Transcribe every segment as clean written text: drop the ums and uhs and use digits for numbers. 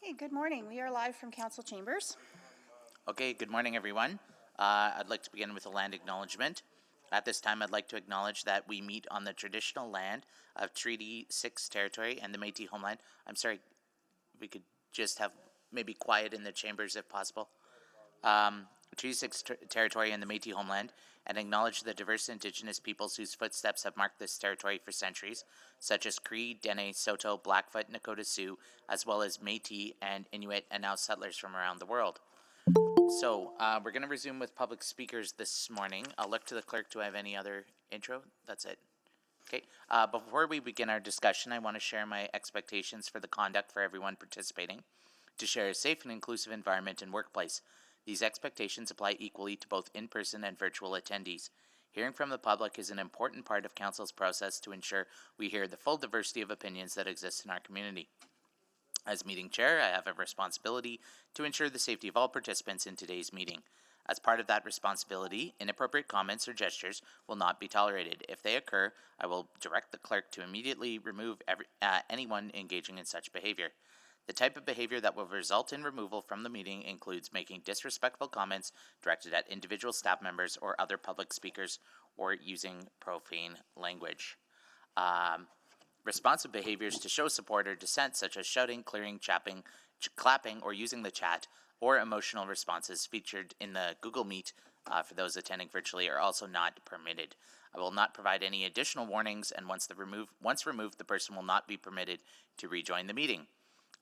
Hey, good morning. We are live from Council Chambers. Okay, good morning, everyone. I'd like to begin with a land acknowledgement. At this time, I'd like to acknowledge that we meet on the traditional land of Treaty 6 territory and the Métis homeland. I'm sorry, we could just have maybe quiet in the chambers if possible. Treaty 6 territory and the Métis homeland, and acknowledge the diverse Indigenous peoples whose footsteps have marked this territory for centuries, such as Cree, Dene, Saulteaux, Blackfoot, Nakota Sioux, as well as Métis and Inuit, and now settlers from around the world. So we're going to resume with public speakers this morning. I'll look to the clerk. Do I have any other intro? That's it. Okay. Before we begin our discussion, I want to share my expectations for the conduct for everyone participating to share a safe and inclusive environment and workplace. These expectations apply equally to both in-person and virtual attendees. Hearing from the public is an important part of Council's process to ensure we hear the full diversity of opinions that exist in our community. As meeting chair, I have a responsibility to ensure the safety of all participants in today's meeting. As part of that responsibility, inappropriate comments or gestures will not be tolerated. If they occur, I will direct the clerk to immediately remove anyone engaging in such behavior. The type of behavior that will result in removal from the meeting includes making disrespectful comments directed at individual staff members or other public speakers, or using profane language. Responsive behaviors to show support or dissent, such as shouting, clearing, clapping, or using the chat, or emotional responses featured in the Google Meet for those attending virtually, are also not permitted. I will not provide any additional warnings, and once removed, the person will not be permitted to rejoin the meeting.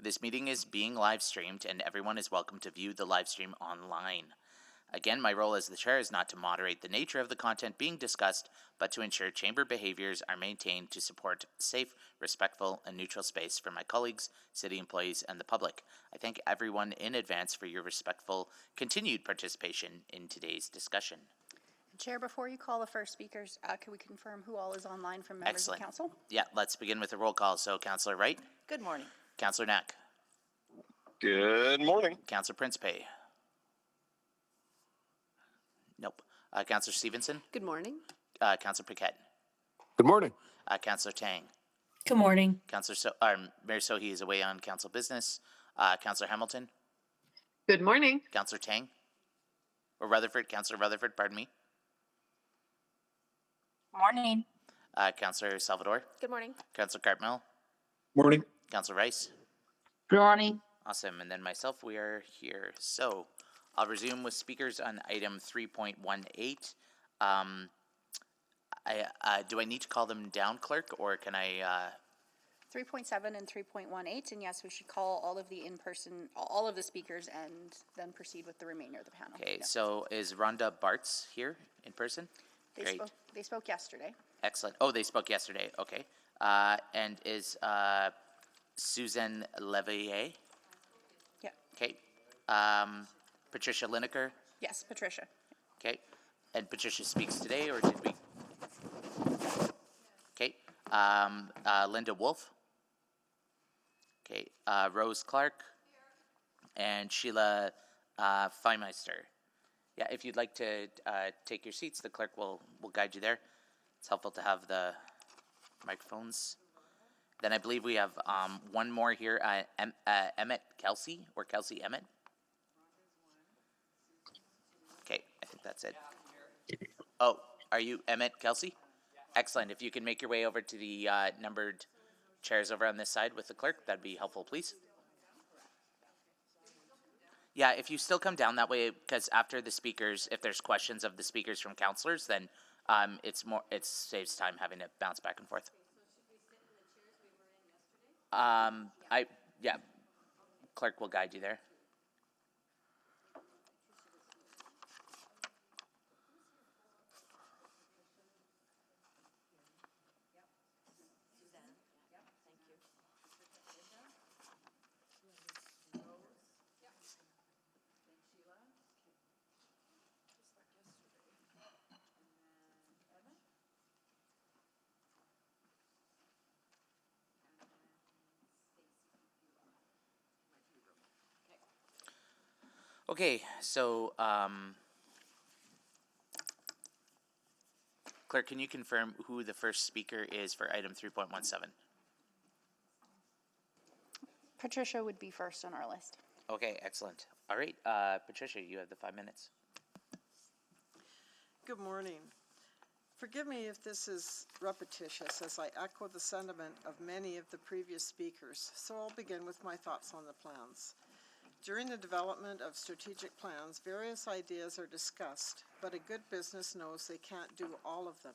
This meeting is being live streamed, and everyone is welcome to view the live stream online. Again, my role as the chair is not to moderate the nature of the content being discussed, but to ensure chamber behaviors are maintained to support safe, respectful, and neutral space for my colleagues, city employees, and the public. I thank everyone in advance for your respectful continued participation in today's discussion. Chair, before you call the first speakers, can we confirm who all is online from members Excellent. of council? Yeah, let's begin with a roll call. So, Councillor Wright. Good morning. Councillor Knack. Good morning. Councillor Principe. Nope. Councillor Stevenson. Good morning. Councillor Paquette. Good morning. Councillor Tang. Good morning. Mayor Sohi is away on council business. Councillor Hamilton. Good morning. Councillor Tang. Or Rutherford. Councillor Rutherford, pardon me. Morning. Councillor Salvador. Good morning. Councillor Cartmel. Morning. Councillor Rice. Good morning. Awesome. And then myself, we are here. So I'll resume with speakers on item 3.18. Do I need to call them down, clerk, or can I... 3.7 and 3.18, and yes, we should call all of the speakers and then proceed with the remainder of the panel. Okay, Yep. so is Rhonda Bartz here in person? They Great. spoke yesterday. Excellent. Oh, they spoke yesterday. Okay. And is Susan Levier? Yeah. Okay. Patricia Lineker? Yes, Patricia. Okay. And Patricia speaks today, or did we? Okay. Linda Wolf? Okay. Rose Clark? And Sheila Feimeister. Yeah, if you'd like to take your seats, the clerk will guide you there. It's helpful to have the microphones. Then I believe we have one more here, Emmett Kelsey, or Kelsey Emmett. Okay, I think that's it. Oh, are you Emmett Kelsey? Excellent. If you can make your way over to the numbered chairs over on this side with the clerk, that'd be helpful, please. Yeah, if you still come down that way, because after the speakers, if there's questions of the speakers from councillors, then it saves time having to bounce back and forth. Yeah, clerk will guide you there. Okay, so clerk, can you confirm who the first speaker is for item 3.17? Patricia would be first on our list. Okay, excellent. All right, Patricia, you have the 5 minutes. Good morning. Forgive me if this is repetitious, as I echo the sentiment of many of the previous speakers, so I'll begin with my thoughts on the plans. During the development of strategic plans, various ideas are discussed, but a good business knows they can't do all of them,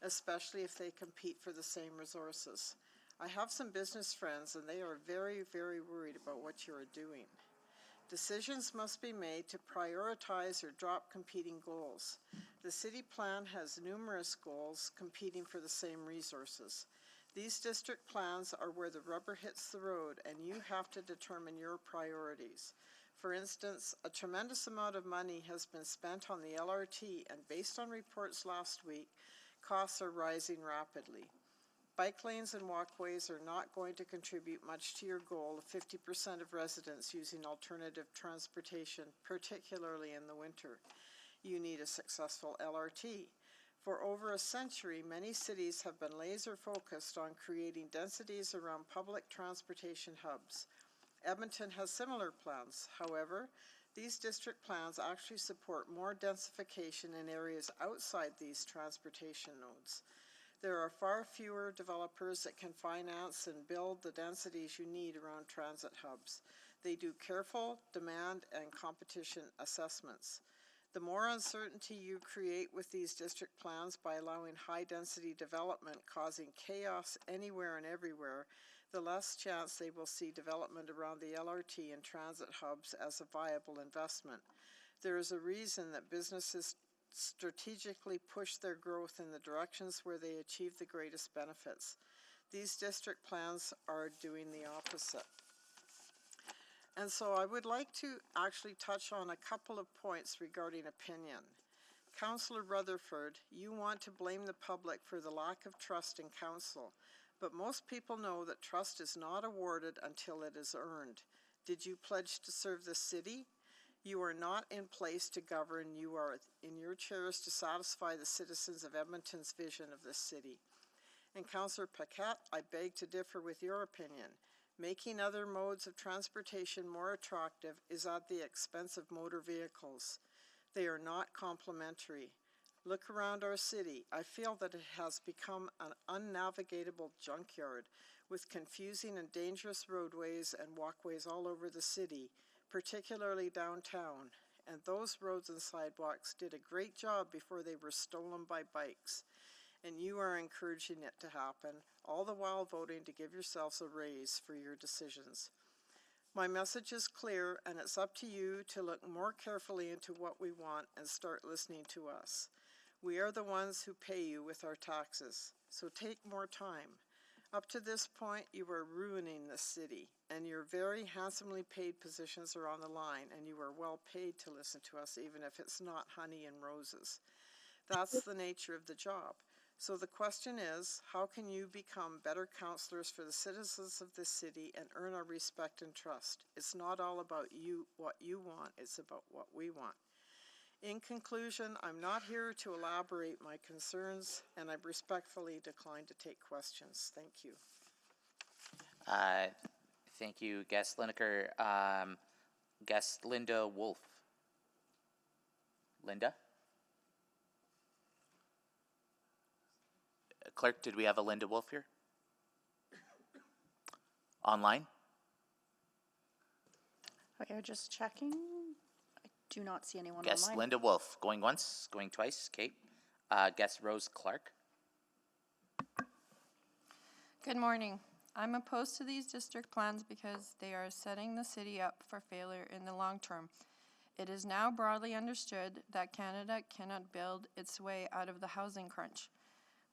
especially if they compete for the same resources. I have some business friends, and they are very, very worried about what you are doing. Decisions must be made to prioritize or drop competing goals. The city plan has numerous goals competing for the same resources. These district plans are where the rubber hits the road, and you have to determine your priorities. For instance, a tremendous amount of money has been spent on the LRT, and based on reports last week, costs are rising rapidly. Bike lanes and walkways are not going to contribute much to your goal of 50% of residents using alternative transportation, particularly in the winter. You need a successful LRT. For over a century, many cities have been laser focused on creating densities around public transportation hubs. Edmonton has similar plans. However, these district plans actually support more densification in areas outside these transportation nodes. There are far fewer developers that can finance and build the densities you need around transit hubs. They do careful demand and competition assessments. The more uncertainty you create with these district plans by allowing high-density development causing chaos anywhere and everywhere, the less chance they will see development around the LRT and transit hubs as a viable investment. There is a reason that businesses strategically push their growth in the directions where they achieve the greatest benefits. These district plans are doing the opposite. And so I would like to actually touch on a couple of points regarding opinion. Councillor Rutherford, you want to blame the public for the lack of trust in council, but most people know that trust is not awarded until it is earned. Did you pledge to serve the city? You are not in place to govern. You are in your chairs to satisfy the citizens of Edmonton's vision of this city. And Councillor Paquette, I beg to differ with your opinion. Making other modes of transportation more attractive is at the expense of motor vehicles. They are not complementary. Look around our city. I feel that it has become an unnavigatable junkyard with confusing and dangerous roadways and walkways all over the city, particularly downtown, and those roads and sidewalks did a great job before they were stolen by bikes, and you are encouraging it to happen, all the while voting to give yourselves a raise for your decisions. My message is clear, and it's up to you to look more carefully into what we want and start listening to us. We are the ones who pay you with our taxes, so take more time. Up to this point, you are ruining the city, and your very handsomely paid positions are on the line, and you are well paid to listen to us, even if it's not honey and roses. That's the nature of the job. So the question is, how can you become better councillors for the citizens of this city and earn our respect and trust? It's not all about you, what you want, it's about what we want. In conclusion, I'm not here to elaborate my concerns, and I respectfully decline to take questions. Thank you. Thank you, Guest Lineker. Guest Linda Wolf. Linda? Clerk, did we have a Linda Wolf here? Online? Okay, just checking. I do not see anyone Guest online. Linda Wolf. Going once, going twice. Okay. Guest Rose Clark. Good morning. I'm opposed to these district plans because they are setting the city up for failure in the long term. It is now broadly understood that Canada cannot build its way out of the housing crunch.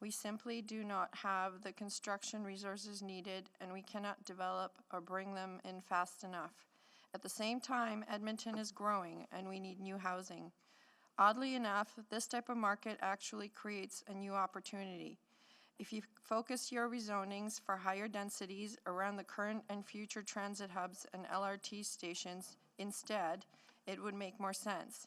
We simply do not have the construction resources needed, and we cannot develop or bring them in fast enough. At the same time, Edmonton is growing, and we need new housing. Oddly enough, this type of market actually creates a new opportunity. If you focus your rezonings for higher densities around the current and future transit hubs and LRT stations instead, it would make more sense.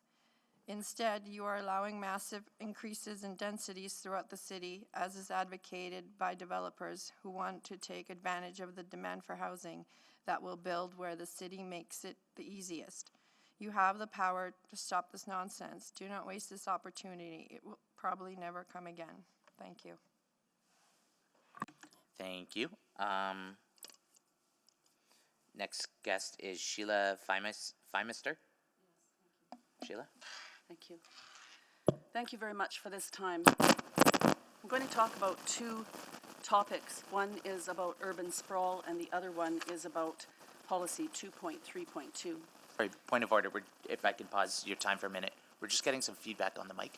Instead, you are allowing massive increases in densities throughout the city, as is advocated by developers who want to take advantage of the demand for housing that will build where the city makes it the easiest. You have the power to stop this nonsense. Do not waste this opportunity. It will probably never come again. Thank you. Thank you. Next guest is Sheila Feimister. Sheila? Thank you. Thank you very much for this time. I'm going to talk about two topics. One is about urban sprawl and the other one is about policy 2.3.2. Sorry, point of order. If I can pause your time for a minute. We're just getting some feedback on the mic.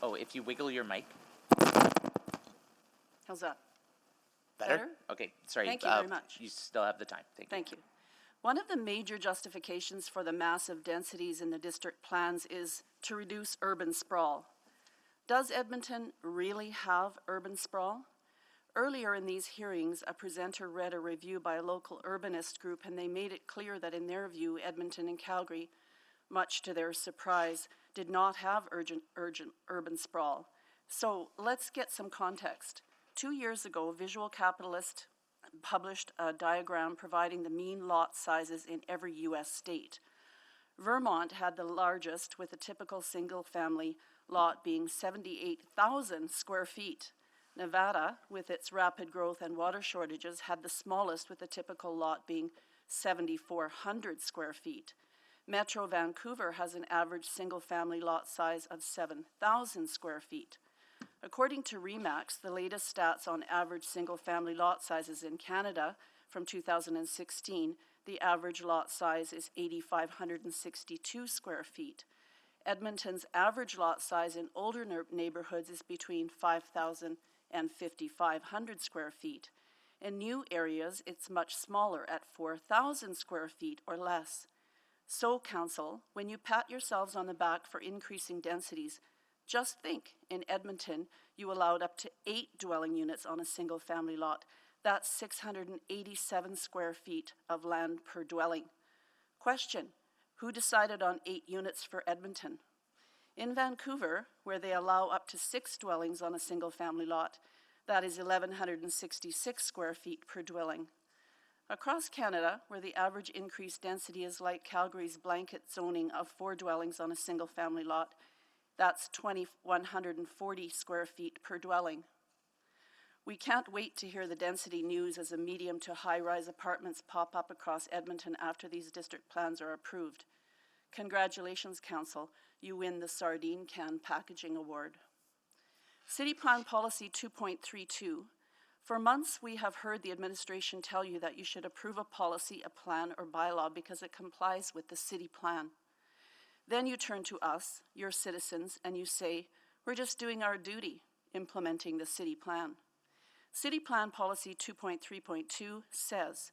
Oh, if you wiggle your mic. How's that? Better? Okay, sorry. Thank you very much. You still have the time. Thank you. Thank you. One of the major justifications for the massive densities in the district plans is to reduce urban sprawl. Does Edmonton really have urban sprawl? Earlier in these hearings, a presenter read a review by a local urbanist group, and they made it clear that in their view, Edmonton and Calgary, much to their surprise, did not have urgent urban sprawl. So let's get some context. 2 years ago, Visual Capitalist published a diagram providing the mean lot sizes in every U.S. state. Vermont had the largest, with a typical single-family lot being 78,000 square feet. Nevada, with its rapid growth and water shortages, had the smallest, with a typical lot being 7,400 square feet. Metro Vancouver has an average single-family lot size of 7,000 square feet. According to RE/MAX, the latest stats on average single-family lot sizes in Canada from 2016, the average lot size is 8,562 square feet. Edmonton's average lot size in older neighborhoods is between 5,000 and 5,500 square feet. In new areas, it's much smaller at 4,000 square feet or less. So, Council, when you pat yourselves on the back for increasing densities, just think, in Edmonton, you allowed up to 8 dwelling units on a single-family lot. That's 687 square feet of land per dwelling. Question, who decided on 8 units for Edmonton? In Vancouver, where they allow up to 6 dwellings on a single-family lot, that is 1,166 square feet per dwelling. Across Canada, where the average increased density is like Calgary's blanket zoning of 4 dwellings on a single-family lot, that's 2,140 square feet per dwelling. We can't wait to hear the density news as a medium to high-rise apartments pop up across Edmonton after these district plans are approved. Congratulations, Council. You win the Sardine Can Packaging Award. City Plan Policy 2.32. For months, we have heard the administration tell you that you should approve a policy, a plan, or bylaw because it complies with the city plan. Then you turn to us, your citizens, and you say, we're just doing our duty, implementing the city plan. City Plan Policy 2.3.2 says,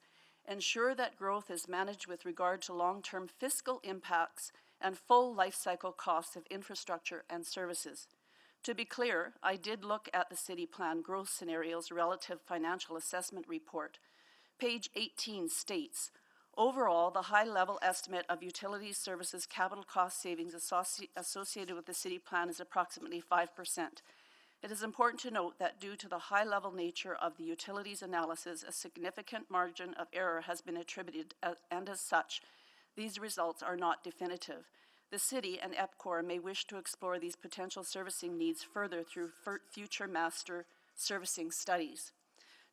ensure that growth is managed with regard to long-term fiscal impacts and full life cycle costs of infrastructure and services. To be clear, I did look at the City Plan Growth Scenarios Relative Financial Assessment Report. Page 18 states, overall, the high-level estimate of utilities services capital cost savings associated with the city plan is approximately 5%. It is important to note that due to the high-level nature of the utilities analysis, a significant margin of error has been attributed, and as such, these results are not definitive. The city and EPCOR may wish to explore these potential servicing needs further through future master servicing studies.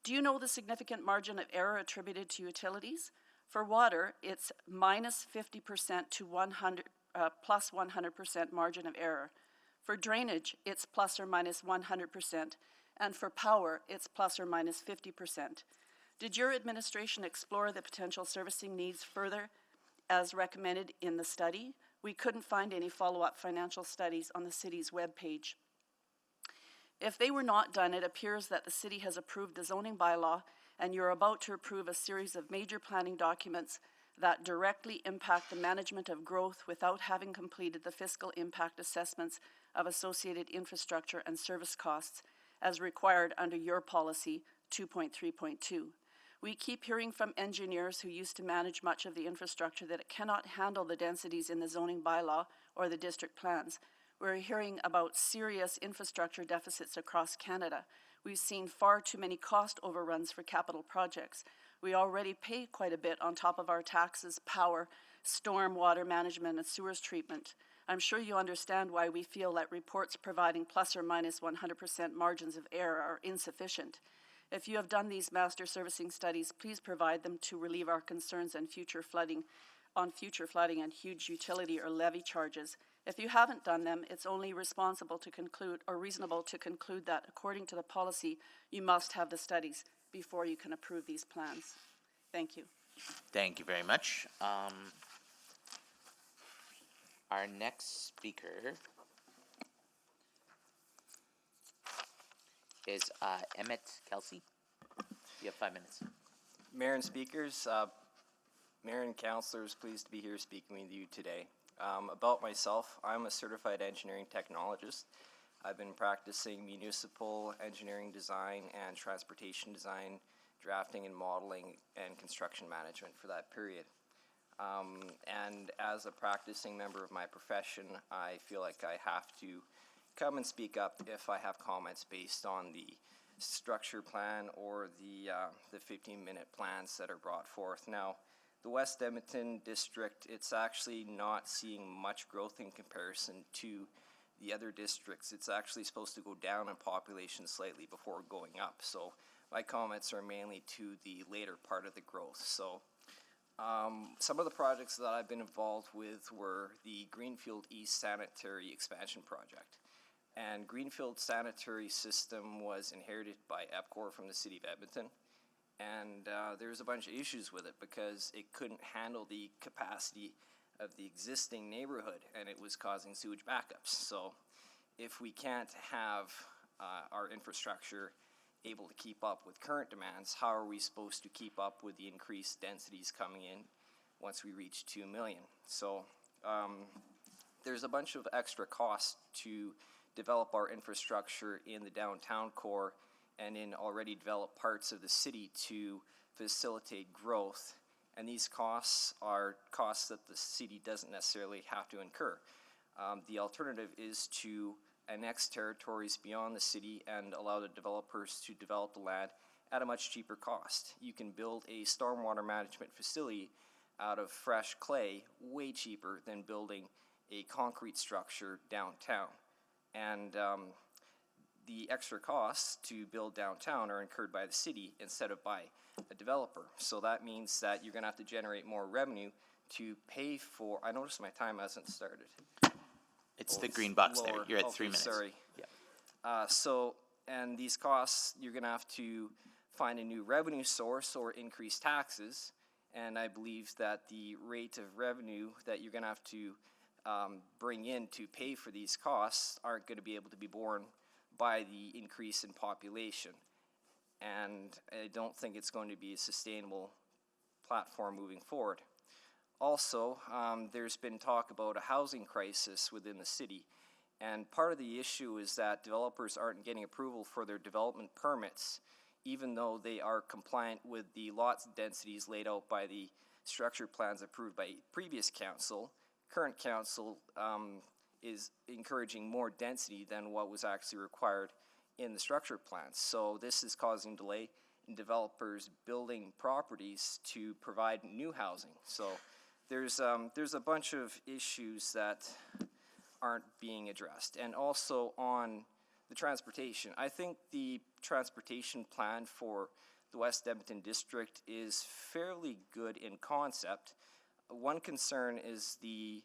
Do you know the significant margin of error attributed to utilities? For water, it's minus 50% to plus 100% margin of error. For drainage, it's plus or minus 100%, and for power, it's plus or minus 50%. Did your administration explore the potential servicing needs further as recommended in the study? We couldn't find any follow-up financial studies on the city's webpage. If they were not done, it appears that the city has approved a zoning bylaw and you're about to approve a series of major planning documents that directly impact the management of growth without having completed the fiscal impact assessments of associated infrastructure and service costs as required under your policy 2.3.2. We keep hearing from engineers who used to manage much of the infrastructure that it cannot handle the densities in the zoning bylaw or the district plans. We're hearing about serious infrastructure deficits across Canada. We've seen far too many cost overruns for capital projects. We already pay quite a bit on top of our taxes, power, storm water management, and sewers treatment. I'm sure you understand why we feel that reports providing plus or minus 100% margins of error are insufficient. If you have done these master servicing studies, please provide them to relieve our concerns on future flooding and huge utility or levy charges. If you haven't done them, it's only responsible to conclude or reasonable to conclude that according to the policy, you must have the studies before you can approve these plans. Thank you. Thank you very much. Our next speaker is Emmett Kelsey. You have 5 minutes. Mayor and speakers, Mayor and councillors, pleased to be here speaking with you today. About myself, I'm a certified engineering technologist. I've been practicing municipal engineering design and transportation design, drafting and modeling, and construction management for that period. And as a practicing member of my profession, I feel like I have to come and speak up if I have comments based on the structure plan or the 15-minute plans that are brought forth. Now, the West Edmonton district, it's actually not seeing much growth in comparison to the other districts. It's actually supposed to go down in population slightly before going up. So my comments are mainly to the later part of the growth. So some of the projects that I've been involved with were the Greenfield East Sanitary Expansion Project. And Greenfield Sanitary System was inherited by EPCOR from the City of Edmonton. And there's a bunch of issues with it because it couldn't handle the capacity of the existing neighborhood, and it was causing sewage backups. So if we can't have our infrastructure able to keep up with current demands, how are we supposed to keep up with the increased densities coming in once we reach 2 million? So there's a bunch of extra costs to develop our infrastructure in the downtown core and in already developed parts of the city to facilitate growth. And these costs are costs that the city doesn't necessarily have to incur. The alternative is to annex territories beyond the city and allow the developers to develop the land at a much cheaper cost. You can build a stormwater management facility out of fresh clay way cheaper than building a concrete structure downtown. And the extra costs to build downtown are incurred by the city instead of by a developer. So that means that you're gonna have to generate more revenue to pay for, I noticed my time hasn't started. It's the green box there. Lower. You're at Okay, 3 minutes. Sorry. Yeah. And these costs, you're gonna have to find a new revenue source or increase taxes. And I believe that the rate of revenue that you're gonna have to bring in to pay for these costs aren't gonna be able to be borne by the increase in population. And I don't think it's going to be a sustainable platform moving forward. Also, there's been talk about a housing crisis within the city. And part of the issue is that developers aren't getting approval for their development permits, even though they are compliant with the lot densities laid out by the structure plans approved by previous council. Current council is encouraging more density than what was actually required in the structure plans. So this is causing delay in developers building properties to provide new housing. So there's a bunch of issues that aren't being addressed. And also on the transportation, I think the transportation plan for the West Edmonton district is fairly good in concept. One concern is the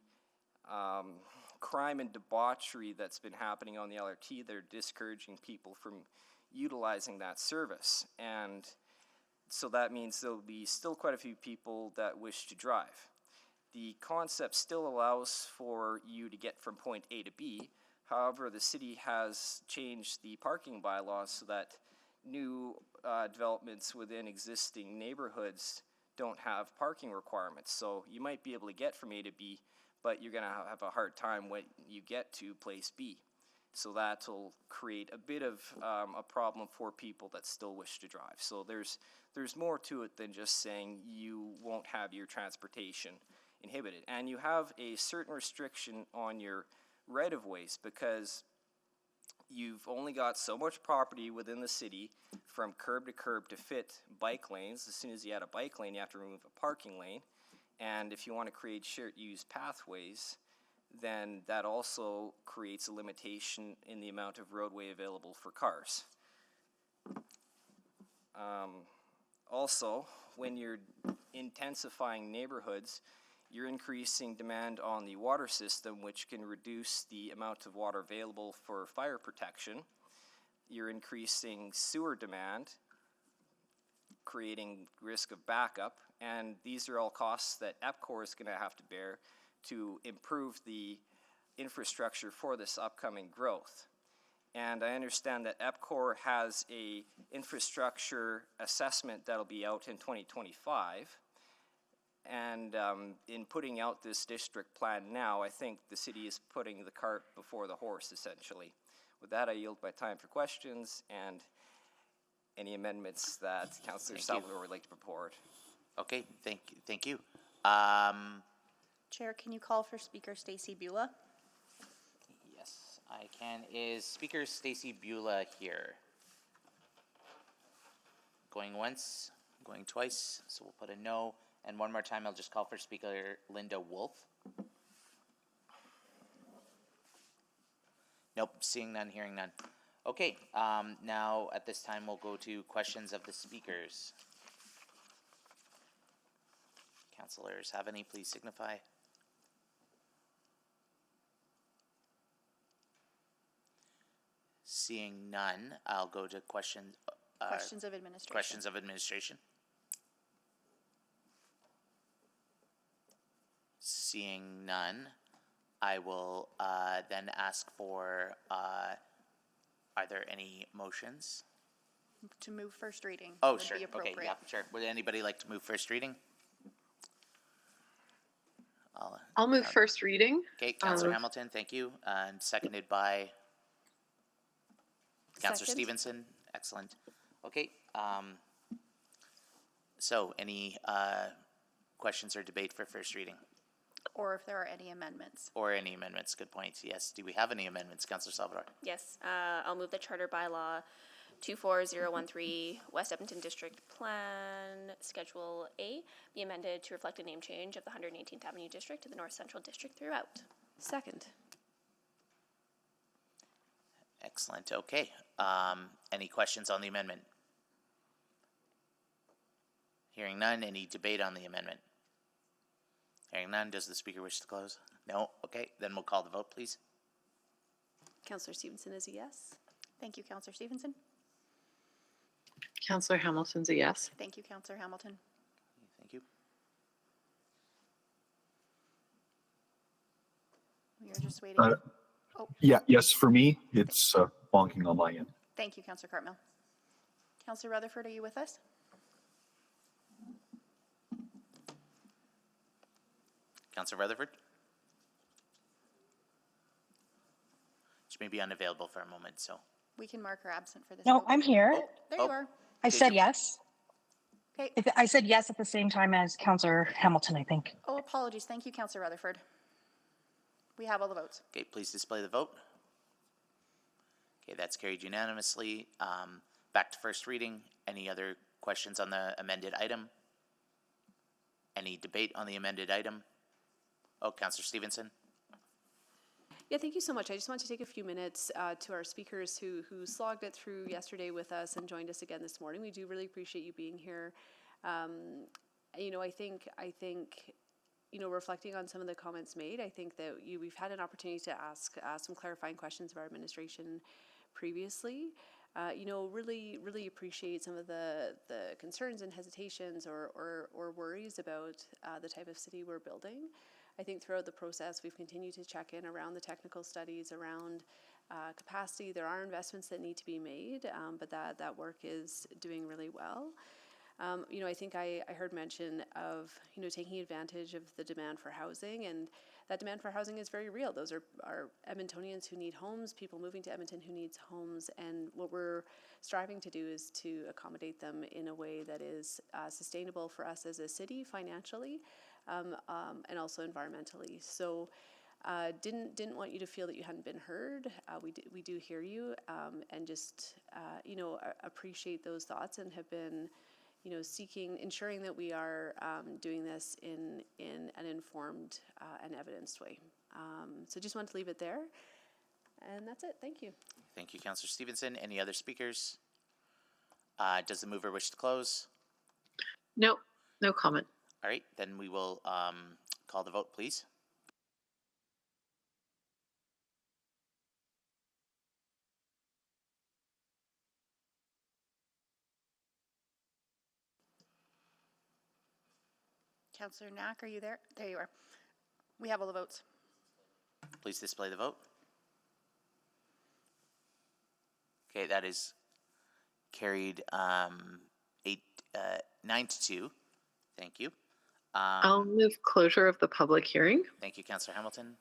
crime and debauchery that's been happening on the LRT. They're discouraging people from utilizing that service. And so that means there'll be still quite a few people that wish to drive. The concept still allows for you to get from point A to B. However, the city has changed the parking bylaws so that new developments within existing neighborhoods don't have parking requirements. So you might be able to get from A to B, but you're gonna have a hard time when you get to place B. So that'll create a bit of a problem for people that still wish to drive. So there's more to it than just saying you won't have your transportation inhibited. And you have a certain restriction on your right-of-ways because you've only got so much property within the city from curb to curb to fit bike lanes. As soon as you add a bike lane, you have to remove a parking lane. And if you want to create shared use pathways, then that also creates a limitation in the amount of roadway available for cars. Also, when you're intensifying neighborhoods, you're increasing demand on the water system, which can reduce the amount of water available for fire protection. You're increasing sewer demand, creating risk of backup, and these are all costs that EPCOR is going to have to bear to improve the infrastructure for this upcoming growth. And I understand that EPCOR has a infrastructure assessment that'll be out in 2025. And in putting out this district plan now, I think the city is putting the cart before the horse, essentially. With that, I yield my time for questions and any amendments that Councillor Salvador would like to put forward. Okay, thank you. Chair, can you call for Speaker Stacy Beulah? Yes, I can. Is Speaker Stacy Beulah here? Going once, going twice, so we'll put a no. And one more time, I'll just call for Speaker Linda Wolf. Nope, seeing none, hearing none. Okay, now at this time, we'll go to questions of the speakers. Councilors have any, please signify. Seeing none, I'll go to questions. Questions of administration. Questions of administration. Seeing none, I will then ask for, are there any motions? To move first reading. Oh, would sure, be okay, appropriate. yeah, sure. Would anybody like to move first reading? I'll move first reading. Okay, Councillor Hamilton, thank you, and seconded by Councillor Second. Stevenson, excellent. Okay, so any questions or debate for first reading? Or if there are any amendments. Or any amendments, good point, yes. Do we have any amendments, Councillor Salvador? Yes, I'll move the charter bylaw 24013 West Edmonton District Plan Schedule A be amended to reflect a name change of the 118th Avenue District to the North Central District throughout. Second. Excellent, okay. Any questions on the amendment? Hearing none, any debate on the amendment? Hearing none, does the speaker wish to close? No, okay, then we'll call the vote, please. Councillor Stevenson is a yes. Thank you, Councillor Stevenson. Councillor Hamilton's a yes. Thank you, Councillor Hamilton. Thank you. We are just waiting. Yes, for me, it's bonking on my end. Thank you, Councillor Cartmill. Councillor Rutherford, are you with us? Councillor Rutherford? She may be unavailable for a moment, so. We can mark her absent for this. No, vote. I'm here. Oh, there you are. I did said you- yes. Okay. I said yes at the same time as Councillor Hamilton, I think. Oh, apologies. Thank you, Councillor Rutherford. We have all the votes. Okay, please display the vote. Okay, that's carried unanimously. Back to first reading. Any other questions on the amended item? Any debate on the amended item? Oh, Councillor Stevenson. Yeah, thank you so much. I just want to take a few minutes to our speakers who slogged it through yesterday with us and joined us again this morning. We do really appreciate you being here. You know, I think you know, reflecting on some of the comments made, I think that we've had an opportunity to ask some clarifying questions of our administration previously. You know, really appreciate some of the concerns and hesitations or worries about the type of city we're building. I think throughout the process, we've continued to check in around the technical studies, around capacity. There are investments that need to be made, but that work is doing really well. I think I heard mention of, taking advantage of the demand for housing, and that demand for housing is very real. Those are Edmontonians who need homes, people moving to Edmonton who needs homes, and what we're striving to do is to accommodate them in a way that is sustainable for us as a city financially, and also environmentally. So didn't want you to feel that you hadn't been heard. We do hear you, and just appreciate those thoughts, and have been ensuring that we are doing this in an informed and evidenced way. So just wanted to leave it there, and that's it. Thank you. Thank you, Councillor Stevenson. Any other speakers? Does the mover wish to close? No, no comment. All right, then we will call the vote, please. Councillor Knack, are you there? There you are. We have all the votes. Please display the vote. Okay, that is carried 9-2. Thank you. I'll move closure of the public hearing. Thank you, Councillor Hamilton.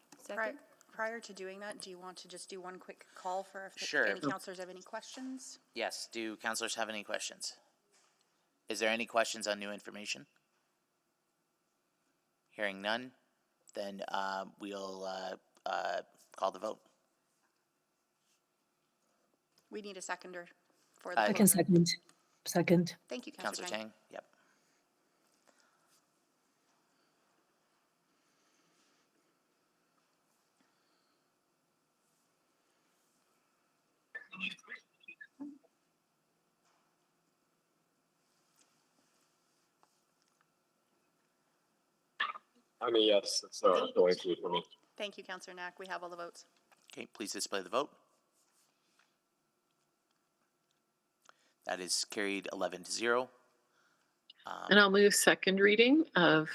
Prior to doing that, do you want to just do one quick call for if Sure. any councillors have any questions? Yes, do councillors have any questions? Is there any questions on new information? Hearing none, then we'll call the vote. We need a seconder for the I can closure. second. Thank you, Councillor Councillor Tang. Tang? Yep. I'm a yes. It's going through for me. Thank you, Councillor Knack. We have all the votes. Okay, please display the vote. That is carried 11-0. And I'll move second reading of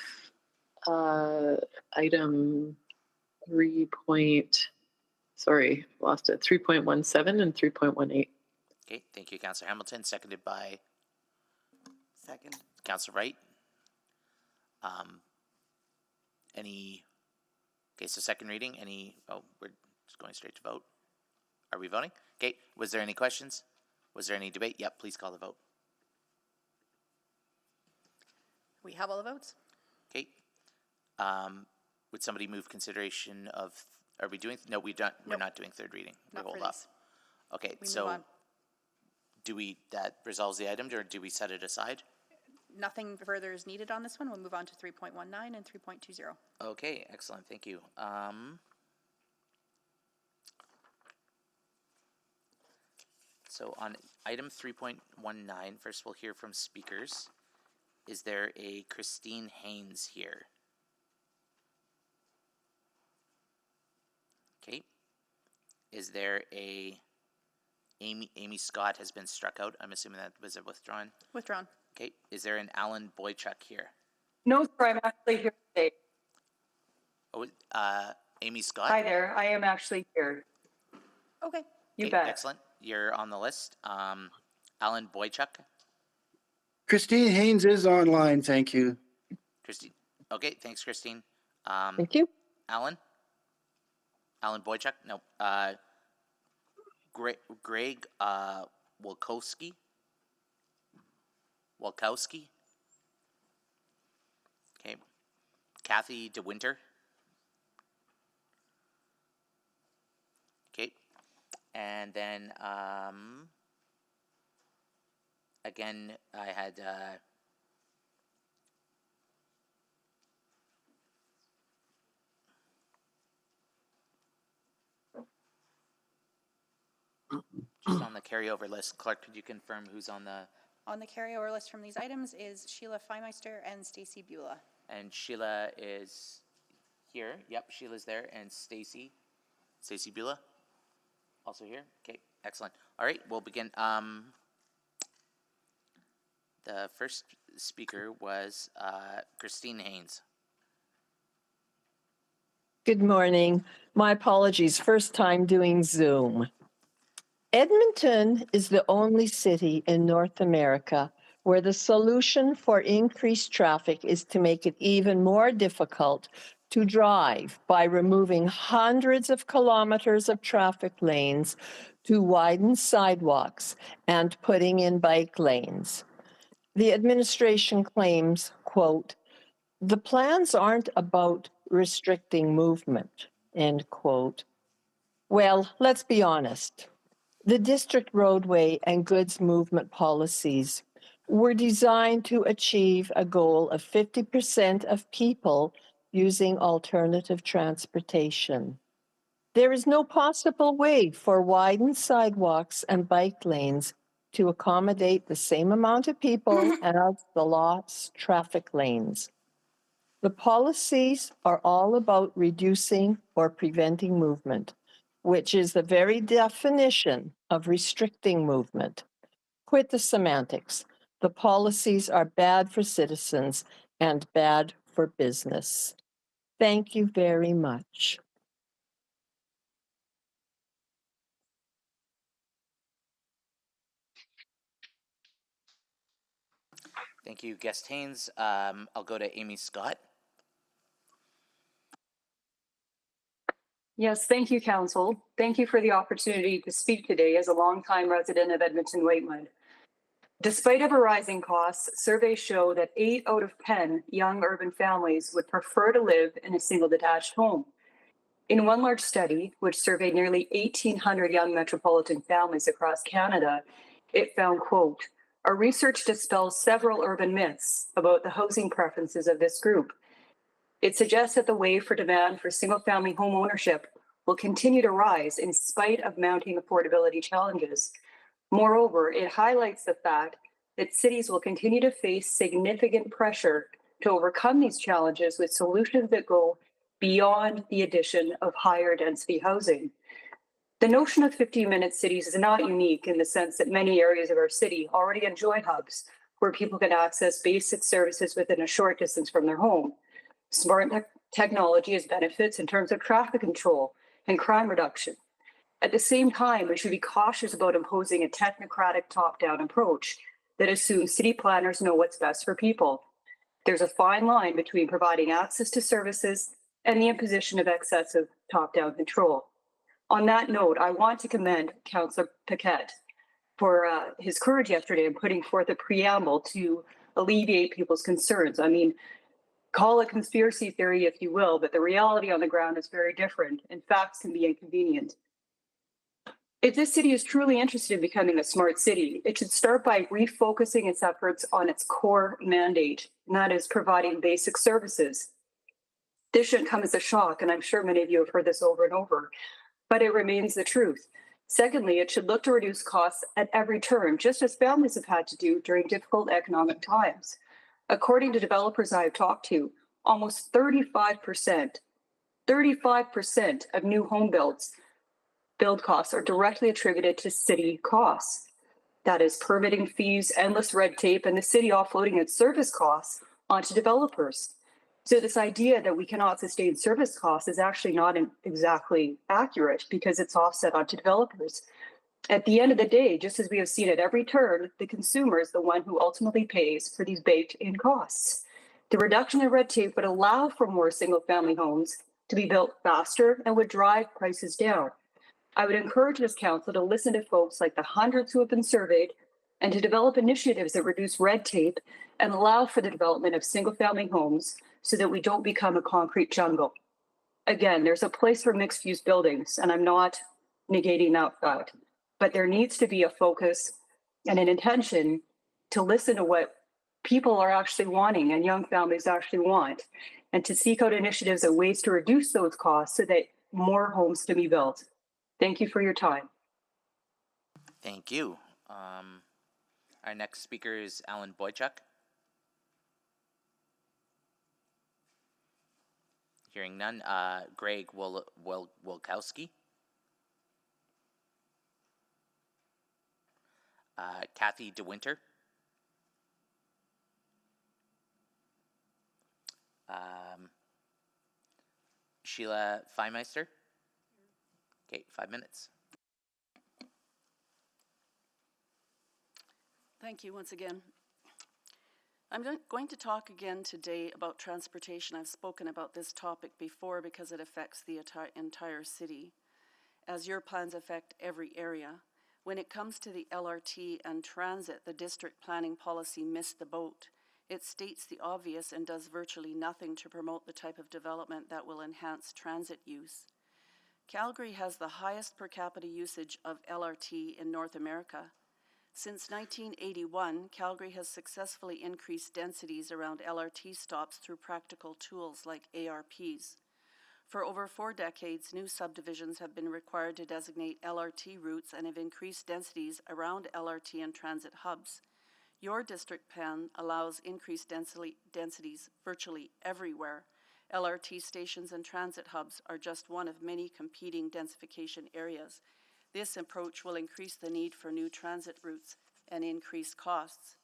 item 3.17 and 3.18. Okay, thank you, Councillor Hamilton. Seconded by Second. Councillor Wright. Okay, so second reading, we're just going straight to vote. Are we voting? Okay, was there any questions? Was there any debate? Yep, please call the vote. We have all the votes. Okay. Would somebody move consideration of, are we doing, no, we're not doing third reading. Not We'll for hold off. these. Okay, We so move on. that resolves the item, or do we set it aside? Nothing further is needed on this one. We'll move on to 3.19 and 3.20. Okay, excellent, thank you. So on item 3.19, first we'll hear from speakers. Is there a Christine Haynes here? Okay. Is there a Amy Scott has been struck out? I'm assuming that was a withdrawn. Withdrawn. Okay. Is there an Alan Boychuk here? No, sir, I'm actually here today. Oh, Amy Scott? Hi there, I am actually here. Okay. You Okay, bet. excellent. You're on the list. Alan Boychuk? Christine Haynes is online, thank you. Christine. Okay, thanks, Christine. Thank you. Alan Boychuk? No. Greg Wolkowski? Okay. Kathy DeWinter? Okay. And then, again, I had, just on the carryover list. Clerk, could you confirm who's on the... On the carryover list from these items is Sheila Feimeister and Stacy Beulah. And Sheila is here. Yep, Sheila's there. And Stacy Beulah, also here. Okay, excellent. All right, we'll begin. The first speaker was Christine Haynes. Good morning. My apologies, first time doing Zoom. Edmonton is the only city in North America where the solution for increased traffic is to make it even more difficult to drive by removing hundreds of kilometers of traffic lanes to widen sidewalks and putting in bike lanes. The administration claims, quote, "The plans aren't about restricting movement," end quote. Well, let's be honest. The district roadway and goods movement policies were designed to achieve a goal of 50% of people using alternative transportation. There is no possible way for widened sidewalks and bike lanes to accommodate the same amount of people as the lost traffic lanes. The policies are all about reducing or preventing movement, which is the very definition of restricting movement. Quit the semantics. The policies are bad for citizens and bad for business. Thank you very much. Thank you, Guest Haynes. I'll go to Amy Scott. Yes, thank you, Council. Thank you for the opportunity to speak today as a longtime resident of Edmonton Waitman. Despite ever rising costs, surveys show that 8 out of 10 young urban families would prefer to live in a single detached home. In one large study, which surveyed nearly 1,800 young metropolitan families across Canada, it found, quote, "Our research dispels several urban myths about the housing preferences of this group. It suggests that the wave for demand for single-family home ownership will continue to rise in spite of mounting affordability challenges. Moreover, it highlights the fact that cities will continue to face significant pressure to overcome these challenges with solutions that go beyond the addition of higher density housing. The notion of 15-minute cities is not unique in the sense that many areas of our city already enjoy hubs where people can access basic services within a short distance from their home. Smart technology has benefits in terms of traffic control and crime reduction. At the same time, we should be cautious about imposing a technocratic top-down approach that assumes city planners know what's best for people. There's a fine line between providing access to services and the imposition of excessive top-down control. On that note, I want to commend Councillor Paquette for his courage yesterday in putting forth a preamble to alleviate people's concerns. I mean, call it conspiracy theory if you will, but the reality on the ground is very different, and facts can be inconvenient. If this city is truly interested in becoming a smart city, it should start by refocusing its efforts on its core mandate, and that is providing basic services. This shouldn't come as a shock, and I'm sure many of you have heard this over and over, but it remains the truth. Secondly, it should look to reduce costs at every turn, just as families have had to do during difficult economic times. According to developers I have talked to, almost 35% of new home build costs are directly attributed to city costs. That is permitting fees, endless red tape, and the city offloading its service costs onto developers. So this idea that we cannot sustain service costs is actually not exactly accurate because it's offset onto developers. At the end of the day, just as we have seen at every turn, the consumer is the one who ultimately pays for these baked-in costs. The reduction in red tape would allow for more single-family homes to be built faster and would drive prices down. I would encourage this council to listen to folks like the hundreds who have been surveyed and to develop initiatives that reduce red tape and allow for the development of single-family homes so that we don't become a concrete jungle. Again, there's a place for mixed-use buildings, and I'm not negating that fact, but there needs to be a focus and an intention to listen to what people are actually wanting and young families actually want, and to seek out initiatives and ways to reduce those costs so that more homes can be built. Thank you for your time. Thank you. Our next speaker is Alan Boychuk. Hearing none. Greg Wilkowski. Kathy DeWinter. Sheila Feimeister. Okay, 5 minutes. Thank you once again. going to talk again today about transportation. I've spoken about this topic before because it affects the entire city, as your plans affect every area. When it comes to the LRT and transit, the district planning policy missed the boat. It states the obvious and does virtually nothing to promote the type of development that will enhance transit use. Calgary has the highest per capita usage of LRT in North America. Since 1981, Calgary has successfully increased densities around LRT stops through practical tools like ARPs. For over 4 decades, new subdivisions have been required to designate LRT routes and have increased densities around LRT and transit hubs. Your district plan allows increased densities virtually everywhere. LRT stations and transit hubs are just one of many competing densification areas. This approach will increase the need for new transit routes and increase costs.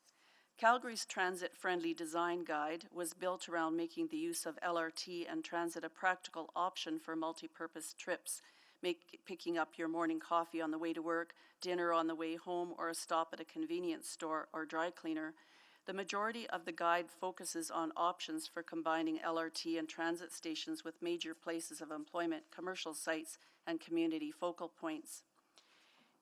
Calgary's transit-friendly design guide was built around making the use of LRT and transit a practical option for multi-purpose trips, picking up your morning coffee on the way to work, dinner on the way home, or a stop at a convenience store or dry cleaner. The majority of the guide focuses on options for combining LRT and transit stations with major places of employment, commercial sites, and community focal points.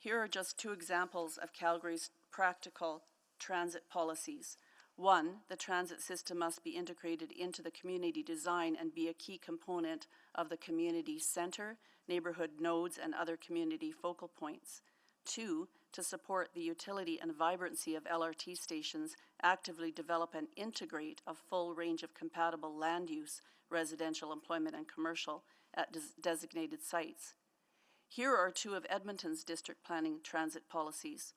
Here are just 2 examples of Calgary's practical transit policies. 1, the transit system must be integrated into the community design and be a key component of the community center, neighborhood nodes, and other community focal points. 2, to support the utility and vibrancy of LRT stations, actively develop and integrate a full range of compatible land use, residential, employment, and commercial at designated sites. Here are 2 of Edmonton's district planning transit policies.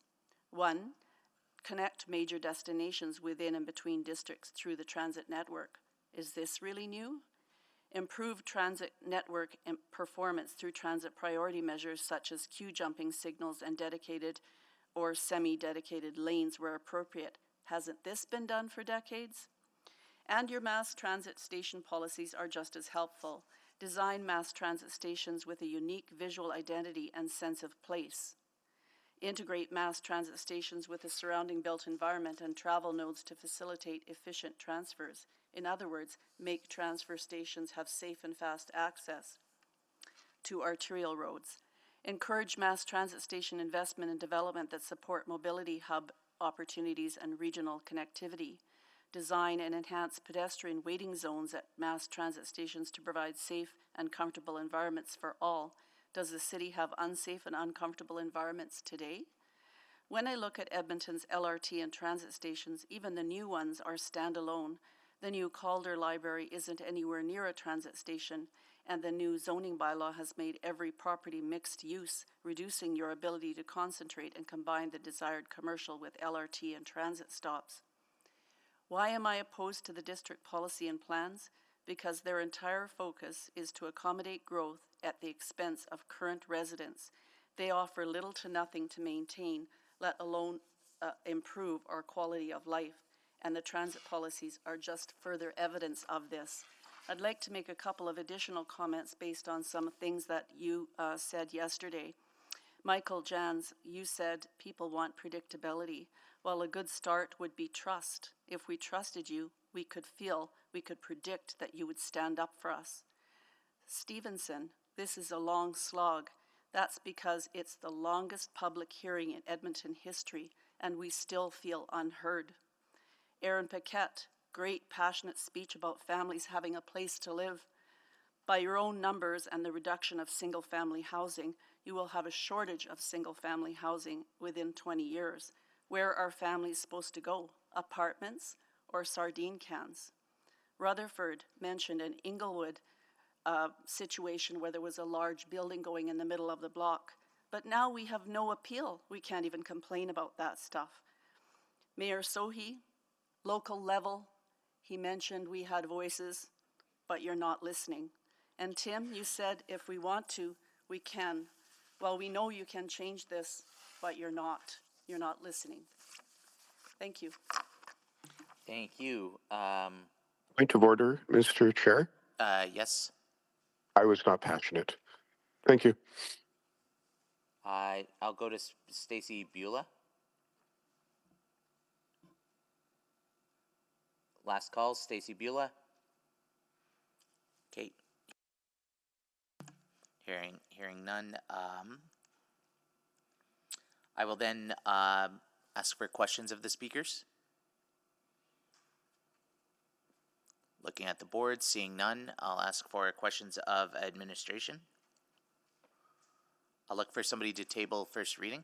1, connect major destinations within and between districts through the transit network. Is this really new? Improve transit network performance through transit priority measures such as queue jumping signals and dedicated or semi-dedicated lanes where appropriate. Hasn't this been done for decades? And your mass transit station policies are just as helpful. Design mass transit stations with a unique visual identity and sense of place. Integrate mass transit stations with the surrounding built environment and travel nodes to facilitate efficient transfers. In other words, make transfer stations have safe and fast access to arterial roads. Encourage mass transit station investment and development that support mobility hub opportunities and regional connectivity. Design and enhance pedestrian waiting zones at mass transit stations to provide safe and comfortable environments for all. Does the city have unsafe and uncomfortable environments today? When I look at Edmonton's LRT and transit stations, even the new ones are standalone. The new Calder Library isn't anywhere near a transit station, and the new zoning bylaw has made every property mixed use, reducing your ability to concentrate and combine the desired commercial with LRT and transit stops. Why am I opposed to the district policy and plans? Because their entire focus is to accommodate growth at the expense of current residents. They offer little to nothing to maintain, let alone improve our quality of life, and the transit policies are just further evidence of this. I'd like to make a couple of additional comments based on some things that you said yesterday. Michael Jans, you said people want predictability. Well, a good start would be trust. If we trusted you, we could predict that you would stand up for us. Stevenson, this is a long slog. That's because it's the longest public hearing in Edmonton history, and we still feel unheard. Aaron Paquette, great passionate speech about families having a place to live. By your own numbers and the reduction of single-family housing, you will have a shortage of single-family housing within 20 years. Where are families supposed to go? Apartments or sardine cans? Rutherford mentioned an Inglewood situation where there was a large building going in the middle of the block. But now we have no appeal. We can't even complain about that stuff. Mayor Sohi, local level, he mentioned we had voices, but you're not listening. And Tim, you said if we want to, we can. Well, we know you can change this, but you're not. You're not listening. Thank you. Thank you. Point of order, Mr. Chair. Yes. I was not passionate. Thank you. I'll go to Stacey Beulah. Last call, Stacy Beulah. Kate. Hearing none. I will then ask for questions of the speakers. Looking at the board, seeing none, I'll ask for questions of administration. I'll look for somebody to table first reading.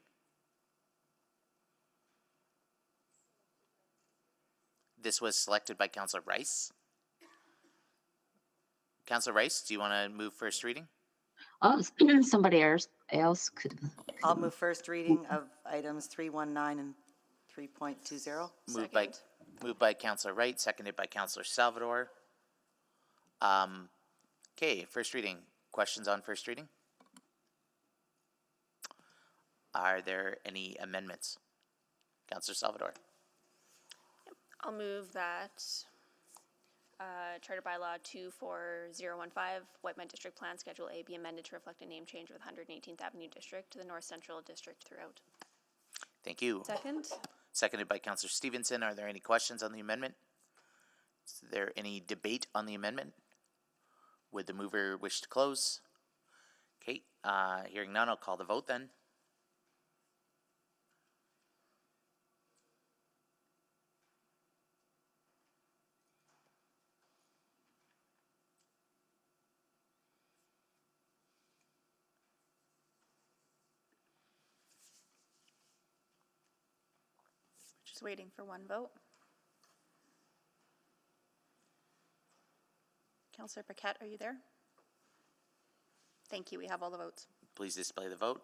This was selected by Councillor Rice. Councillor Rice, do you want to move first reading? Somebody else could. I'll move first reading of items 319 and 3.20. Moved by Councillor Wright, seconded by Councillor Salvador. Okay, first reading. Questions on first reading? Are there any amendments? Councillor Salvador. I'll move that Charter Bylaw 24015, Whitemud District Plan Schedule A, be amended to reflect a name change of the 118th Avenue District to the North Central District throughout. Thank you. Second. Seconded by Councillor Stevenson. Are there any questions on the amendment? Is there any debate on the amendment? Would the mover wish to close? Okay, hearing none, I'll call the vote then. Just waiting for one vote. Councillor Paquette, are you there? Thank you. We have all the votes. Please display the vote.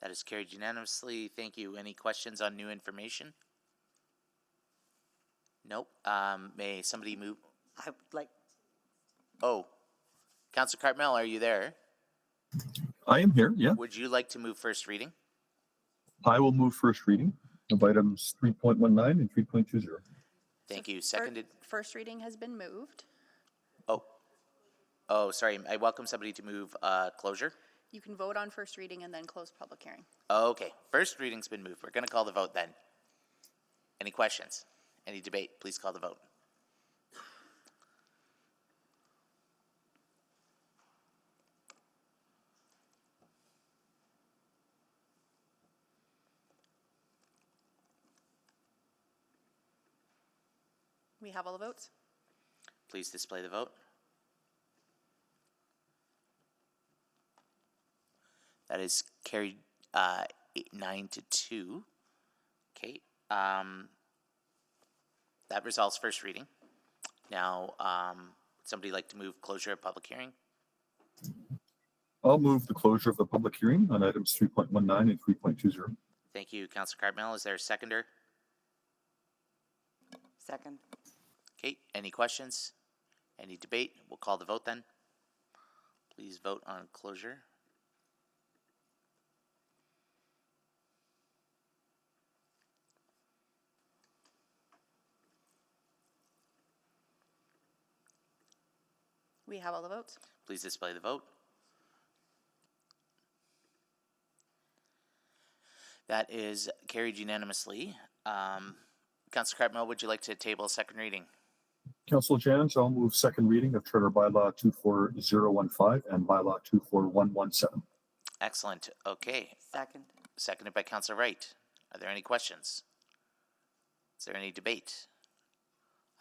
That is carried unanimously. Thank you. Any questions on new information? Nope. May somebody move? I would like. Oh, Councillor Cartmel, are you there? I am here, yeah. Would you like to move first reading? I will move first reading of items 3.19 and 3.20. Thank you. Seconded. First reading has been moved. Oh, sorry. I welcome somebody to move closure. You can vote on first reading and then close public hearing. Okay. First reading's been moved. We're going to call the vote then. Any questions? Any debate? Please call the vote. We have all the votes. Please display the vote. That is carried 9-2. Okay. That resolves first reading. Now, somebody like to move closure of public hearing? I'll move the closure of the public hearing on items 3.19 and 3.20. Thank you, Councillor Cartmel. Is there a seconder? Second. Okay, any questions? Any debate? We'll call the vote then. Please vote on closure. We have all the votes. Please display the vote. That is carried unanimously. Councillor Cartmel, would you like to table second reading? Councillor Jans, I'll move second reading of Charter Bylaw 24015 and Bylaw 24117. Excellent. Okay. Second. Seconded by Councillor Wright. Are there any questions? Is there any debate?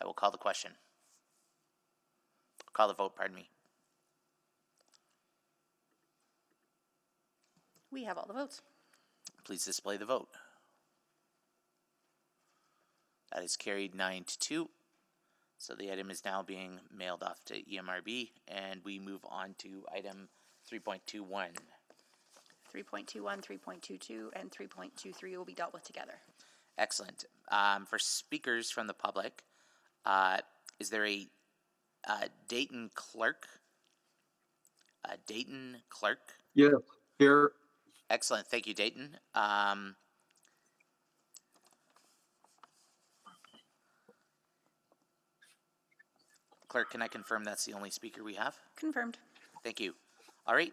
I will call the question. Call the vote, pardon me. We have all the votes. Please display the vote. That is carried 9-2. So the item is now being mailed off to EMRB, and we move on to item 3.21. 3.21, 3.22, and 3.23 will be dealt with together. Excellent. For speakers from the public, is there a Dayton clerk? Dayton clerk? Yeah, here. Excellent. Thank you, Dayton. Clerk, can I confirm that's the only speaker we have? Confirmed. Thank you. All right.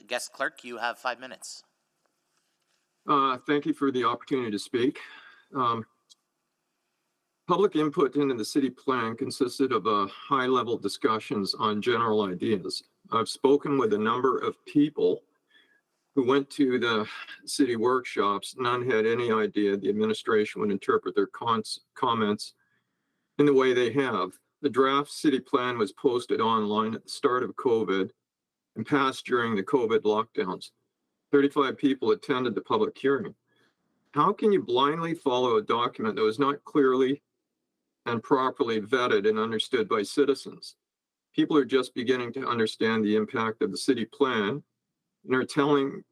Guest clerk, you have 5 minutes. Thank you for the opportunity to speak. Public input into the city plan consisted of high-level discussions on general ideas. I've spoken with a number of people who went to the city workshops. None had any idea the administration would interpret their comments in the way they have. The draft city plan was posted online at the start of COVID and passed during the COVID lockdowns. 35 people attended the public hearing. How can you blindly follow a document that was not clearly and properly vetted and understood by citizens? People are just beginning to understand the impact of the city plan and are telling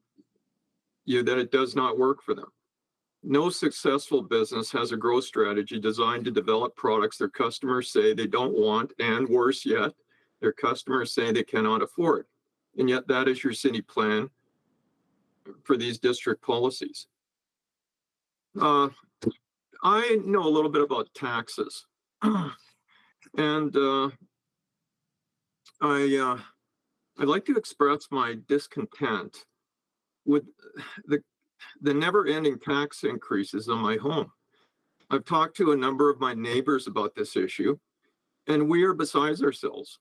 you that it does not work for them. No successful business has a growth strategy designed to develop products their customers say they don't want, and worse yet, their customers say they cannot afford. And yet that is your city plan for these district policies. I know a little bit about taxes. And I'd like to express my discontent with the never-ending tax increases on my home. I've talked to a number of my neighbors about this issue, and we are besides ourselves.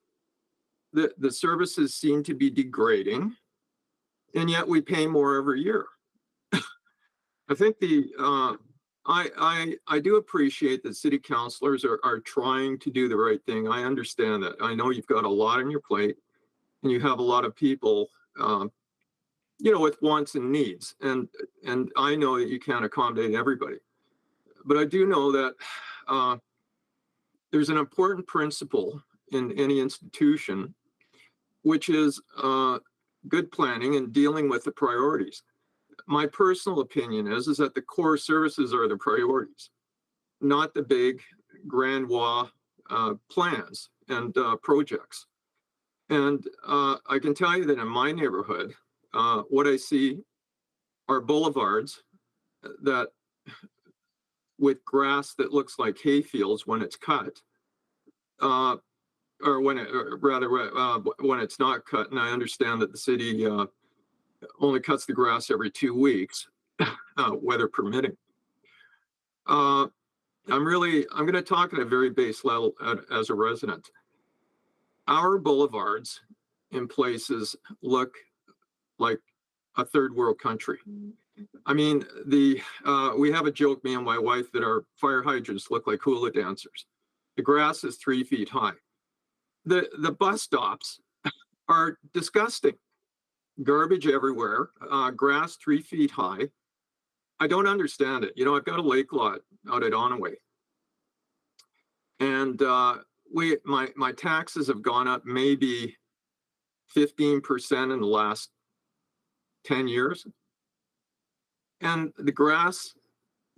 The services seem to be degrading, and yet we pay more every year. I think I do appreciate that city councilors are trying to do the right thing. I understand that. I know you've got a lot on your plate, and you have a lot of people, with wants and needs, and I know that you can't accommodate everybody. But I do know that there's an important principle in any institution, which is good planning and dealing with the priorities. My personal opinion is that the core services are the priorities, not the big grandiose plans and projects. And I can tell you that in my neighborhood, what I see are boulevards that with grass that looks like hay fields when it's cut, or when it's not cut. And I understand that the city only cuts the grass every 2 weeks, weather permitting. I'm going to talk at a very base level as a resident. Our boulevards in places look like a third world country. I mean, we have a joke, me and my wife, that our fire hydrants look like hula dancers. The grass is 3 feet high. The bus stops are disgusting. Garbage everywhere, grass 3 feet high. I don't understand it. I've got a lake lot out at Onaway. And my taxes have gone up maybe 15% in the last 10 years. And the grass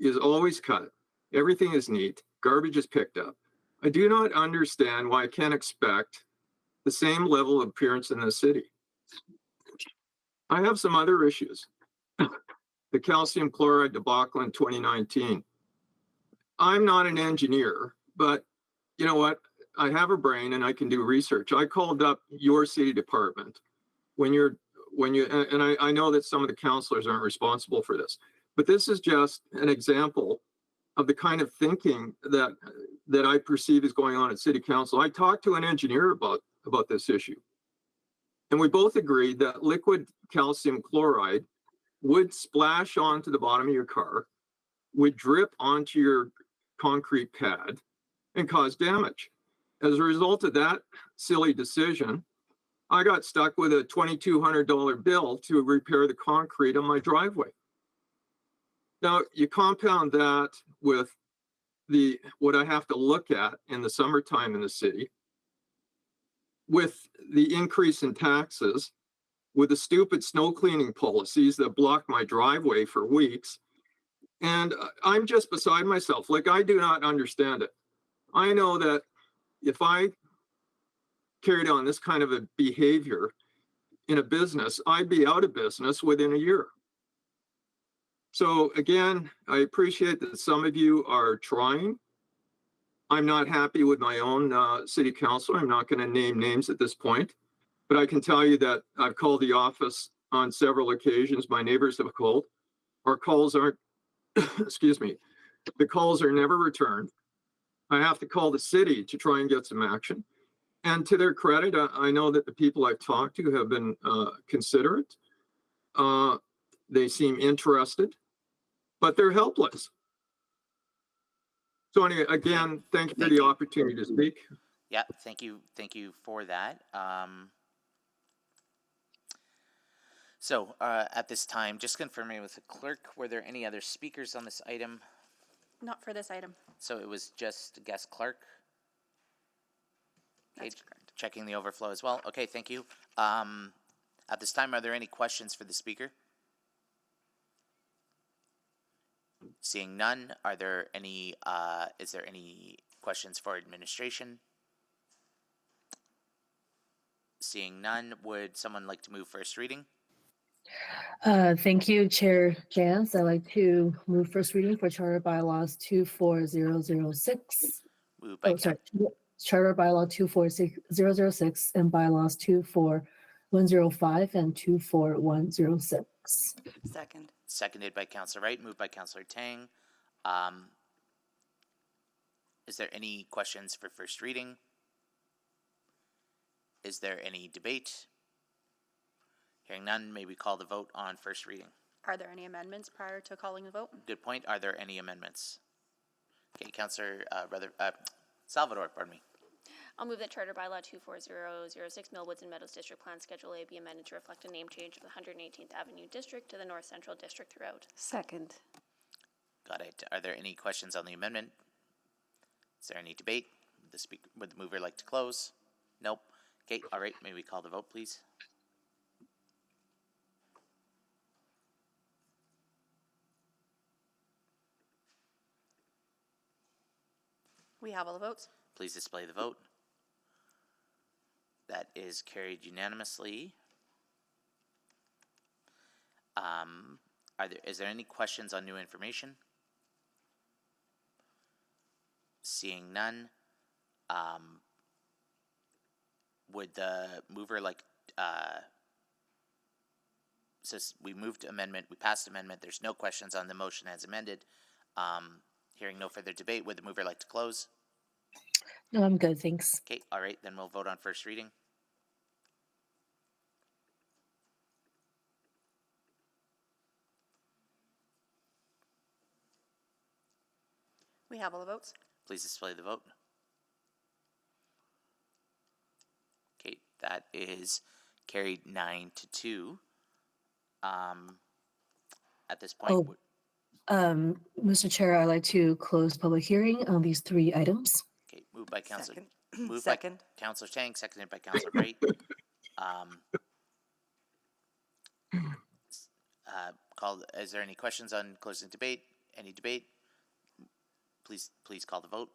is always cut. Everything is neat. Garbage is picked up. I do not understand why I can't expect the same level of appearance in the city. I have some other issues. The calcium chloride debacle in 2019. I'm not an engineer, but you know what? I have a brain and I can do research. I called up your city department and I know that some of the councilors aren't responsible for this, but this is just an example of the kind of thinking that I perceive is going on at city council. I talked to an engineer about this issue, and we both agreed that liquid calcium chloride would splash onto the bottom of your car, would drip onto your concrete pad, and cause damage. As a result of that silly decision, I got stuck with a $2,200 bill to repair the concrete on my driveway. Now, you compound that with what I have to look at in the summertime in the city, with the increase in taxes, with the stupid snow cleaning policies that block my driveway for weeks. And I'm just beside myself. Like, I do not understand it. I know that if I carried on this kind of a behavior in a business, I'd be out of business within a year. So again, I appreciate that some of you are trying. I'm not happy with my own city council. I'm not going to name names at this point, but I can tell you that I've called the office on several occasions. My neighbors have called, Our calls aren't, excuse me, the calls are never returned. I have to call the city to try and get some action. And to their credit, I know that the people I've talked to have been considerate. They seem interested, but they're helpless. So anyway, again, thank you for the opportunity to speak. Yeah, thank you for that. So at this time, just confirming with the clerk, were there any other speakers on this item? Not for this item. So it was just guest clerk? That's correct. Checking the overflow as well. Okay, thank you. At this time, are there any questions for the speaker? Seeing none, are there any, is there any questions for administration? Seeing none, would someone like to move first reading? Thank you, Chair Jans. I'd like to move first reading for Charter Bylaws 24006. Moved by Charter Bylaw 24006 and Bylaws 24105 and 24106. Second. Seconded by Councillor Wright, moved by Councillor Tang. Is there any questions for first reading? Is there any debate? Hearing none, may we call the vote on first reading? Are there any amendments prior to calling the vote? Good point. Are there any amendments? Okay, Councillor Salvador, pardon me. I'll move that Charter Bylaw 24006 Millwoods and Meadows District Plan Schedule A be amended to reflect a name change of the 118th Avenue District to the North Central District throughout. Second. Got it. Are there any questions on the amendment? Is there any debate? Would the mover like to close? Nope. Okay, all right. May we call the vote, please? We have all the votes. Please display the vote. That is carried unanimously. Is there any questions on new information? Seeing none, would the mover like, says we moved amendment, we passed amendment, there's no questions on the motion as amended. Hearing no further debate, would the mover like to close? No, I'm good, thanks. Okay, all right, then we'll vote on first reading. We have all the votes. Please display the vote. Okay, that is carried 9-2. At this point, Mr. Chair, I'd like to close public hearing on these three items. okay, moved by Councillor. Moved Second. by Councillor Tang, seconded by Councillor Wright. Is there any questions on closing debate? Any debate? Please call the vote.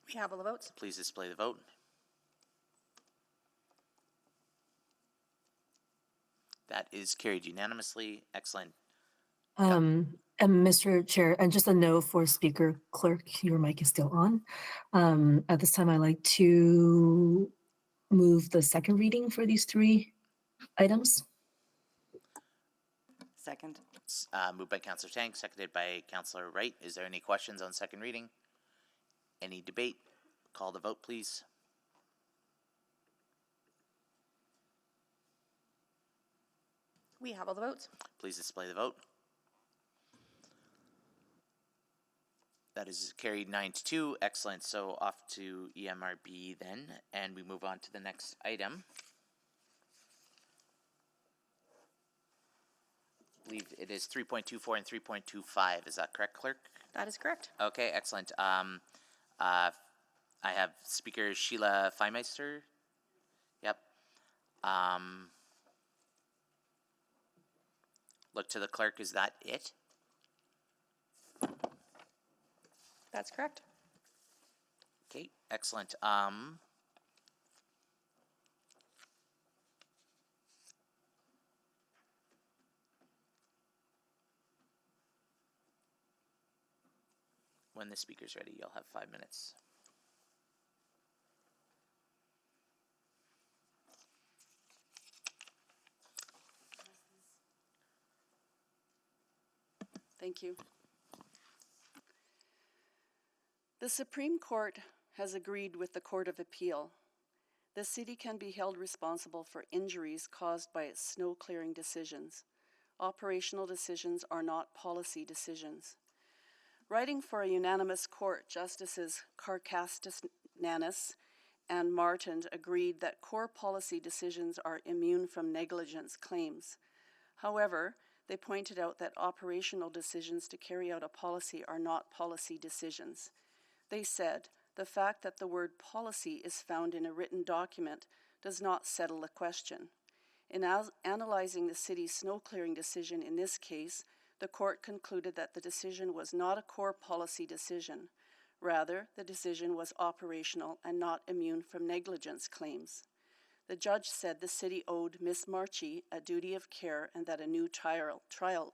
We have all the votes. Please display the vote. That is carried unanimously. Excellent. And Mr. Chair, and just a note for Speaker Clerk, your mic is still on. At this time, I'd like to move the second reading for these three items. Second. Moved by Councillor Tang, seconded by Councillor Wright. Is there any questions on second reading? Any debate? Call the vote, please. We have all the votes. Please display the vote. That is carried 9-2. Excellent. So off to EMRB then, and we move on to the next item. I believe it is 3.24 and 3.25. Is that correct, Clerk? That is correct. Okay, excellent. I have Speaker Sheila Feimeister. Yep. Look to the clerk. Is that it? That's correct. Okay, excellent. When the speaker's ready, you'll have 5 minutes. Thank you. The Supreme Court has agreed with the Court of Appeal. The city can be held responsible for injuries caused by its snow clearing decisions. Operational decisions are not policy decisions. Writing for a unanimous court, Justices Karkastis-Nanis and Martin agreed that core policy decisions are immune from negligence claims. However, they pointed out that operational decisions to carry out a policy are not policy decisions. They said, the fact that the word policy is found in a written document does not settle the question. In analyzing the city's snow clearing decision in this case, the court concluded that the decision was not a core policy decision. Rather, the decision was operational and not immune from negligence claims. The judge said the city owed Miss Marchi a duty of care and that a new trial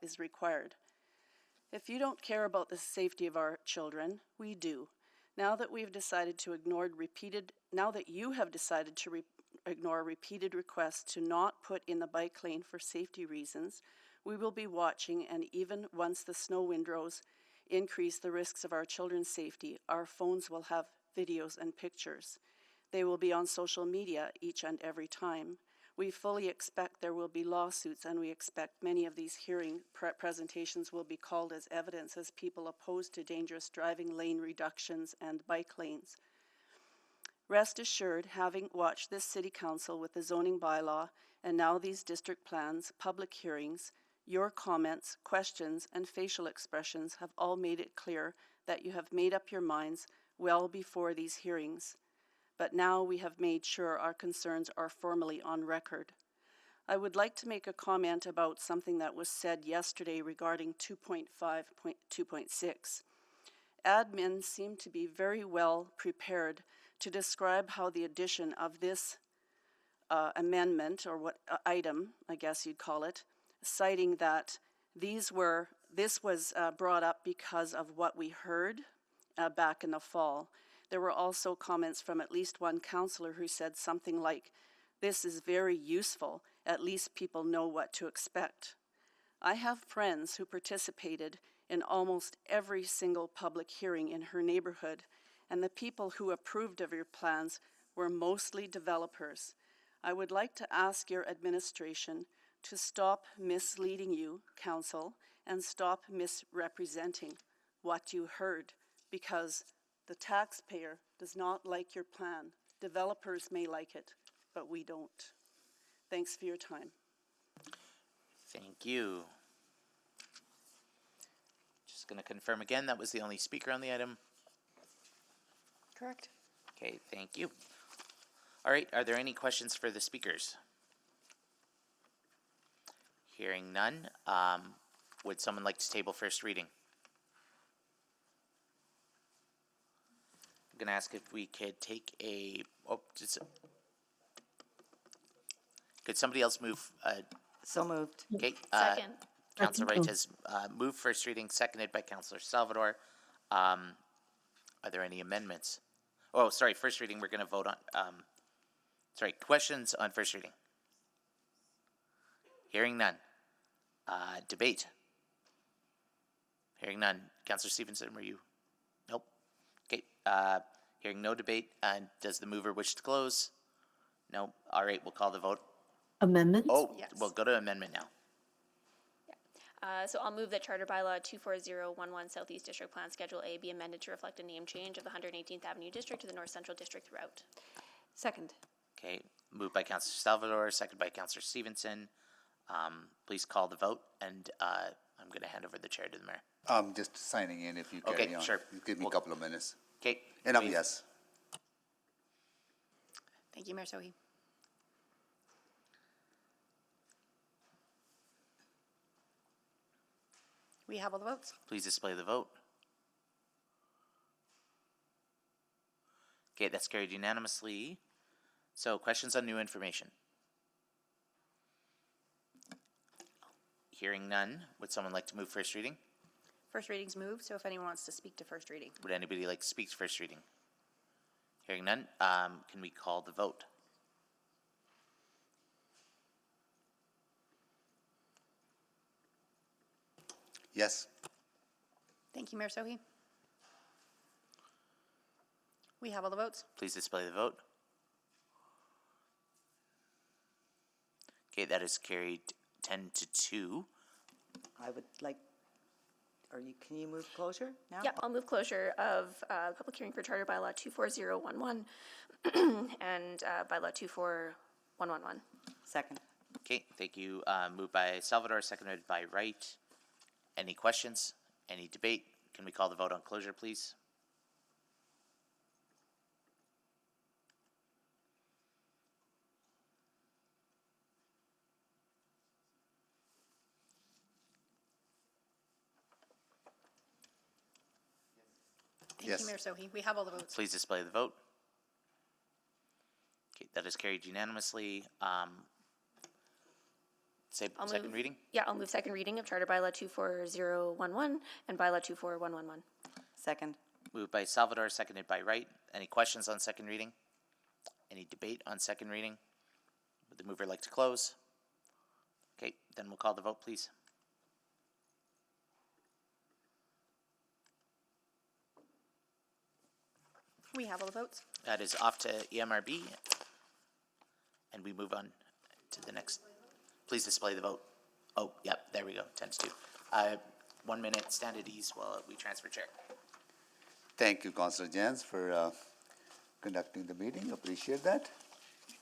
is required. If you don't care about the safety of our children, we do. Now that you have decided to ignore repeated requests to not put in the bike lane for safety reasons, we will be watching, and even once the snow windrows increase the risks of our children's safety, our phones will have videos and pictures. They will be on social media each and every time. We fully expect there will be lawsuits, and we expect many of these hearing presentations will be called as evidence as people opposed to dangerous driving lane reductions and bike lanes. Rest assured, having watched this City Council with the zoning bylaw and now these district plans, public hearings, your comments, questions, and facial expressions have all made it clear that you have made up your minds well before these hearings. But now we have made sure our concerns are formally on record. I would like to make a comment about something that was said yesterday regarding 2.5.2.6. Admin seemed to be very well prepared to describe how the addition of this amendment, or what item, I guess you'd call it, citing that this was brought up because of what we heard back in the fall. There were also comments from at least one councillor who said something like, "This is very useful, at least people know what to expect." I have friends who participated in almost every single public hearing in her neighborhood, and the people who approved of your plans were mostly developers. I would like to ask your administration to stop misleading you, council, and stop misrepresenting what you heard, because the taxpayer does not like your plan. Developers may like it, but we don't. Thanks for your time. Thank you. Just going to confirm again, that was the only speaker on the item. Correct. Okay, thank you. All right, are there any questions for the speakers? Hearing none, would someone like to table first reading? I'm going to ask if we could take a, could somebody else move? So moved. Okay. Second. Councilor Wright has moved first reading, seconded by Councilor Salvador. Are there any amendments? Oh, sorry, first reading, we're going to vote on, questions on first reading? Hearing none. Debate. Hearing none. Councilor Stevenson, were you? Nope. Okay. Hearing no debate. Does the mover wish to close? No. All right, we'll call the vote. Amendment? Oh, Yes. we'll go to amendment now. So I'll move that Charter Bylaw 24011 Southeast District Plan Schedule A be amended to reflect a name change of the 118th Avenue District to the North Central District throughout. Second. Okay, moved by Councilor Salvador, seconded by Councilor Stevenson. Please call the vote, and I'm going to hand over the chair to the mayor. I'm just signing in if you carry Okay, on. sure. You give me a couple of minutes. Okay. And I'm yes. Thank you, Mayor Sohi. We have all the votes. Please display the vote. Okay, that's carried unanimously. So, questions on new information? Hearing none, would someone like to move first reading? First reading's moved, so if anyone wants to speak to first reading. Would anybody like to speak to first reading? Hearing none, can we call the vote? Yes. Thank you, Mayor Sohi. We have all the votes. Please display the vote. Okay, that is carried 10-2. I would like, can you move closure now? Yep, I'll move closure of public hearing for Charter Bylaw 24011 and Bylaw 24111. Second. Okay, thank you. Moved by Salvador, seconded by Wright. Any questions? Any debate? Can we call the vote on closure, please? Thank you, Mayor Sohi. We have all the votes. Please display the vote. Okay, that is carried unanimously. Second reading? Yeah, I'll move second reading of Charter Bylaw 24011 and Bylaw 24111. Second. Moved by Salvador, seconded by Wright. Any questions on second reading? Any debate on second reading? Would the mover like to close? Okay, then we'll call the vote, please. We have all the votes. That is off to EMRB. And we move on to the next. Please display the vote. Oh, yep, there we go, 10-2. 1 minute, stand at ease while we transfer chair. Thank you, Councillor Jans, for conducting the meeting. Appreciate that.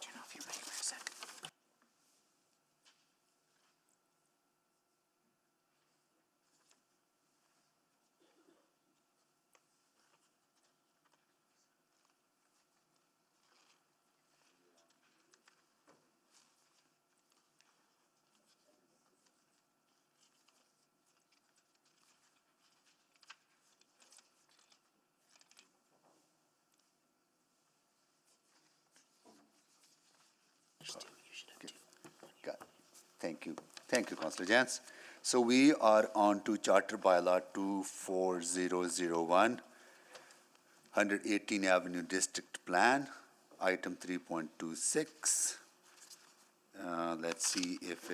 Turn off your mic for a sec. Thank you. Thank you, Councillor Jans. So we are on to Charter Bylaw 24001, 118 Avenue District Plan, item 3.26. Let's see if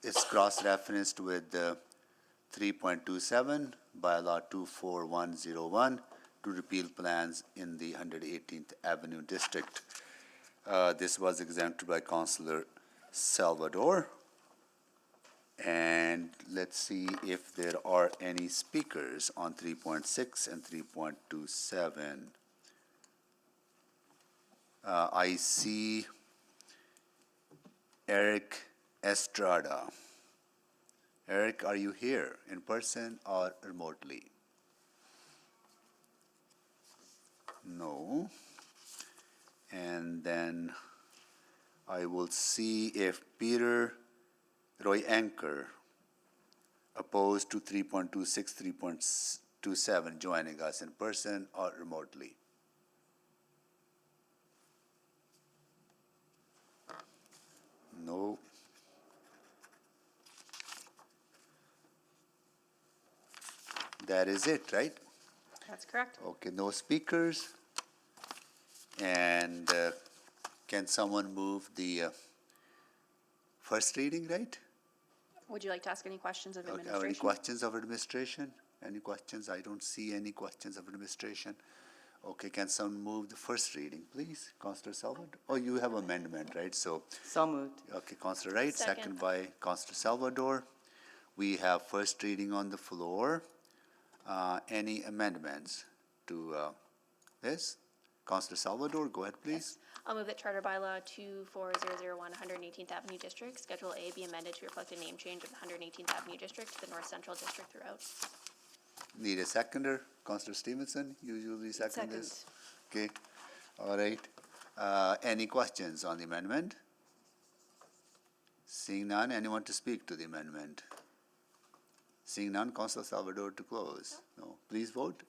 it's cross-referenced with 3.27, Bylaw 24101, to repeal plans in the 118th Avenue District. This was exempted by Councillor Salvador. And let's see if there are any speakers on 3.6 and 3.27. I see Eric Estrada. Eric, are you here in person or remotely? No. And then I will see if Peter Roy Anchor, opposed to 3.26, 3.27, joining us in person or remotely. No. That is it, right? That's correct. Okay, no speakers. And can someone move the first reading, right? Would you like to ask any questions of Okay, administration? any questions of administration? Any questions? I don't see any questions of administration. Okay, can someone move the first reading, please? Councillor Salvador? Oh, you have amendment, right? So moved. Okay, Councillor Wright, second Second. by Councillor Salvador. We have first reading on the floor. Any amendments to this? Councillor Salvador, go ahead, please. I'll move that Charter Bylaw 24001, 118th Avenue District, Schedule A, be amended to reflect a name change of the 118th Avenue District to the North Central District throughout. Need a seconder? Councillor Stevenson, you usually second this? Okay, all right. Any questions on the amendment? Seeing none, anyone to speak to the amendment? Seeing none, Councillor Salvador to close. No, please vote.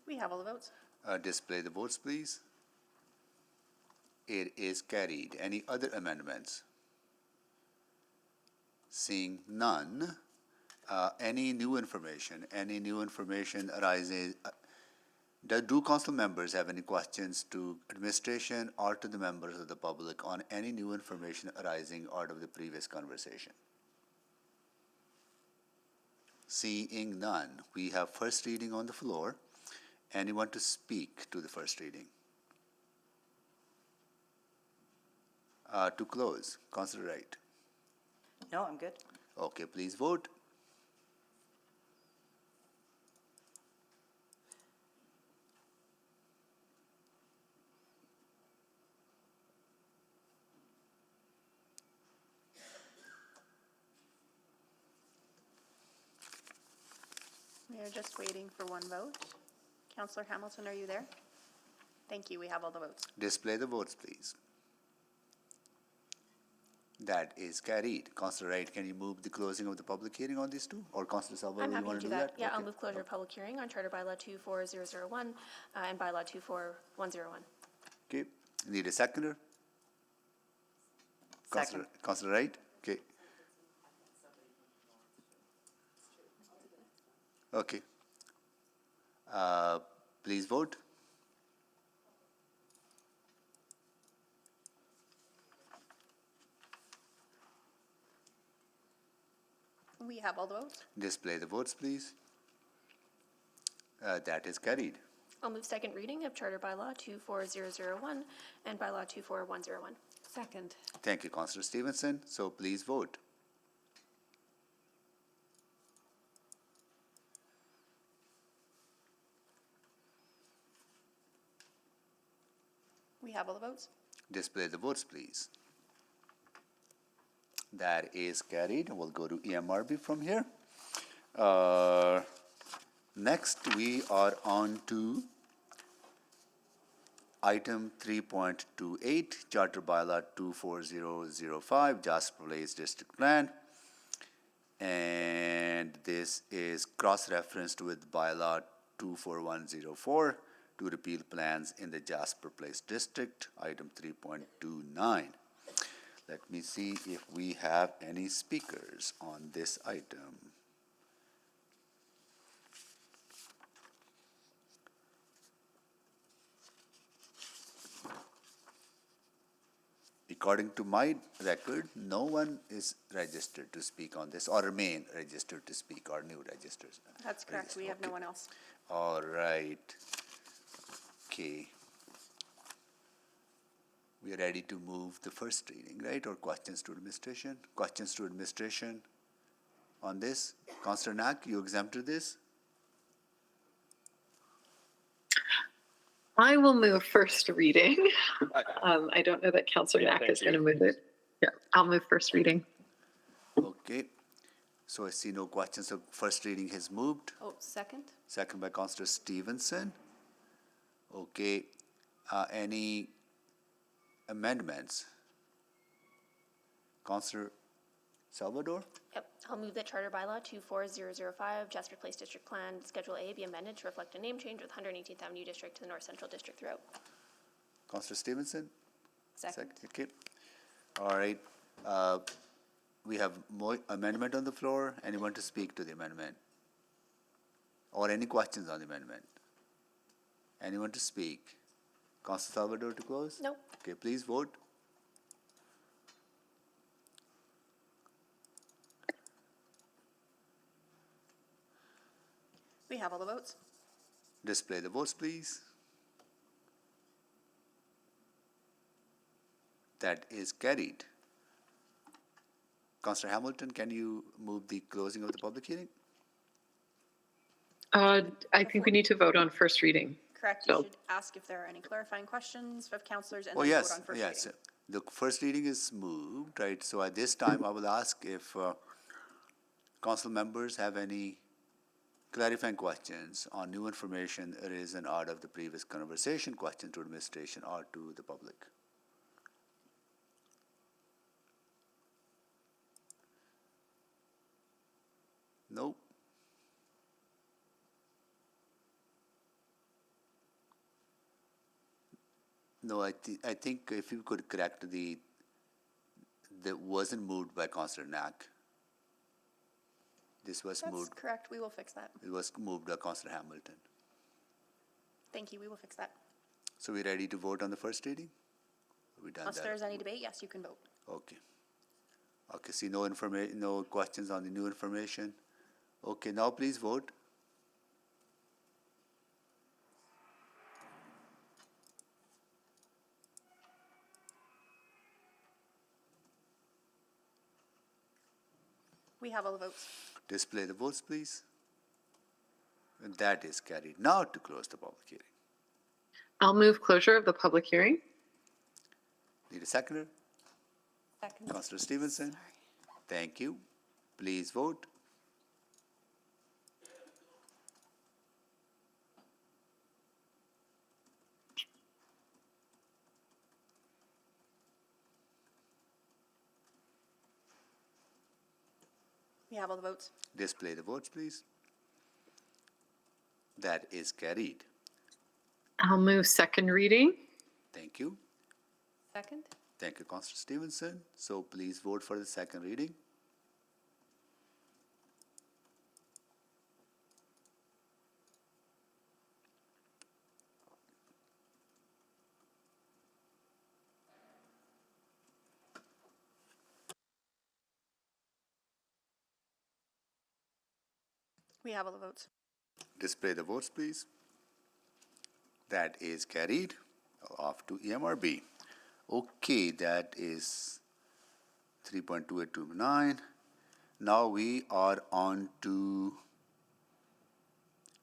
We have all the votes. Display the votes, please. It is carried. Any other amendments? Seeing none, any new information arises, do council members have any questions to administration or to the members of the public on any new information arising out of the previous conversation? Seeing none, we have first reading on the floor. Anyone to speak to the first reading? To close, Councillor Wright. No, I'm good. Okay, please vote. We are just waiting for one vote. Councillor Hamilton, are you there? Thank you, we have all the votes. Display the votes, please. That is carried. Councillor Wright, can you move the closing of the public hearing on these two? Or Councillor Salvador, I'm you happy want to to do that. Yeah, Okay. I'll move closure of public hearing on Charter Bylaw 24001 and Bylaw 24101. Okay, need a seconder? Second. Councillor Wright, okay. Okay. Please vote. We have all the votes. Display the votes, please. That is carried. I'll move second reading of Charter Bylaw 24001 and Bylaw 24101. Second. Thank you, Councillor Stevenson. So please vote. We have all the votes. Display the votes, please. That is carried. We'll go to EMRB from here. Next, we are on to item 3.28, Charter Bylaw 24005, Jasper Place District Plan. And this is cross-referenced with Bylaw 24104 to repeal plans in the Jasper Place District, item 3.29. Let me see if we have any speakers on this item. According to my record, no one is registered to speak on this or remain registered to speak or new registers. That's correct, we have no one else. All right. Okay. We are ready to move the first reading, right? Or questions to administration? Questions to administration on this? Councillor Knack, you exempted this? I will move first reading. I don't know that Councillor Knack is going to move it. Yeah, I'll move first reading. Okay. So I see no questions. So first reading has moved. Oh, second? Second by Councillor Stevenson. Okay. Any amendments? Councillor Salvador? Yep, I'll move that Charter Bylaw 24005, Jasper Place District Plan, Schedule A be amended to reflect a name change with 118th Avenue District to the North Central District throughout. Councillor Stevenson? Second. Okay. All right. We have more amendment on the floor. Anyone to speak to the amendment? Or any questions on the amendment? Anyone to speak? Councillor Salvador to close? No. Okay, please vote. We have all the votes. Display the votes, please. That is carried. Councillor Hamilton, can you move the closing of the public hearing? I think we need to vote on first reading. Correct, you So- should ask if there are any clarifying questions of councillors and Oh, then yes, vote on first yes. reading. The first reading is moved, right? So at this time, I will ask if council members have any clarifying questions on new information arisen out of the previous conversation, question to administration or to the public. No. No, I think if you could correct that wasn't moved by Councillor Knack. This was That's moved, correct. We will fix that. it was moved by Councillor Hamilton. Thank you. We will fix that. So we ready to vote on the first reading? Are we done Unless that? there is any debate, yes, you can vote. Okay. Okay, see no information, no questions on the new information? Okay, now please vote. We have all the votes. Display the votes, please. And that is carried. Now to close the public hearing. I'll move closure of the public hearing. Need a seconder? Second. Councillor Stevenson? Thank you. Please vote. We have all the votes. Display the votes, please. That is carried. I'll move second reading. Thank you. Second? Thank you, Councillor Stevenson. So please vote for the second reading. We have all the votes. Display the votes, please. That is carried. Off to EMRB. Okay, that is 3.2829. Now we are on to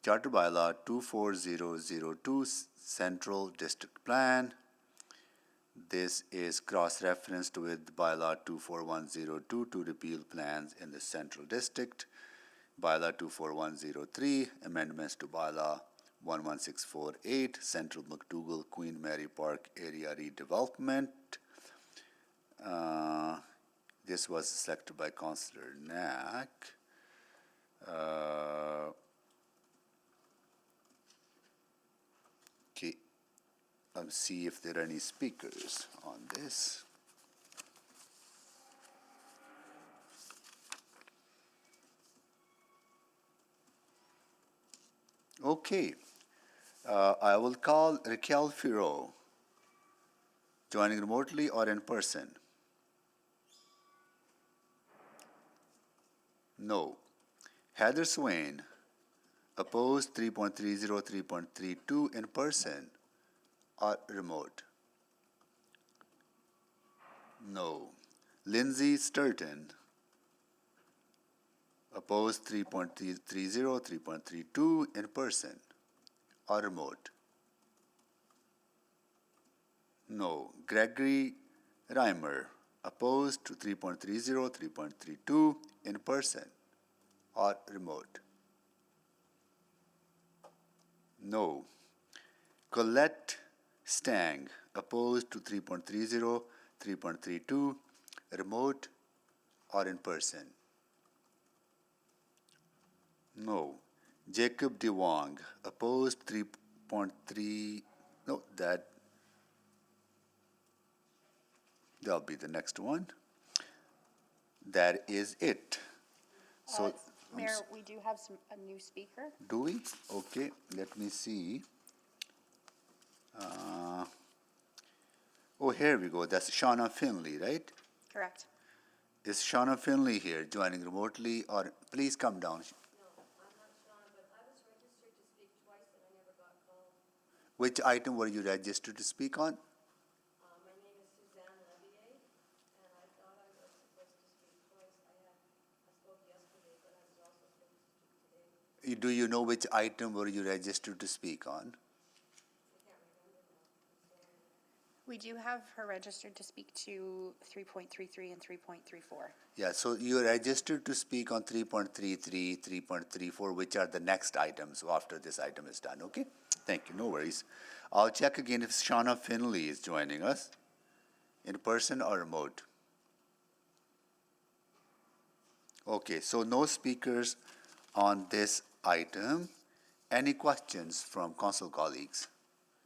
Charter Bylaw 24002 Central District Plan. This is cross-referenced with Bylaw 24102 to repeal plans in the Central District. Bylaw 24103, amendments to Bylaw 11648, Central McDougall Queen Mary Park Area Redevelopment. This was selected by Councillor Knack. Okay, let's see if there are any speakers on this. Okay, I will call Raquel Firo, joining remotely or in person. No. Heather Swain, opposed 3.30, 3.32 in person or remote. No. Lindsay Sturton, opposed 3.30, 3.32 in person or remote. No. Gregory Reimer, opposed to 3.30, 3.32 in person or remote. No. Colette Stang, opposed to 3.30, 3.32 remote or in person. No. Jacob De Wong, opposed 3.3, no, that'll be the next one. That is it. So, Mayor, we do have a new speaker. do we? Okay, let me see. Oh, here we go. That's Shauna Finley, right? Correct. Is Shauna Finley here joining remotely or please come down? Which item were you registered to speak on? Do you know which item were you registered to speak on? We do have her registered to speak to 3.33 and 3.34. Yeah, so you're registered to speak on 3.33, 3.34, which are the next items after this item is done, okay? Thank you, no worries. I'll check again if Shauna Finley is joining us, in person or remote. Okay, so no speakers on this item. Any questions from council colleagues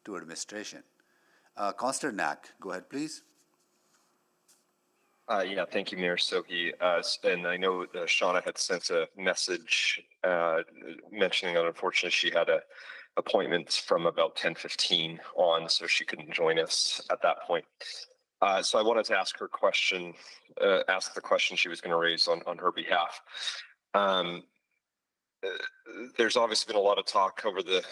to administration? Councillor Knack, go ahead, please. Yeah, thank you, Mayor Sohi. And I know Shauna had sent a message mentioning that unfortunately she had a appointment from about 10:15 on, so she couldn't join us at that point. So I wanted to ask her question, ask the question she was going to raise on her behalf. There's obviously been a lot of talk over the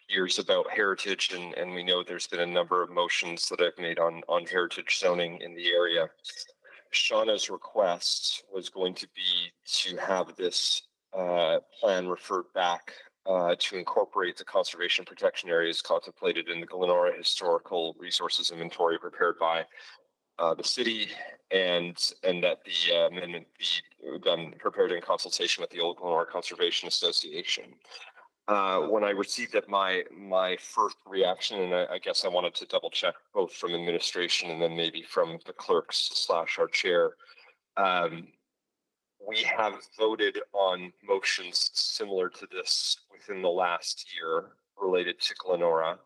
years about heritage, and we know there's been a number of motions that I've made on heritage zoning in the area. Shauna's request was going to be to have this plan referred back to incorporate the conservation protection areas contemplated in the Glenora Historical Resources Inventory prepared by the city, and that the amendment be done prepared in consultation with the Old Glenora Conservation Association. When I received it, my first reaction, and I guess I wanted to double check both from administration and then maybe from the clerks / our chair. We have voted on motions similar to this within the last year related to Glenora,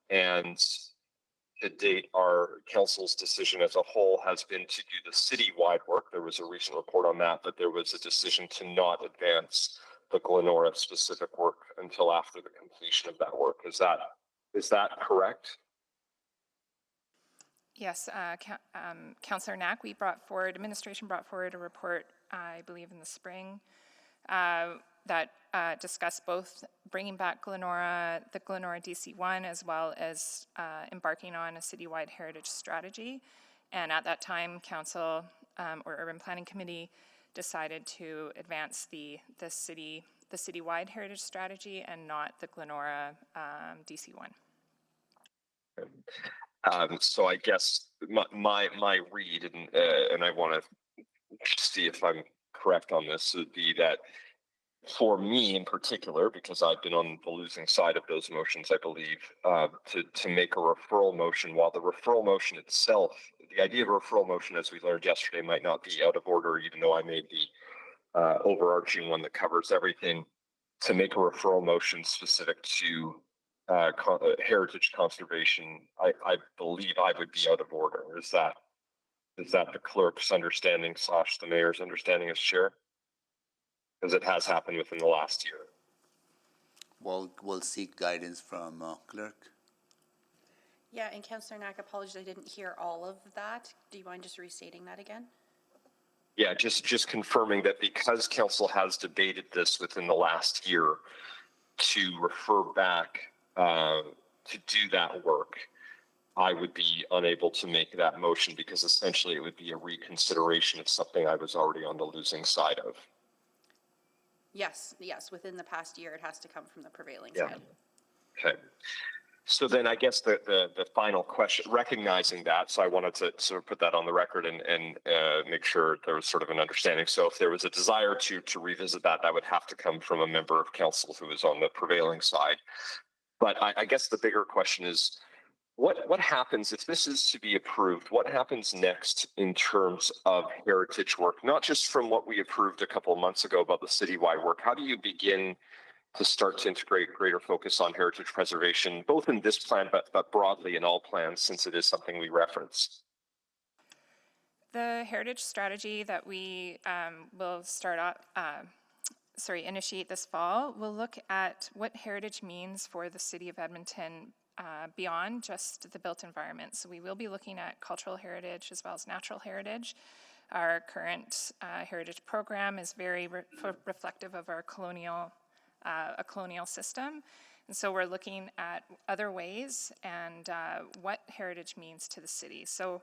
and to date, our council's decision as a whole has been to do the citywide work. There was a recent report on that, but there was a decision to not advance the Glenora specific work until after the completion of that work. Is that correct? Yes, Councillor Knack, administration brought forward a report, I believe in the spring, that discussed both bringing back the Glenora DC1, as well as embarking on a citywide heritage strategy. And at that time, council or urban planning committee decided to advance the citywide heritage strategy and not the Glenora DC1. So I guess my read, and I want to see if I'm correct on this, would be that for me in particular, because I've been on the losing side of those motions, I believe, to make a referral motion, while the referral motion itself, the idea of a referral motion, as we learned yesterday, might not be out of order, even though I made the overarching one that covers everything. To make a referral motion specific to heritage conservation, I believe I would be out of order. Is that the clerk's understanding / the mayor's understanding as chair? Because it has happened within the last year. We'll seek guidance from clerk. Yeah, and Councillor Knack, apologies, I didn't hear all of that. Do you mind just restating that again? Yeah, just confirming that because council has debated this within the last year to refer back to do that work, I would be unable to make that motion because essentially it would be a reconsideration of something I was already on the losing side of. Yes, within the past year, it has to come from the prevailing Yeah. side. Okay. So then I guess the final question, recognizing that, so I wanted to sort of put that on the record and make sure there was sort of an understanding. So if there was a desire to revisit that, that would have to come from a member of council who is on the prevailing side. But I guess the bigger question is, what happens if this is to be approved? What happens next in terms of heritage work? Not just from what we approved a couple of months ago about the citywide work. How do you begin to start to integrate greater focus on heritage preservation, both in this plan, but broadly in all plans, since it is something we reference? The heritage strategy that we will initiate this fall will look at what heritage means for the city of Edmonton beyond just the built environment. So we will be looking at cultural heritage as well as natural heritage. Our current heritage program is very reflective of our colonial system. And so we're looking at other ways and what heritage means to the city. So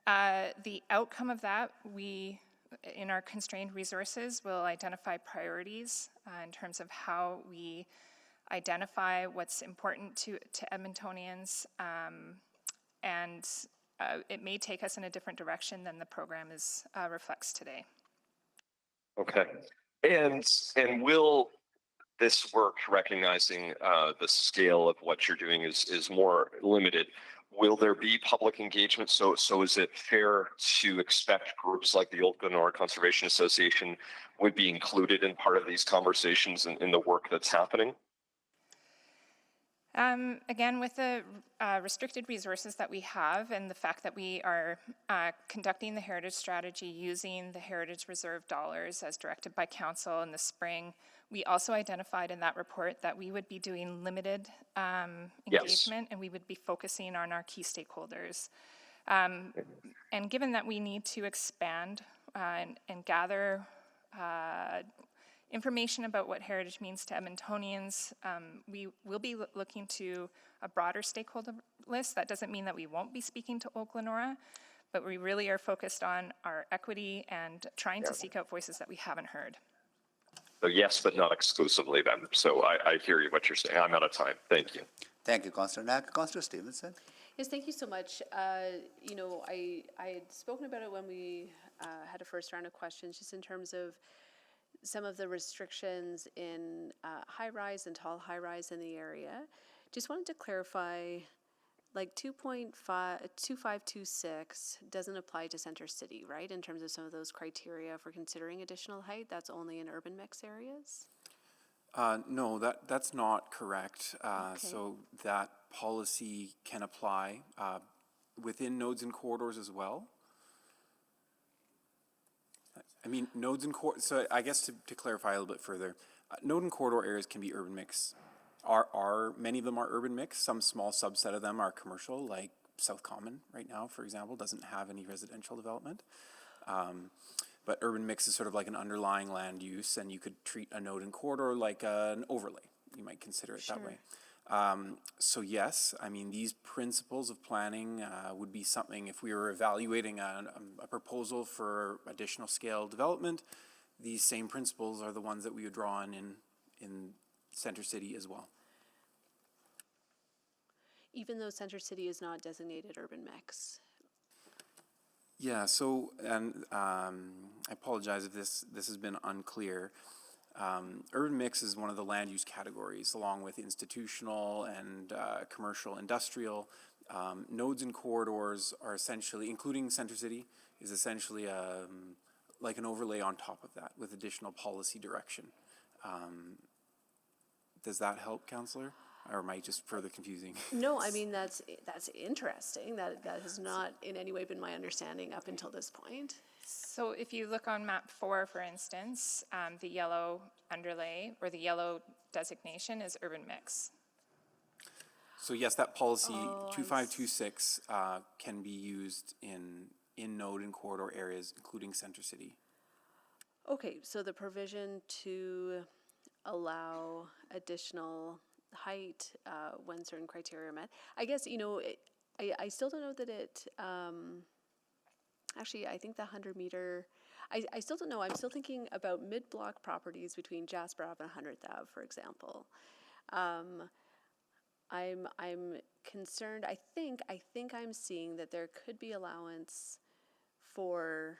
the outcome of that, we, in our constrained resources, will identify priorities in terms of how we identify what's important to Edmontonians, and it may take us in a different direction than the program reflects today. Okay, and will this work, recognizing the scale of what you're doing is more limited, will there be public engagement? So is it fair to expect groups like the Old Glenora Conservation Association would be included in part of these conversations in the work that's happening? Again, with the restricted resources that we have and the fact that we are conducting the heritage strategy using the Heritage Reserve dollars as directed by council in the spring, we also identified in that report that we would be doing limited engagement and we would be focusing on our key stakeholders. And given that we need to expand and gather information about what heritage means to Edmontonians, we will be looking to a broader stakeholder list. That doesn't mean that we won't be speaking to Old Glenora, but we really are focused on our equity and trying to seek out voices that we haven't heard. So yes, but not exclusively then. So I hear you what you're saying. I'm out of time. Thank you. Thank you, Councillor Knack. Councillor Stevenson. Yes, thank you so much. You know, I had spoken about it when we had a first round of questions, just in terms of some of the restrictions in high-rise and tall high-rise in the area. Just wanted to clarify, like 2526 doesn't apply to Center City, right? In terms of some of those criteria for considering additional height, that's only in urban mix areas? No, that's not correct. Okay. So that policy can apply within nodes and corridors as well. I mean, nodes and corridors, so I guess to clarify a little bit further, node and corridor areas can be urban mix. Many of them are urban mix. Some small subset of them are commercial, like South Common right now, for example, doesn't have any residential development. But urban mix is sort of like an underlying land use, and you could treat a node and corridor like an overlay. You might consider it that way. So yes, I mean, these principles of planning would be something, if we were evaluating a proposal for additional scale development, these same principles are the ones that we would draw on in Center City as well. Even though Center City is not designated urban mix? Yeah, so, and I apologize if this has been unclear. Urban mix is one of the land use categories, along with institutional and commercial industrial. Nodes and corridors are essentially, including Center City, is essentially like an overlay on top of that with additional policy direction. Does that help, Councillor? Or am I just further confusing? No, I mean, that's interesting. That has not in any way been my understanding up until this point. So if you look on map 4, for instance, the yellow underlay or the yellow designation is urban mix. So yes, that policy 2526 can be used in node and corridor areas, including Center City. Okay, so the provision to allow additional height when certain criteria are met. I guess, you know, I still don't know that it, actually, I think the 100 meter, I still don't know. I'm still thinking about mid-block properties between Jasper Ave and 100th Ave, for example. I'm concerned, I think I'm seeing that there could be allowance for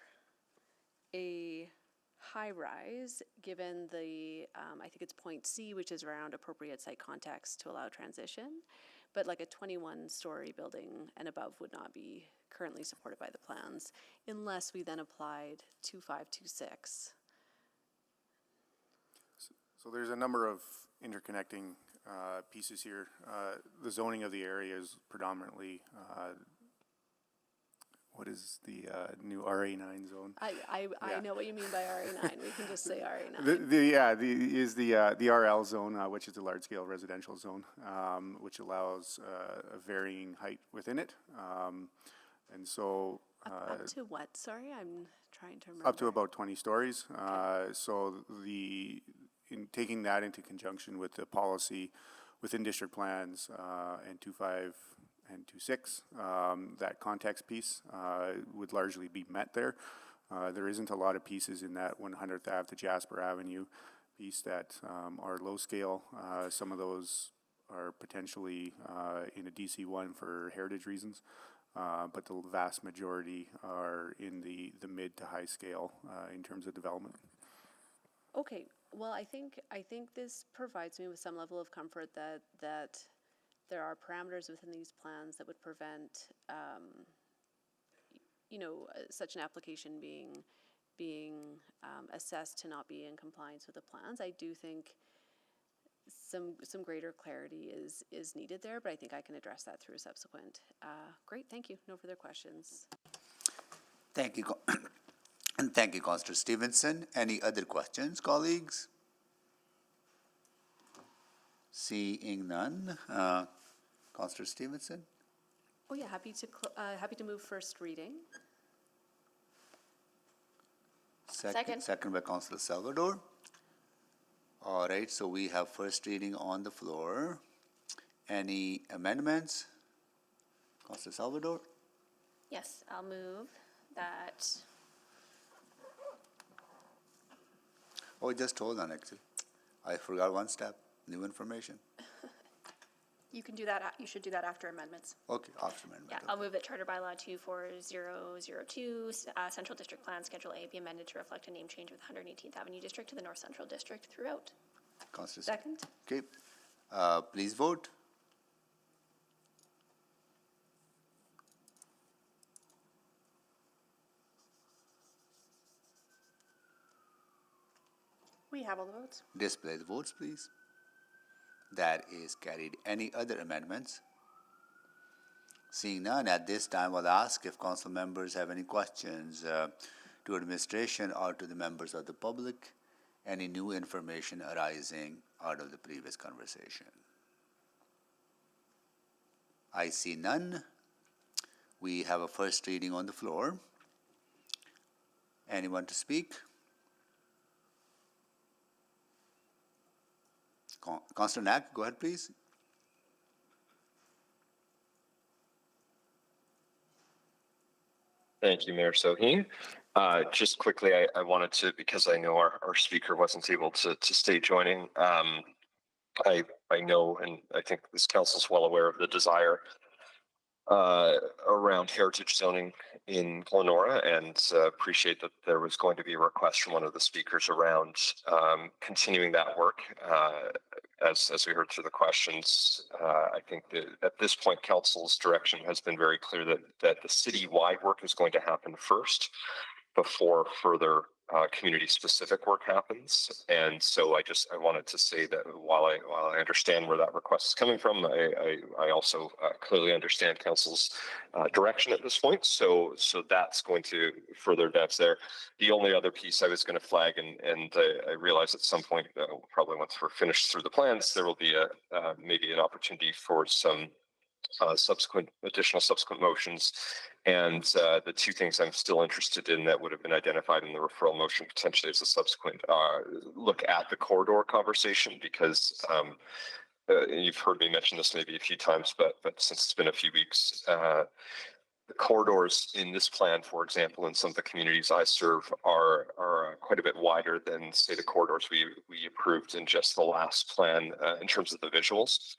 a high rise, given the, I think it's point C, which is around appropriate site context to allow transition, but like a 21-story building and above would not be currently supported by the plans, unless we then applied 2526. So there's a number of interconnecting pieces here. The zoning of the area is predominantly what is the new RA9 zone? I know what you mean by RA9. We can just say RA9. The RL zone, which is the large-scale residential zone, which allows a varying height within it, and so up to what? Sorry, I'm trying to remember. Up to about 20 stories. So in taking that into conjunction with the policy within district plans and 25 and 26, that context piece would largely be met there. There isn't a lot of pieces in that 100th Ave to Jasper Avenue piece that are low scale. Some of those are potentially in a DC1 for heritage reasons, but the vast majority are in the mid to high scale in terms of development. Okay, well, I think this provides me with some level of comfort that there are parameters within these plans that would prevent, such an application being assessed to not be in compliance with the plans. I do think some greater clarity is needed there, but I think I can address that through a subsequent. Great, thank you. No further questions. Thank you. And thank you, Councillor Stevenson. Any other questions, colleagues? Seeing none. Councillor Stevenson? Oh yeah, happy to move first reading. Second. Second by Councillor Salvador. All right, so we have first reading on the floor. Any amendments? Councillor Salvador? Yes, I'll move that. Oh, just hold on, actually. I forgot one step, new information. You can do that, you should do that after amendments. Okay, after amendment. Yeah, I'll move that Charter Bylaw 24002, Central District Plan Schedule A be amended to reflect a name change of the 118th Avenue District to the North Central District throughout. Councillor. Second. Okay, please vote. We have all the votes. Display the votes, please. That is carried. Any other amendments? Seeing none, at this time I'll ask if council members have any questions to administration or to the members of the public. Any new information arising out of the previous conversation? I see none. We have a first reading on the floor. Anyone to speak? Councillor Knack, go ahead, please. Thank you, Mayor Soheen. Just quickly, I wanted to, because I know our speaker wasn't able to stay joining, I know, and I think this council's well aware of the desire around heritage zoning in Glenora, and appreciate that there was going to be a request from one of the speakers around continuing that work. As we heard through the questions, I think that at this point, council's direction has been very clear that the city-wide work is going to happen first before further community-specific work happens. And so I wanted to say that while I understand where that request is coming from, I also clearly understand council's direction at this point. So that's going to further advance there. The only other piece I was going to flag, and I realize at some point, probably once we're finished through the plans, there will be maybe an opportunity for some additional subsequent motions. And the two things I'm still interested in that would have been identified in the referral motion potentially as a subsequent look at the corridor conversation, because you've heard me mention this maybe a few times, but since it's been a few weeks, the corridors in this plan, for example, in some of the communities I serve are quite a bit wider than, say, the corridors we approved in just the last plan in terms of the visuals.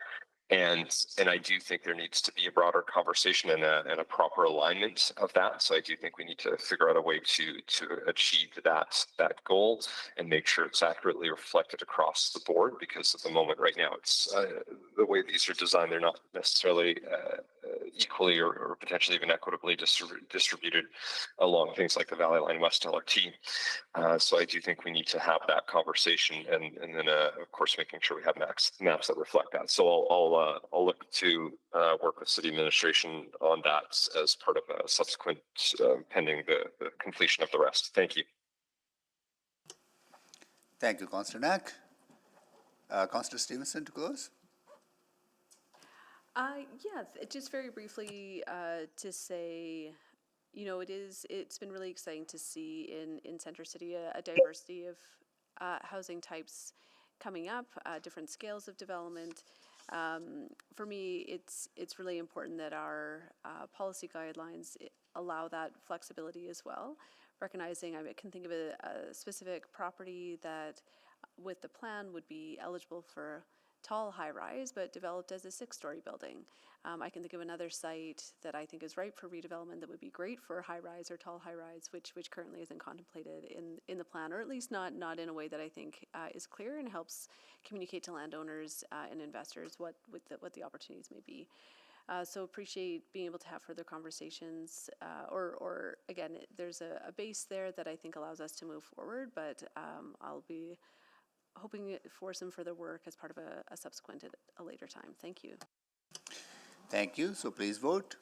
And I do think there needs to be a broader conversation and a proper alignment of that. So I do think we need to figure out a way to achieve that goal and make sure it's accurately reflected across the board, because at the moment right now, it's the way these are designed, they're not necessarily equally or potentially even equitably distributed along things like the Valley Line West LRT. So I do think we need to have that conversation, and then of course making sure we have maps that reflect that. So I'll look to work with city administration on that as part of a subsequent pending the completion of the rest. Thank you. Thank you, Councillor Knack. Councillor Stevenson to close. Yeah, just very briefly to say, it's been really exciting to see in Centre City a diversity of housing types coming up, different scales of development. For me, it's really important that our policy guidelines allow that flexibility as well, recognizing I can think of a specific property that with the plan would be eligible for tall high-rise, but developed as a 6-story building. I can think of another site that I think is ripe for redevelopment that would be great for high-rise or tall high-rise, which currently isn't contemplated in the plan, or at least not in a way that I think is clear and helps communicate to landowners and investors what the opportunities may be. So appreciate being able to have further conversations, or again, there's a base there that I think allows us to move forward, but I'll be hoping for some further work as part of a subsequent at a later time. Thank you. Thank you. So please vote.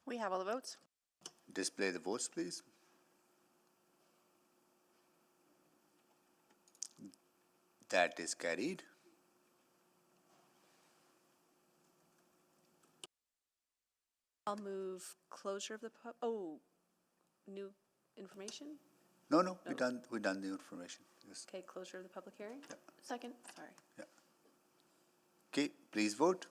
We have all the votes. Display the votes, please. That is carried. I'll move closure of the new information? No, we done the information. Yes. Okay, closure of the public hearing? Yeah. Second, sorry. Okay, please vote.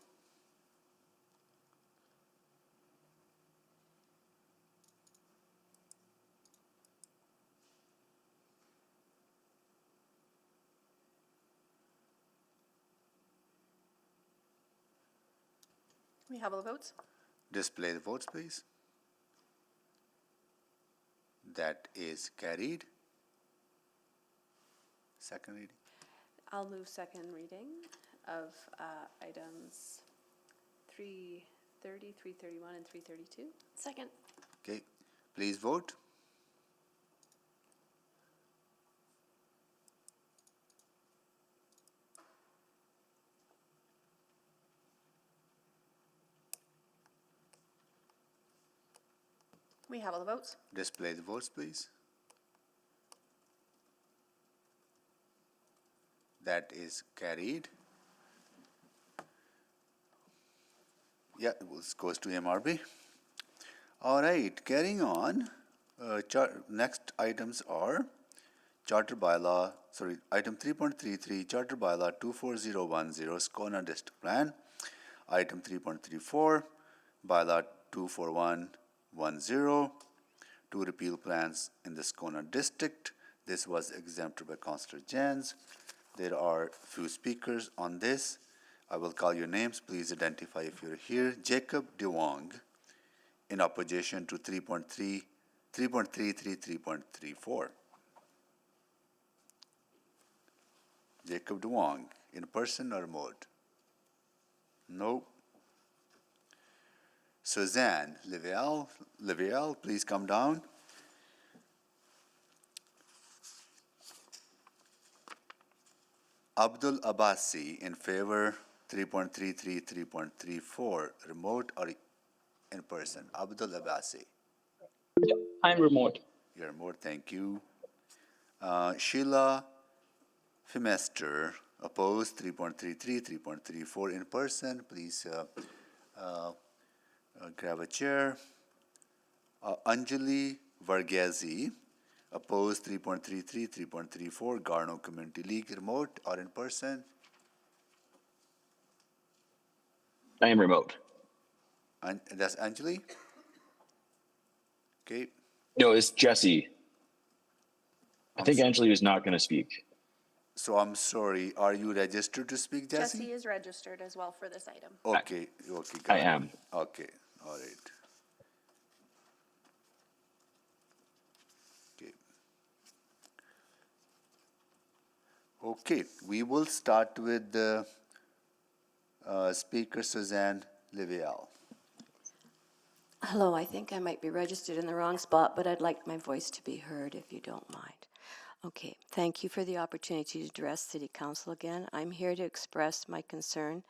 We have all the votes. Display the votes, please. That is carried. Second reading. I'll move second reading of items 330, 331, and 332. Second. Okay, please vote. We have all the votes. Display the votes, please. That is carried. Yeah, it goes to MRB. All right, carrying on. Next items are Charter Bylaw, item 3.33, Charter Bylaw 24010, Scona District Plan. Item 3.34, Bylaw 24110, to repeal plans in the Scona District. This was exempted by Councillor Jans. There are few speakers on this. I will call your names. Please identify if you're here. Jacob DeWong, in opposition to 3.33, 3.34. Jacob DeWong, in person or remote? No. Suzanne Liviel, please come down. Abdul Abbasi, in favor 3.33, 3.34, remote or in person? Abdul Abbasi. I'm remote. You're remote, thank you. Sheila Fimester, opposed 3.33, 3.34, in person. Please grab a chair. Anjali Varghese, opposed 3.33, 3.34, Garno Community League, remote or in person? I am remote. And that's Anjali? Okay. No, it's Jesse. I think Anjali is not going to speak. So I'm sorry, are you registered to speak, Jesse? Jesse is registered as well for this item. Okay, got I it. am. Okay, all right. Okay, we will start with the speaker, Suzanne Liviel. Hello, I think I might be registered in the wrong spot, but I'd like my voice to be heard if you don't mind. Okay, thank you for the opportunity to address City Council again. I'm here to express my concern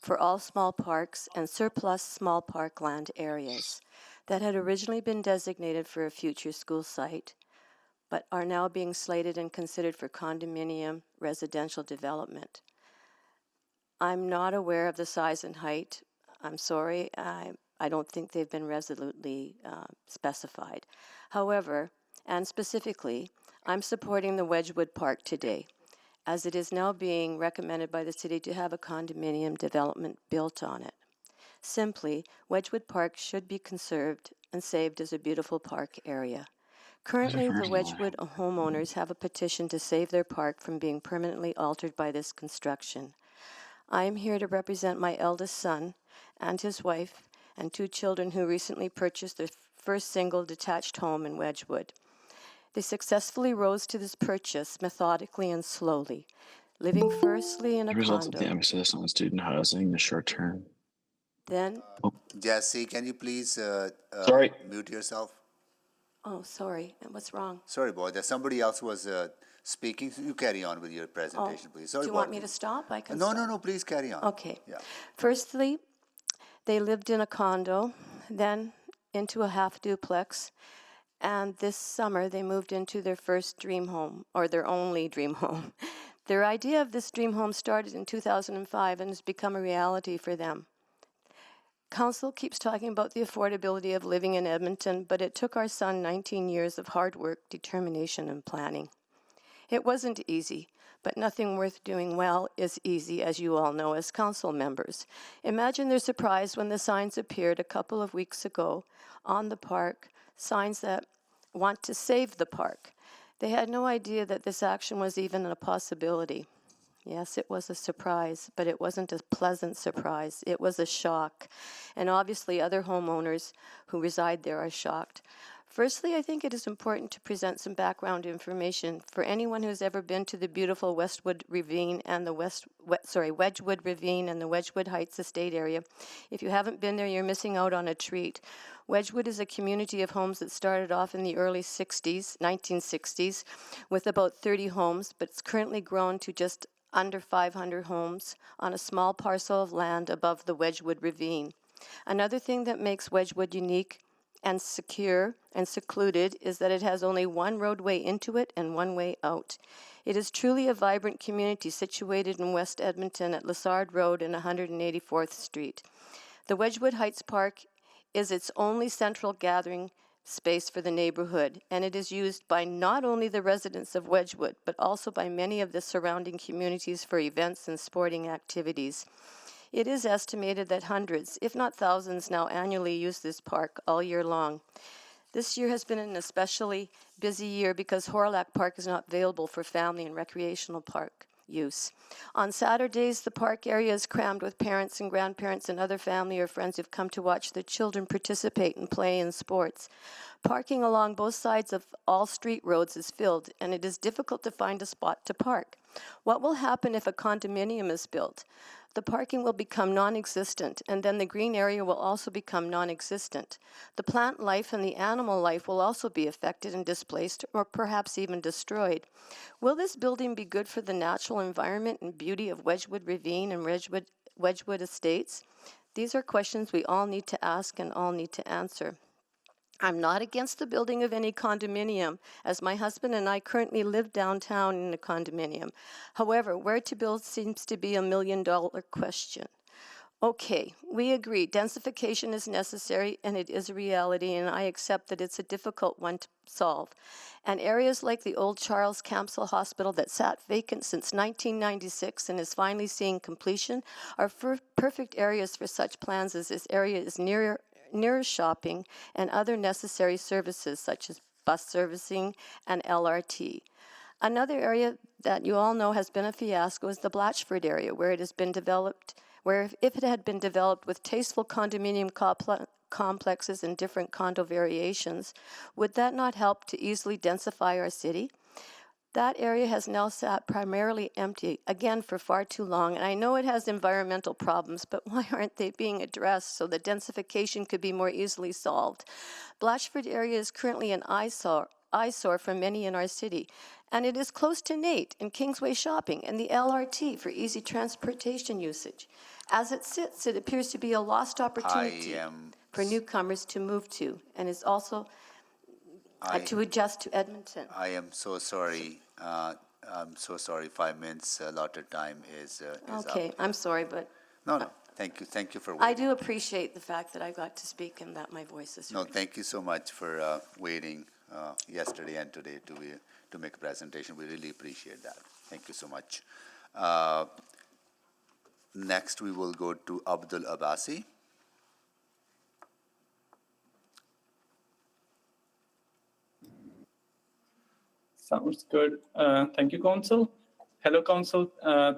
for all small parks and surplus small parkland areas that had originally been designated for a future school site, but are now being slated and considered for condominium residential development. I'm not aware of the size and height. I'm sorry, I don't think they've been resolutely specified. However, and specifically, I'm supporting the Wedgwood Park today, as it is now being recommended by the city to have a condominium development built on it. Simply, Wedgwood Park should be conserved and saved as a beautiful park area. Currently, the Wedgwood homeowners have a petition to save their park from being permanently altered by this construction. I am here to represent my eldest son and his wife and 2 children who recently purchased their first single detached home in Wedgwood. They successfully rose to this purchase methodically and slowly, living firstly in a The results of the condo. emphasis on student housing, the short term. Then, Jesse, can you please Sorry. mute yourself? oh, sorry, and what's wrong? Sorry, boy, there's somebody else was speaking. So you carry on with your presentation, please. Sorry, Do you want me to stop? I can No, stop. no, please carry on. Okay. Yeah. Firstly, they lived in a condo, then into a half duplex, and this summer they moved into their first dream home, or their only dream home. Their idea of this dream home started in 2005 and has become a reality for them. Council keeps talking about the affordability of living in Edmonton, but it took our son 19 years of hard work, determination, and planning. It wasn't easy, but nothing worth doing well is easy, as you all know as council members. Imagine their surprise when the signs appeared a couple of weeks ago on the park, signs that want to save the park. They had no idea that this action was even a possibility. Yes, it was a surprise, but it wasn't a pleasant surprise. It was a shock. And obviously other homeowners who reside there are shocked. Firstly, I think it is important to present some background information for anyone who's ever been to the beautiful Wedgwood Ravine and the Wedgwood Heights estate area. If you haven't been there, you're missing out on a treat. Wedgwood is a community of homes that started off in the early 1960s, with about 30 homes, but it's currently grown to just under 500 homes on a small parcel of land above the Wedgwood Ravine. Another thing that makes Wedgwood unique and secure and secluded is that it has only one roadway into it and one way out. It is truly a vibrant community situated in West Edmonton at Lessard Road and 184th Street. The Wedgwood Heights Park is its only central gathering space for the neighborhood, and it is used by not only the residents of Wedgwood, but also by many of the surrounding communities for events and sporting activities. It is estimated that hundreds, if not thousands, now annually use this park all year long. This year has been an especially busy year because Horillac Park is not available for family and recreational park use. On Saturdays, the park area is crammed with parents and grandparents and other family or friends who've come to watch their children participate and play in sports. Parking along both sides of all street roads is filled, and it is difficult to find a spot to park. What will happen if a condominium is built? The parking will become non-existent, and then the green area will also become non-existent. The plant life and the animal life will also be affected and displaced, or perhaps even destroyed. Will this building be good for the natural environment and beauty of Wedgwood Ravine and Wedgwood Estates? These are questions we all need to ask and all need to answer. I'm not against the building of any condominium, as my husband and I currently live downtown in a condominium. However, where to build seems to be $1 million question. Okay, we agree, densification is necessary and it is a reality, and I accept that it's a difficult one to solve. And areas like the old Charles Campbell Hospital that sat vacant since 1996 and is finally seeing completion are perfect areas for such plans, as this area is near shopping and other necessary services such as bus servicing and LRT. Another area that you all know has been a fiasco is the Blatchford area, where it has been developed, where if it had been developed with tasteful condominium complexes and different condo variations, would that not help to easily densify our city? That area has now sat primarily empty, again for far too long, and I know it has environmental problems, but why aren't they being addressed so that densification could be more easily solved? Blatchford area is currently an eyesore for many in our city, and it is close to Nate and Kingsway Shopping and the LRT for easy transportation usage. As it sits, it appears to be a lost opportunity for newcomers to move to, and is also to adjust to Edmonton. I am so sorry. I'm so sorry. 5 minutes allotted time is okay, up. I'm sorry, but No. Thank you. Thank you for waiting. I do appreciate the fact that I got to speak and that my voice is heard. No, thank you so much for waiting yesterday and today to make a presentation. We really appreciate that. Thank you so much. Next, we will go to Abdul Abbasi. Sounds good. Thank you, Council. Hello, Council.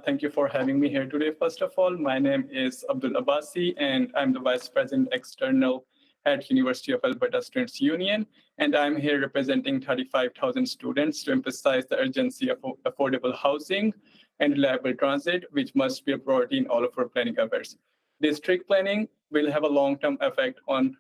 Thank you for having me here today. First of all, my name is Abdul Abbasi, and I'm the Vice President External at University of Alberta Students Union, and I'm here representing 35,000 students to emphasize the urgency of affordable housing and reliable transit, which must be a priority in all of our planning efforts. District planning will have a long-term effect on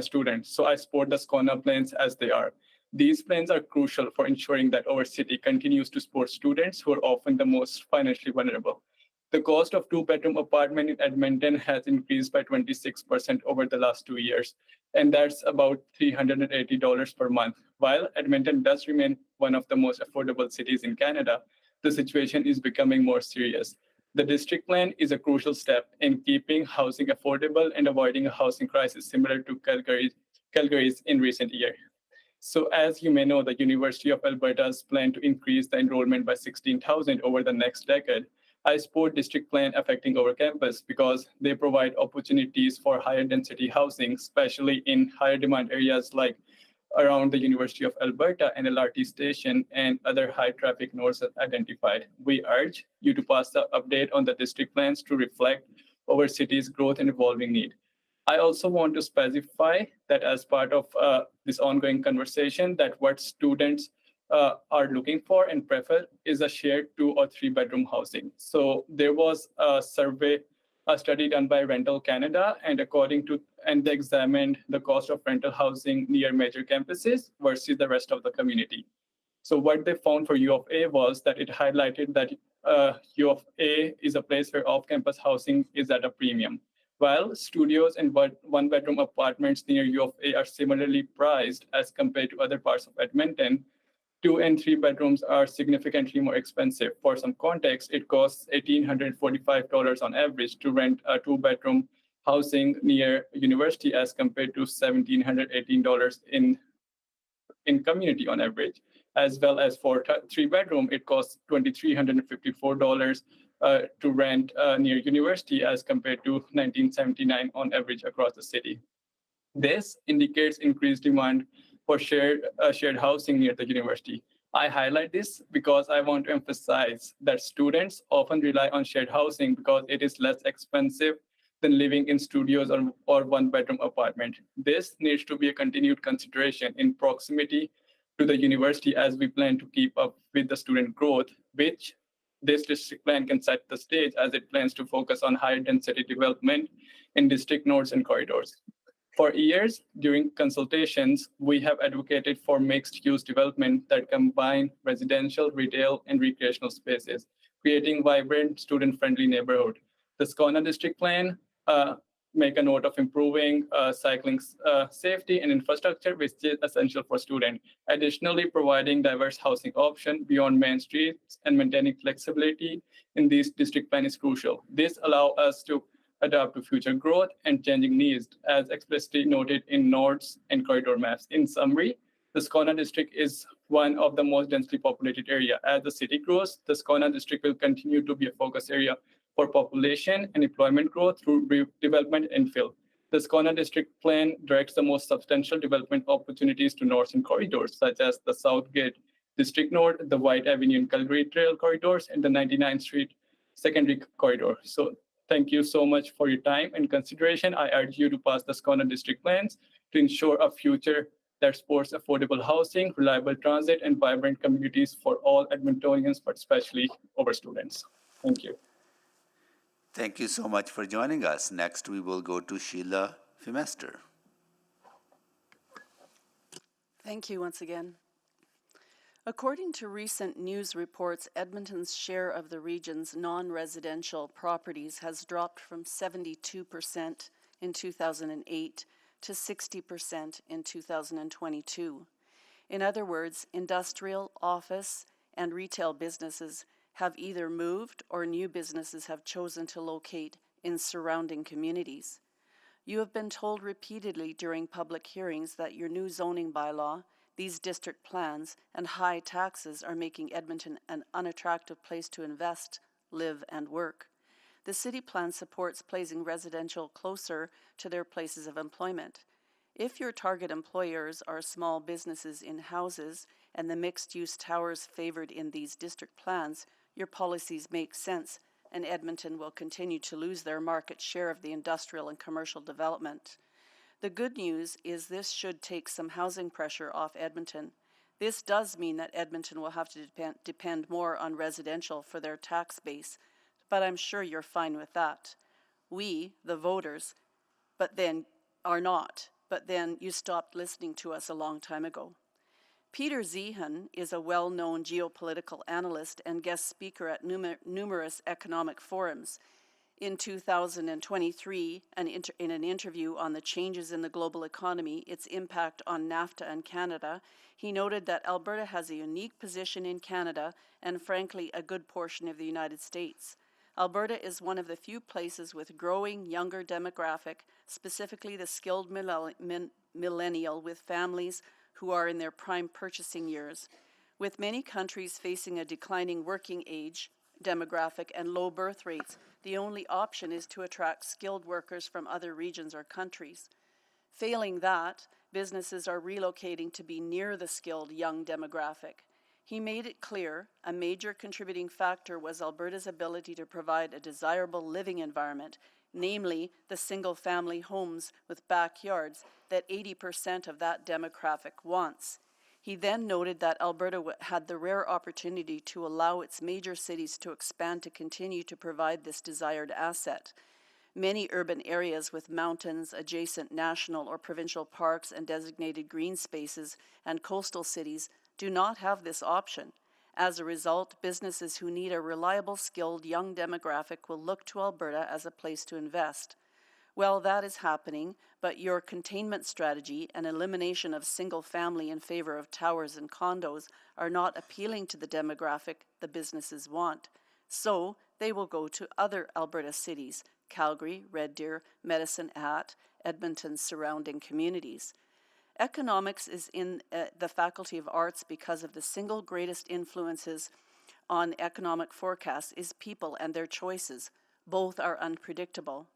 students. So I support the Scona plans as they are. These plans are crucial for ensuring that our city continues to support students who are often the most financially vulnerable. The cost of two-bedroom apartment in Edmonton has increased by 26% over the last 2 years, and that's about $380 per month. While Edmonton does remain one of the most affordable cities in Canada, the situation is becoming more serious. The district plan is a crucial step in keeping housing affordable and avoiding a housing crisis similar to Calgary's in recent years. So as you may know, the University of Alberta's plan to increase the enrollment by 16,000 over the next decade. I support district plan affecting our campus because they provide opportunities for higher density housing, especially in higher demand areas like around the University of Alberta and LRT station and other high traffic nodes identified. We urge you to pass the update on the district plans to reflect our city's growth and evolving need. I also want to specify that as part of this ongoing conversation, that what students are looking for and prefer is a shared 2 or 3 bedroom housing. So there was a study done by Rental Canada, and they examined the cost of rental housing near major campuses versus the rest of the community. So what they found for U of A was that it highlighted that U of A is a place where off-campus housing is at a premium. While studios and one-bedroom apartments near U of A are similarly priced as compared to other parts of Edmonton, 2 and 3 bedrooms are significantly more expensive. For some context, it costs $1,845 on average to rent a 2-bedroom housing near university as compared to $1,718 in community on average. As well as for 3-bedroom, it costs $2,354 to rent near university as compared to $1,979 on average across the city. This indicates increased demand for shared housing near the university. I highlight this because I want to emphasize that students often rely on shared housing because it is less expensive than living in studios or 1-bedroom apartment. This needs to be a continued consideration in proximity to the university as we plan to keep up with the student growth, which this district plan can set the stage as it plans to focus on higher density development in district nodes and corridors. For years, during consultations, we have advocated for mixed-use development that combine residential, retail, and recreational spaces, creating vibrant, student-friendly neighborhood. The Scona district plan make a note of improving cycling safety and infrastructure, which is essential for students. Additionally, providing diverse housing options beyond main streets and maintaining flexibility in this district plan is crucial. This allows us to adapt to future growth and changing needs, as explicitly noted in nodes and corridor maps. In summary, the Scona district is one of the most densely populated area. As the city grows, the Scona district will continue to be a focus area for population and employment growth through redevelopment and infill. The Scona district plan directs the most substantial development opportunities to northern corridors, such as the Southgate district node, the White Avenue and Calgary Trail corridors, and the 99th Street secondary corridor. So thank you so much for your time and consideration. I urge you to pass the Scona district plans to ensure a future that supports affordable housing, reliable transit, and vibrant communities for all Edmontonians, but especially our students. Thank you. Thank you so much for joining us. Next, we will go to Sheila Fimester. Thank you once again. According to recent news reports, Edmonton's share of the region's non-residential properties has dropped from 72% in 2008 to 60% in 2022. In other words, industrial, office, and retail businesses have either moved or new businesses have chosen to locate in surrounding communities. You have been told repeatedly during public hearings that your new zoning bylaw, these district plans, and high taxes are making Edmonton an unattractive place to invest, live, and work. The city plan supports placing residential closer to their places of employment. If your target employers are small businesses in houses and the mixed-use towers favored in these district plans, your policies make sense, and Edmonton will continue to lose their market share of the industrial and commercial development. The good news is this should take some housing pressure off Edmonton. This does mean that Edmonton will have to depend more on residential for their tax base, but I'm sure you're fine with that. We, the voters, but then are not, but then you stopped listening to us a long time ago. Peter Zehan is a well-known geopolitical analyst and guest speaker at numerous economic forums. In 2023, in an interview on the changes in the global economy, its impact on NAFTA and Canada, he noted that Alberta has a unique position in Canada and, frankly, a good portion of the United States. Alberta is one of the few places with growing younger demographic, specifically the skilled millennial with families who are in their prime purchasing years. With many countries facing a declining working age demographic and low birth rates, the only option is to attract skilled workers from other regions or countries. Failing that, businesses are relocating to be near the skilled young demographic. He made it clear a major contributing factor was Alberta's ability to provide a desirable living environment, namely the single-family homes with backyards that 80% of that demographic wants. He then noted that Alberta had the rare opportunity to allow its major cities to expand to continue to provide this desired asset. Many urban areas with mountains, adjacent national or provincial parks and designated green spaces, and coastal cities do not have this option. As a result, businesses who need a reliable, skilled, young demographic will look to Alberta as a place to invest. Well, that is happening, but your containment strategy and elimination of single family in favor of towers and condos are not appealing to the demographic the businesses want. So they will go to other Alberta cities, Calgary, Red Deer, Medicine Hat, Edmonton's surrounding communities. Economics is in the Faculty of Arts because of the single greatest influences on economic forecasts is people and their choices. Both are unpredictable.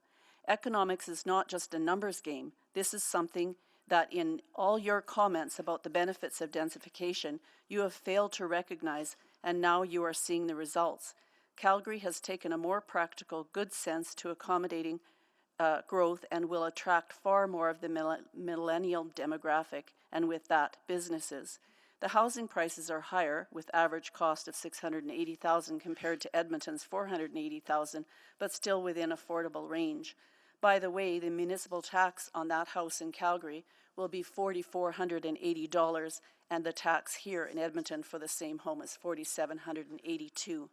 Economics is not just a numbers game. This is something that in all your comments about the benefits of densification, you have failed to recognize, and now you are seeing the results. Calgary has taken a more practical, good sense to accommodating growth and will attract far more of the millennial demographic, and with that, businesses. The housing prices are higher, with average cost of $680,000 compared to Edmonton's $480,000, but still within affordable range. By the way, the municipal tax on that house in Calgary will be $4,480, and the tax here in Edmonton for the same home is $4,782.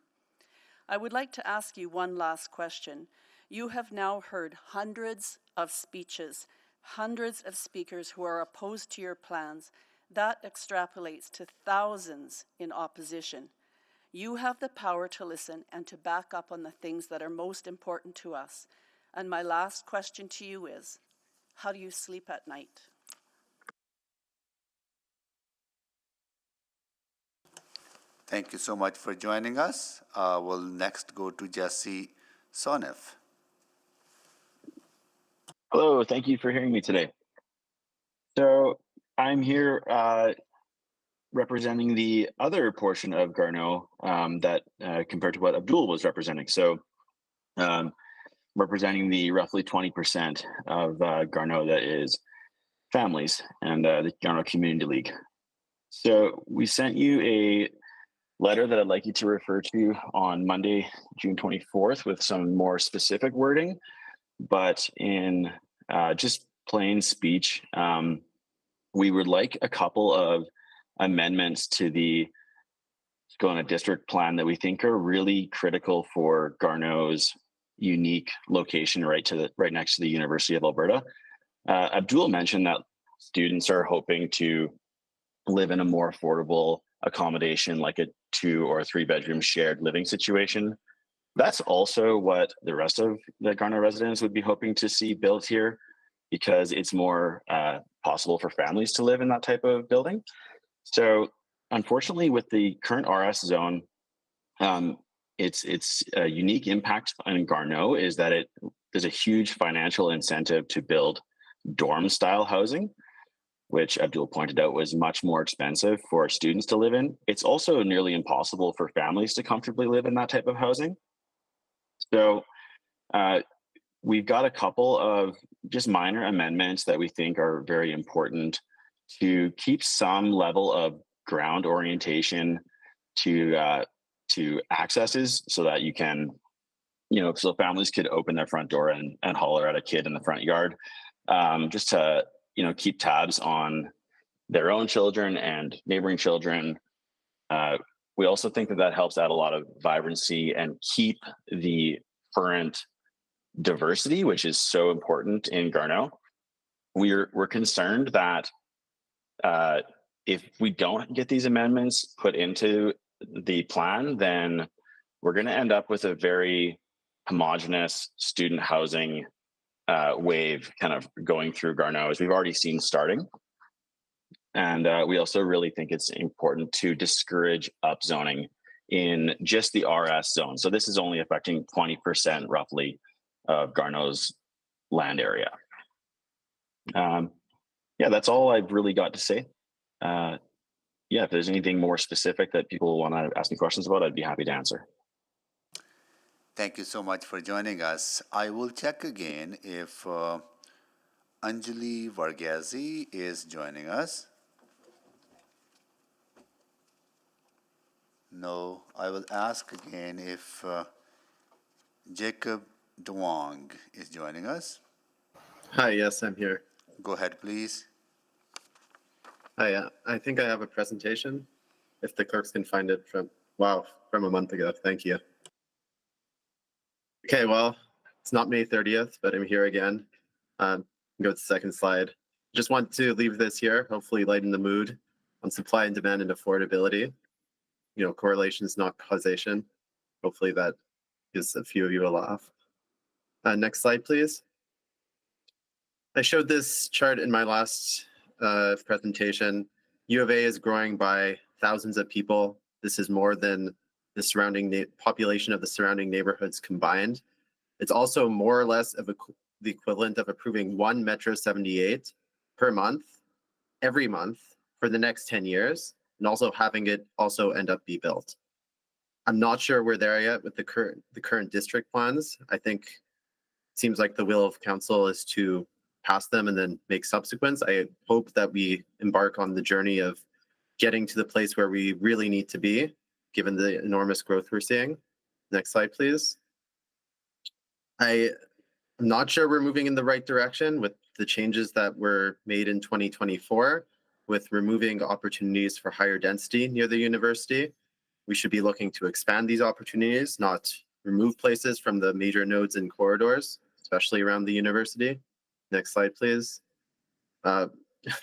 I would like to ask you one last question. You have now heard hundreds of speeches, hundreds of speakers who are opposed to your plans. That extrapolates to thousands in opposition. You have the power to listen and to back up on the things that are most important to us. And my last question to you is, how do you sleep at night? Thank you so much for joining us. We'll next go to Jesse Sonef. Hello, thank you for hearing me today. So I'm here representing the other portion of Garneau that compared to what Abdul was representing. So representing the roughly 20% of Garneau that is families and the Garneau Community League. So we sent you a letter that I'd like you to refer to on Monday, June 24th with some more specific wording, but in just plain speech, we would like a couple of amendments to the Scona district plan that we think are really critical for Garneau's unique location right next to the University of Alberta. Abdul mentioned that students are hoping to live in a more affordable accommodation, like a 2 or 3 bedroom shared living situation. That's also what the rest of the Garneau residents would be hoping to see built here, because it's more possible for families to live in that type of building. So unfortunately, with the current RS zone, its a unique impact on Garneau is that there's a huge financial incentive to build dorm-style housing, which Abdul pointed out was much more expensive for students to live in. It's also nearly impossible for families to comfortably live in that type of housing. So we've got a couple of just minor amendments that we think are very important to keep some level of ground orientation to accesses so that you can so families could open their front door and holler at a kid in the front yard, just to, keep tabs on their own children and neighboring children. We also think that helps add a lot of vibrancy and keep the current diversity, which is so important in Garneau. We're concerned that if we don't get these amendments put into the plan, then we're going to end up with a very homogenous student housing wave kind of going through Garneau, as we've already seen starting. And we also really think it's important to discourage upzoning in just the RS zone. So this is only affecting 20% roughly of Garneau's land area. That's all I've really got to say. If there's anything more specific that people want to ask me questions about, I'd be happy to answer. Thank you so much for joining us. I will check again if Anjali Varghese is joining us. No, I will ask again if Jacob Duong is joining us. Hi, yes, I'm here. Go ahead, please. Hi, I think I have a presentation. If the clerks can find it from a month ago. Thank you. Okay, well, it's not May 30th, but I'm here again. Go to the second slide. Just want to leave this here, hopefully lighten the mood on supply and demand and affordability. Correlation is not causation. Hopefully that gives a few of you a laugh. Next slide, please. I showed this chart in my last presentation. U of A is growing by thousands of people. This is more than the surrounding population of the surrounding neighborhoods combined. It's also more or less of the equivalent of approving one Metro 78 per month, every month for the next 10 years, and also having it also end up be built. I'm not sure we're there yet with the current district plans. I think it seems like the will of council is to pass them and then make subsequents. I hope that we embark on the journey of getting to the place where we really need to be, given the enormous growth we're seeing. Next slide, please. I'm not sure we're moving in the right direction with the changes that were made in 2024, with removing opportunities for higher density near the university. We should be looking to expand these opportunities, not remove places from the major nodes and corridors, especially around the university. Next slide, please. The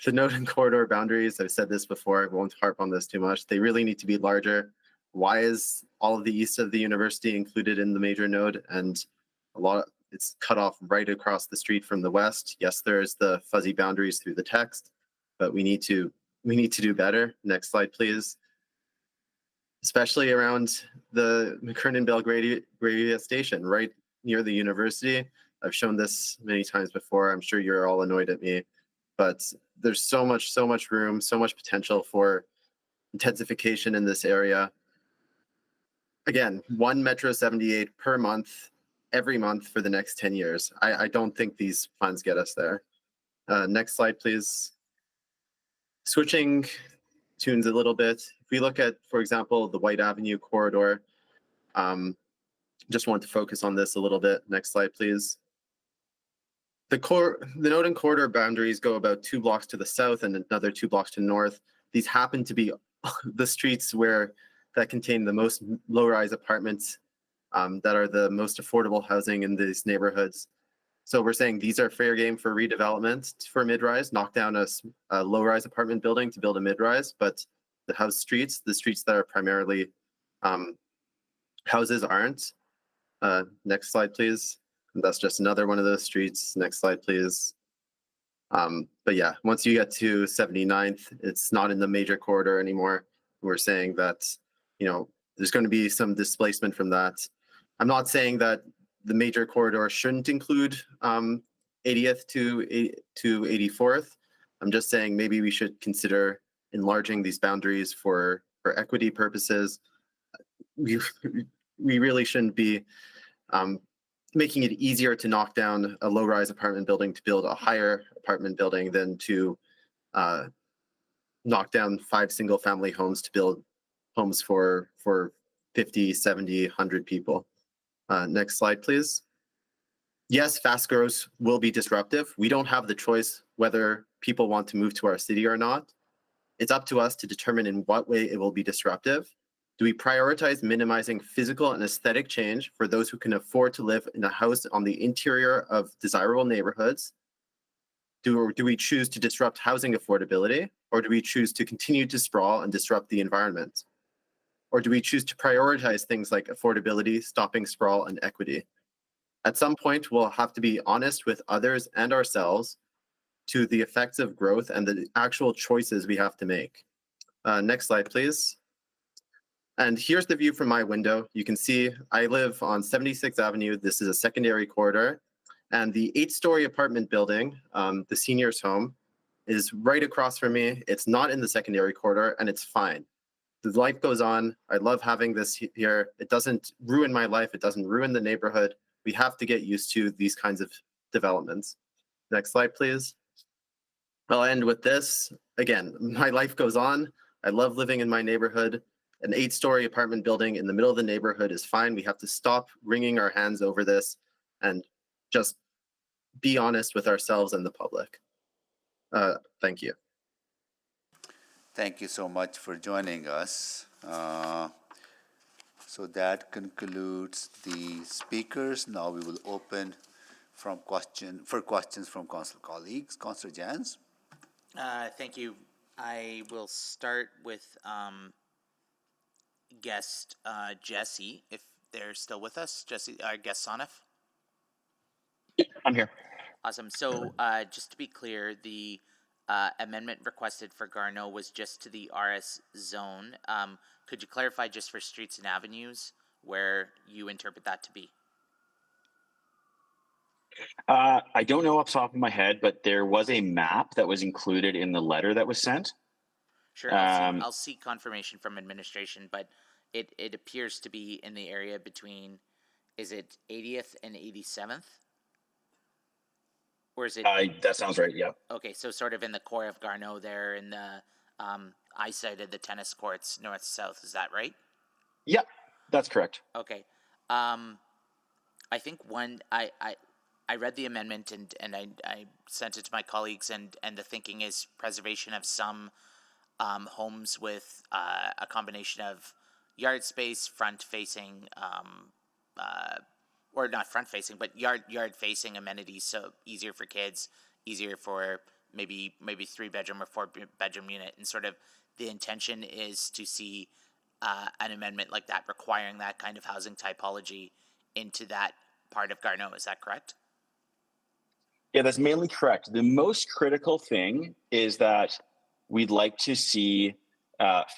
node and corridor boundaries, I've said this before, I won't harp on this too much. They really need to be larger. Why is all of the east of the university included in the major node and it's cut off right across the street from the west? Yes, there's the fuzzy boundaries through the text, but we need to do better. Next slide, please. Especially around the McKernan-Belgravia station, right near the university. I've shown this many times before. I'm sure you're all annoyed at me, but there's so much room, so much potential for intensification in this area. Again, one Metro 78 per month, every month for the next 10 years. I don't think these plans get us there. Next slide, please. Switching tunes a little bit. If we look at, for example, the White Avenue corridor, just want to focus on this a little bit. Next slide, please. The node and corridor boundaries go about 2 blocks to the south and another 2 blocks to the north. These happen to be the streets that contain the most low-rise apartments that are the most affordable housing in these neighborhoods. So we're saying these are fair game for redevelopment for mid-rise, knock down a low-rise apartment building to build a mid-rise, but the streets that are primarily houses aren't. Next slide, please. And that's just another one of those streets. Next slide, please. But yeah, once you get to 79th, it's not in the major corridor anymore. We're saying that, there's going to be some displacement from that. I'm not saying that the major corridor shouldn't include 80th to 84th. I'm just saying maybe we should consider enlarging these boundaries for equity purposes. We really shouldn't be making it easier to knock down a low-rise apartment building to build a higher apartment building than to knock down 5 single-family homes to build homes for 50, 70, 100 people. Next slide, please. Yes, fast growth will be disruptive. We don't have the choice whether people want to move to our city or not. It's up to us to determine in what way it will be disruptive. Do we prioritize minimizing physical and aesthetic change for those who can afford to live in a house on the interior of desirable neighborhoods? Do we choose to disrupt housing affordability, or do we choose to continue to sprawl and disrupt the environment? Or do we choose to prioritize things like affordability, stopping sprawl, and equity? At some point, we'll have to be honest with others and ourselves to the effects of growth and the actual choices we have to make. Next slide, please. And here's the view from my window. You can see I live on 76th Avenue. This is a secondary corridor. And the 8-story apartment building, the seniors' home, is right across from me. It's not in the secondary corridor, and it's fine. The life goes on. I love having this here. It doesn't ruin my life. It doesn't ruin the neighborhood. We have to get used to these kinds of developments. Next slide, please. I'll end with this. Again, my life goes on. I love living in my neighborhood. An 8-story apartment building in the middle of the neighborhood is fine. We have to stop wringing our hands over this and just be honest with ourselves and the public. Thank you. Thank you so much for joining us. So that concludes the speakers. Now we will open for questions from council colleagues. Councillor Jans. Thank you. I will start with guest Jesse, if they're still with us. Jesse, guest Sonif. I'm here. Awesome. So just to be clear, the amendment requested for Garneau was just to the RS zone. Could you clarify just for streets and avenues where you interpret that to be? I don't know off the top of my head, but there was a map that was included in the letter that was sent. Sure, I'll seek confirmation from administration, but it appears to be in the area between, is it 80th and 87th? Or is it? That sounds right, yeah. Okay, so sort of in the core of Garneau there in the eyesight of the tennis courts, north-south, is that right? Yeah, that's correct. Okay. I think I read the amendment and I sent it to my colleagues, and the thinking is preservation of some homes with a combination of yard space, front-facing, or not front-facing, but yard-facing amenities, so easier for kids, easier for maybe 3-bedroom or 4-bedroom unit, and sort of the intention is to see an amendment like that requiring that kind of housing typology into that part of Garneau. Is that correct? Yeah, that's mainly correct. The most critical thing is that we'd like to see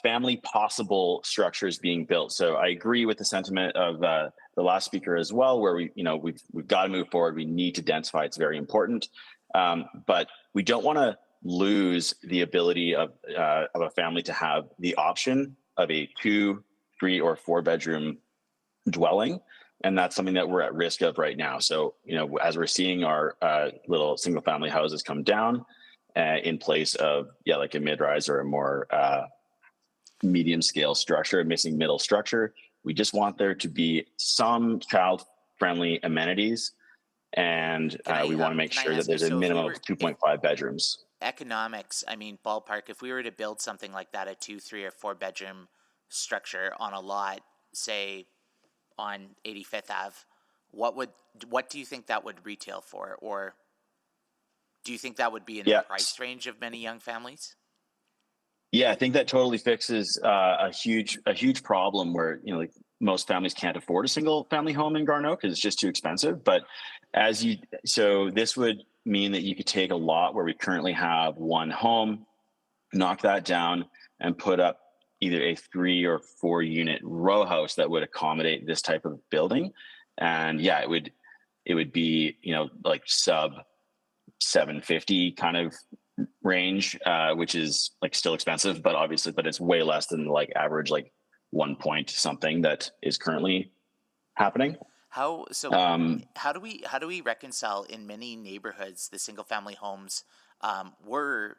family possible structures being built. So I agree with the sentiment of the last speaker as well, where we've got to move forward. We need to densify. It's very important, but we don't want to lose the ability of a family to have the option of a 2, 3, or 4-bedroom dwelling. And that's something that we're at risk of right now. So, as we're seeing our little single family houses come down in place of, like a mid-rise or a more medium scale structure, a missing middle structure, we just want there to be some child friendly amenities. And we want to make sure that there's a minimum of 2.5 bedrooms. Economics, I mean, ballpark, if we were to build something like that, a 2, 3, or 4-bedroom structure on a lot, say, on 85th Ave, what do you think that would retail for? Or do you think that would be in the price range of many young families? Yeah, I think that totally fixes a huge problem where, most families can't afford a single family home in Garneau because it's just too expensive. But so this would mean that you could take a lot where we currently have one home, knock that down, and put up either a 3 or 4 unit row house that would accommodate this type of building. And yeah, it would be, like sub 750 kind of range, which is like still expensive, but it's way less than like average, like 1 point something that is currently happening. How do we reconcile in many neighborhoods the single family homes were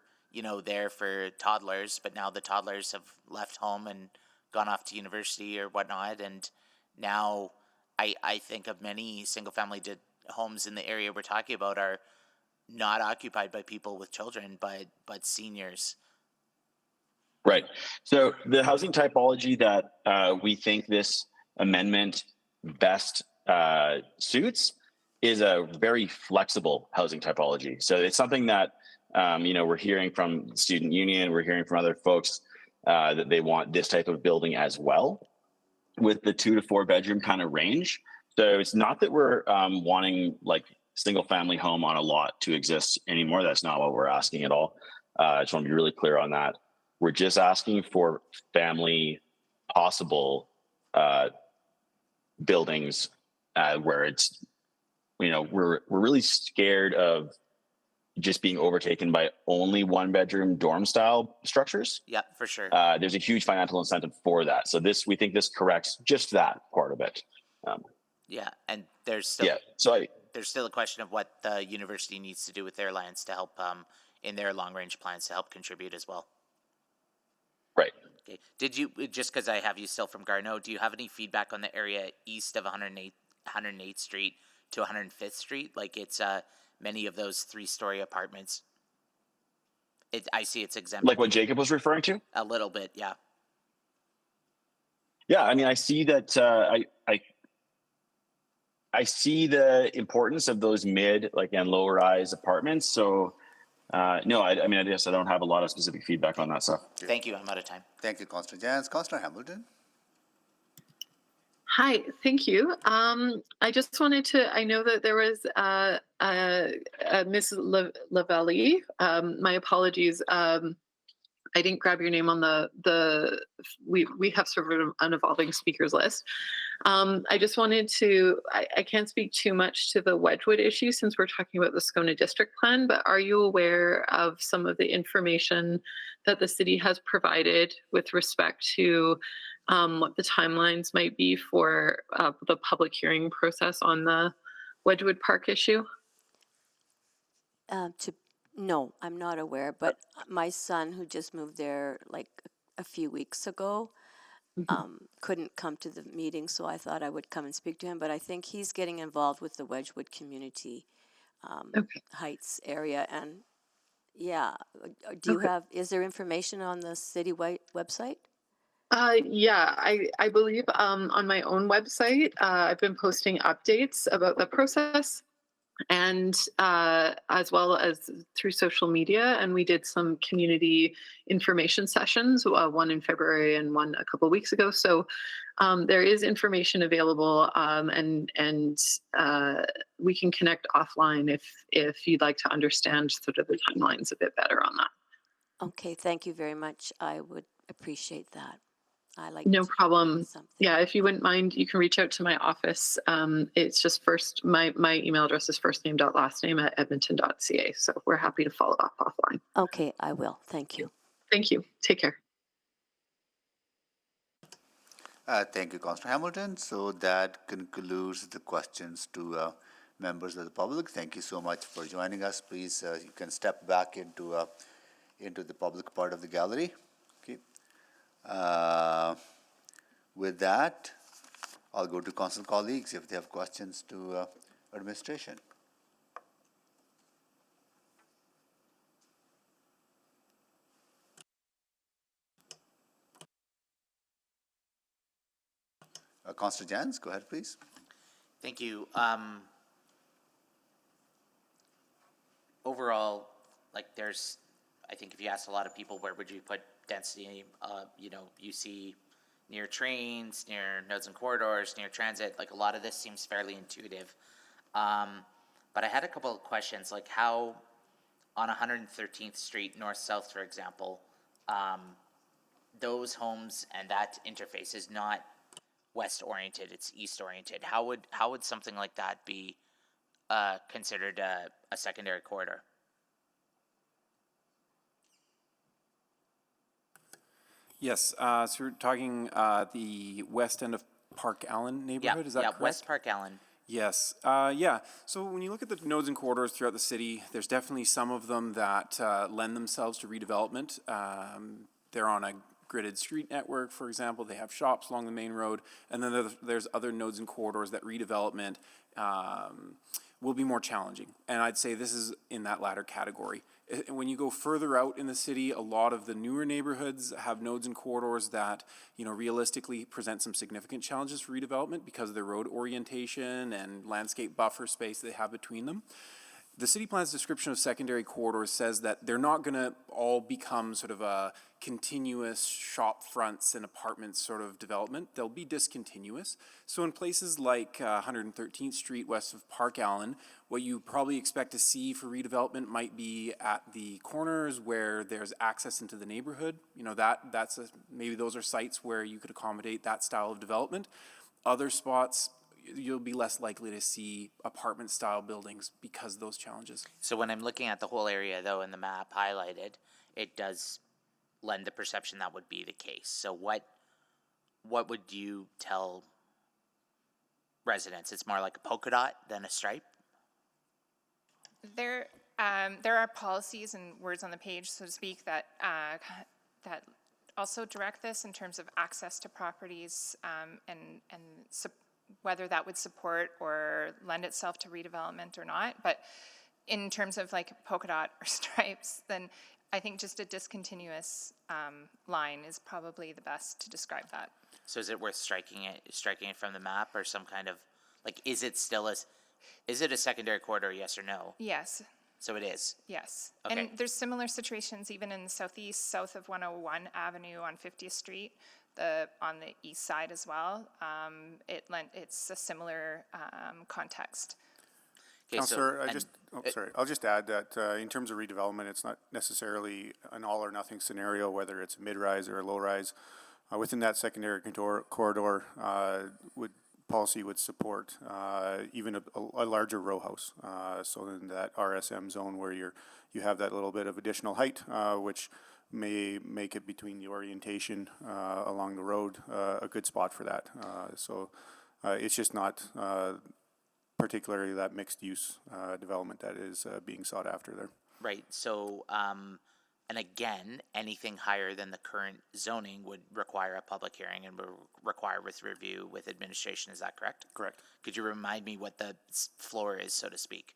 there for toddlers, but now the toddlers have left home and gone off to university or whatnot, and now I think of many single-family homes in the area we're talking about are not occupied by people with children, but seniors. Right. So the housing typology that we think this amendment best suits is a very flexible housing typology. So it's something that we're hearing from the student union, we're hearing from other folks that they want this type of building as well, with the 2 to 4 bedroom kind of range. So it's not that we're wanting like single family home on a lot to exist anymore. That's not what we're asking at all. I just want to be really clear on that. We're just asking for family possible buildings where it's, we're really scared of just being overtaken by only 1 bedroom dorm style structures. Yeah, for sure. There's a huge financial incentive for that. So we think this corrects just that part of it. Yeah, and there's still there's still a question of what the university needs to do with their lands to help in their long range plans to help contribute as well. Right. Okay. Did you, just because I have you still from Garneau, do you have any feedback on the area east of 108th Street to 105th Street? Like it's many of those 3-story apartments. I see it's exempt. Like what Jacob was referring to? A little bit, yeah. Yeah, I mean, I see that. I see the importance of those mid, and low rise apartments. So, no, I mean, I guess I don't have a lot of specific feedback on that stuff. Thank you. I'm out of time. Thank you, Councillor Jans. Councillor Hamilton. Hi, thank you. I just wanted to, I know that there was Ms. Lavelli. My apologies. I didn't grab your name on we have sort of an evolving speakers list. I just wanted to, I can't speak too much to the Wedgwood issue since we're talking about the Scona district plan, but are you aware of some of the information that the city has provided with respect to what the timelines might be for the public hearing process on the Wedgwood Park issue? No, I'm not aware, but my son, who just moved there like a few weeks ago, couldn't come to the meeting, so I thought I would come and speak to him. But I think he's getting involved with the Wedgwood community Heights area. And yeah, do you have, is there information on the city website? Yeah, I believe on my own website, I've been posting updates about the process, and as well as through social media. And we did some community information sessions, one in February and one a couple of weeks ago. So there is information available, and we can connect offline if you'd like to understand sort of the timelines a bit better on that. Okay, thank you very much. I would appreciate that. No problem. Yeah, if you wouldn't mind, you can reach out to my office. It's just my email address is firstname.lastname@edmonton.ca. So we're happy to follow up offline. Okay, I will. Thank you. Thank you. Take care. Thank you, Councillor Hamilton. So that concludes the questions to members of the public. Thank you so much for joining us. Please, you can step back into the public part of the gallery. With that, I'll go to council colleagues if they have questions to administration. Councillor Jans, go ahead, please. Thank you. Overall, I think if you ask a lot of people, where would you put density, you see near trains, near nodes and corridors, near transit, a lot of this seems fairly intuitive. But I had a couple of questions, like how on 113th Street, north-south, for example, those homes and that interface is not west-oriented, it's east-oriented. How would something like that be considered a secondary corridor? Yes, so we're talking the west end of Park Allen neighborhood, is that correct? Yeah, West Park Allen. Yes, yeah. So when you look at the nodes and corridors throughout the city, there's definitely some of them that lend themselves to redevelopment. They're on a gridded street network, for example. They have shops along the main road. And then there's other nodes and corridors that redevelopment will be more challenging. And I'd say this is in that latter category. When you go further out in the city, a lot of the newer neighborhoods have nodes and corridors that, realistically present some significant challenges for redevelopment because of their road orientation and landscape buffer space they have between them. The city plan's description of secondary corridors says that they're not going to all become sort of a continuous shop fronts and apartments sort of development. They'll be discontinuous. So in places like 113th Street west of Park Allen, what you probably expect to see for redevelopment might be at the corners where there's access into the neighborhood. Maybe those are sites where you could accommodate that style of development. Other spots, you'll be less likely to see apartment style buildings because of those challenges. So when I'm looking at the whole area though in the map highlighted, it does lend the perception that would be the case. So what would you tell residents? It's more like a polka dot than a stripe? There are policies and words on the page, so to speak, that also direct this in terms of access to properties and whether that would support or lend itself to redevelopment or not. But in terms of like polka dot or stripes, then I think just a discontinuous line is probably the best to describe that. So is it worth striking it from the map, or some kind of, like, is it a secondary corridor, yes or no? Yes. So it is? Yes. Okay. And there's similar situations even in the southeast, south of 101 Avenue on 50th Street, on the east side as well. It's a similar context. Okay, Councillor, I'll just add that in terms of redevelopment, it's not necessarily an all or nothing scenario, whether it's a mid-rise or a low-rise. Within that secondary corridor, policy would support even a larger row house. So in that RSM zone where you have that little bit of additional height, which may make it between the orientation along the road a good spot for that. So it's just not particularly that mixed use development that is being sought after there. Right. So, and again, anything higher than the current zoning would require a public hearing and would require with review with administration. Is that correct? Correct. Could you remind me what the floor is, so to speak?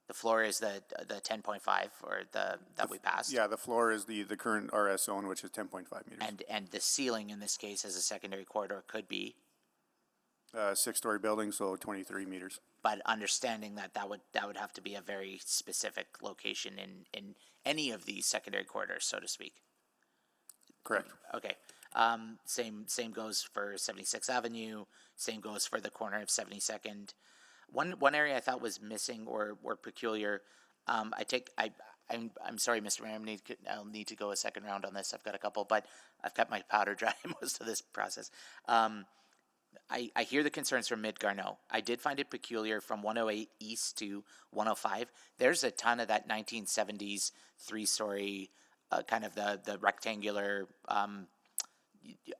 The floor is the 10.5 or that we passed? Yeah, the floor is the current RS zone, which is 10.5 meters. And the ceiling in this case as a secondary corridor could be? 6-story building, so 23 meters. But understanding that would have to be a very specific location in any of these secondary corridors, so to speak. Correct. Okay. Same goes for 76th Avenue. Same goes for the corner of 72nd. One area I thought was missing or peculiar. I'm sorry, Mr. Mayor. I'll need to go a second round on this. I've got a couple, but I've kept my powder dry most of this process. I hear the concerns from Mid-Garneau. I did find it peculiar from 108 east to 105. There's a ton of that 1970s 3-story kind of the rectangular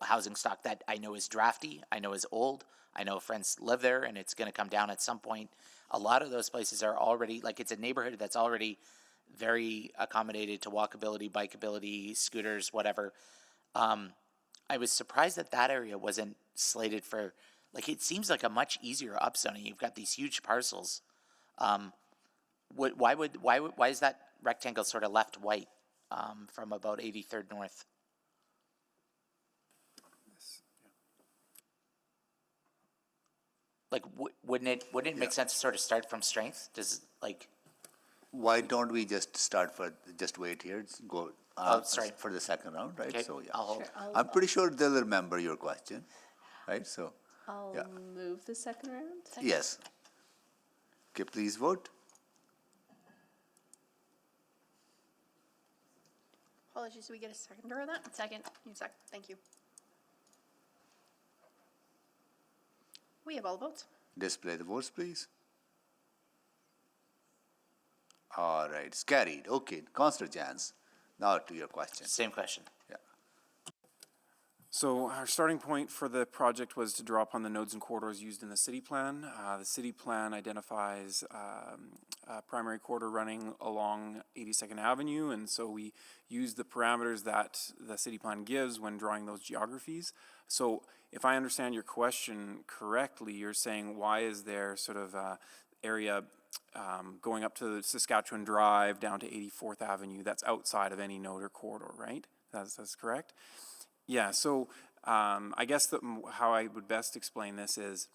housing stock that I know is drafty, I know is old, I know friends live there and it's going to come down at some point. A lot of those places are already, like, it's a neighborhood that's already very accommodated to walkability, bikeability, scooters, whatever. I was surprised that area wasn't slated for, like, it seems like a much easier upzoning. You've got these huge parcels. Why is that rectangle sort of left white from about 83rd North? Like, wouldn't it make sense to sort of start from strength? Why don't we just wait here, go for the second round, right? Okay. So yeah, I'll hold. I'm pretty sure they'll remember your question, right? So I'll move the second round. yes. Okay, please vote. Apologies, do we get a seconder on that? Second. Thank you. We have all the votes. Display the votes, please. All right, it's carried. Okay, Councillor Jans, now to your question. Same question. Yeah. So our starting point for the project was to draw upon the nodes and corridors used in the city plan. The city plan identifies a primary corridor running along 82nd Avenue, and so we use the parameters that the city plan gives when drawing those geographies. So if I understand your question correctly, you're saying why is there sort of area going up to Saskatchewan Drive down to 84th Avenue that's outside of any node or corridor, right? That's correct? Yeah, so I guess how I would best explain this is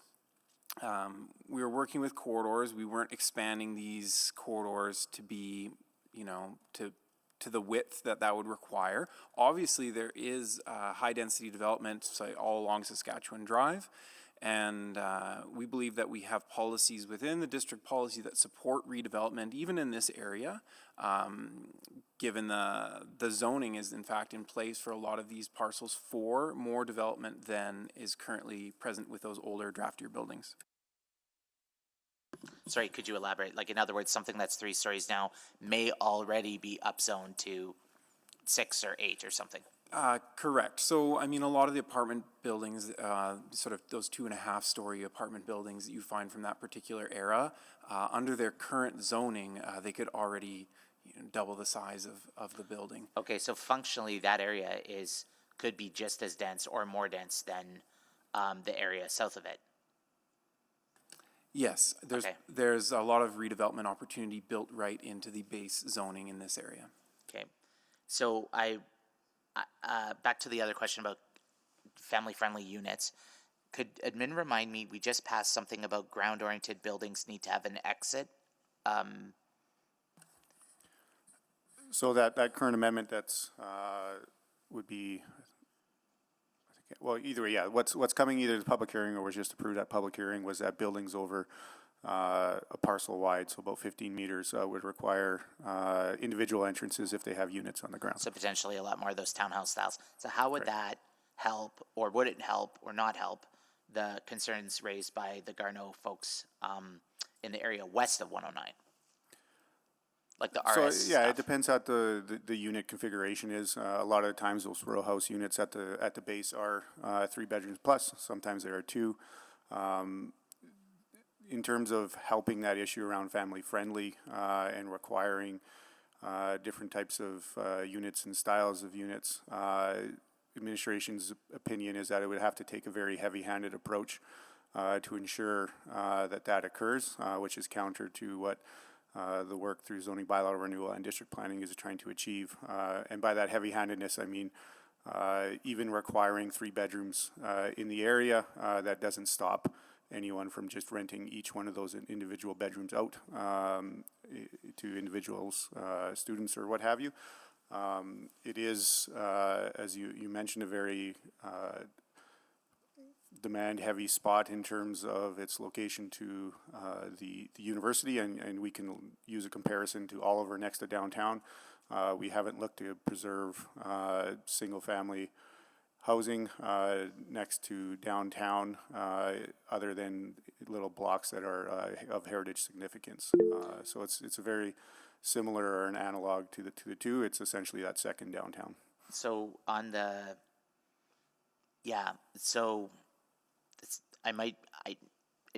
we were working with corridors. We weren't expanding these corridors to be, to the width that would require. Obviously, there is high-density development, say, all along Saskatchewan Drive, and we believe that we have policies within the district policy that support redevelopment, even in this area, given the zoning is in fact in place for a lot of these parcels for more development than is currently present with those older draftier buildings. Sorry, could you elaborate? Like, in other words, something that's 3 stories now may already be upzoned to 6 or 8 or something. Correct. So, I mean, a lot of the apartment buildings, sort of those 2.5-story apartment buildings that you find from that particular era, under their current zoning, they could already double the size of the building. Okay, so functionally that area could be just as dense or more dense than the area south of it. Yes, there's a lot of redevelopment opportunity built right into the base zoning in this area. Okay, so back to the other question about family-friendly units. Could admin remind me, we just passed something about ground-oriented buildings need to have an exit. So that current amendment would be, well, either way, yeah. What's coming either to public hearing or was just approved at public hearing was that buildings over a parcel wide, so about 15 meters, would require individual entrances if they have units on the ground. So potentially a lot more of those townhouse styles. So how would that help, or would it help or not help the concerns raised by the Garneau folks in the area west of 109? Like the RS So yeah, stuff. it depends how the unit configuration is. A lot of the times those row house units at the base are 3 bedrooms plus. Sometimes there are 2. In terms of helping that issue around family friendly and requiring different types of units and styles of units, administration's opinion is that it would have to take a very heavy-handed approach to ensure that occurs, which is counter to what the work through zoning bylaw renewal and district planning is trying to achieve. And by that heavy-handedness, I mean even requiring 3 bedrooms in the area, that doesn't stop anyone from just renting each one of those individual bedrooms out to individuals, students or what have you. It is, as you mentioned, a very demand-heavy spot in terms of its location to the university, and we can use a comparison to Oliver next to downtown. We haven't looked to preserve single-family housing next to downtown other than little blocks that are of heritage significance. So it's a very similar or an analog to the two. It's essentially that second downtown. So on the, yeah, so it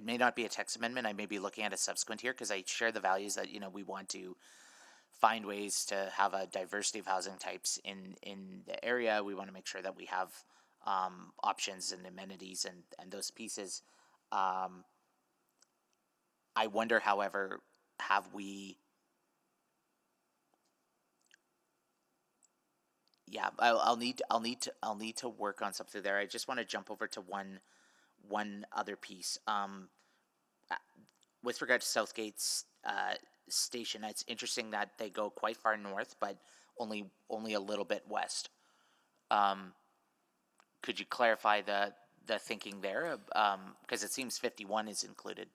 may not be a text amendment. I may be looking at a subsequent here because I share the values that, we want to find ways to have a diversity of housing types in the area. We want to make sure that we have options and amenities and those pieces. I wonder, however, have we? Yeah, I'll need to work on something there. I just want to jump over to one other piece. With regard to Southgate's station, it's interesting that they go quite far north, but only a little bit west. Could you clarify the thinking there? Because it seems 51 is included.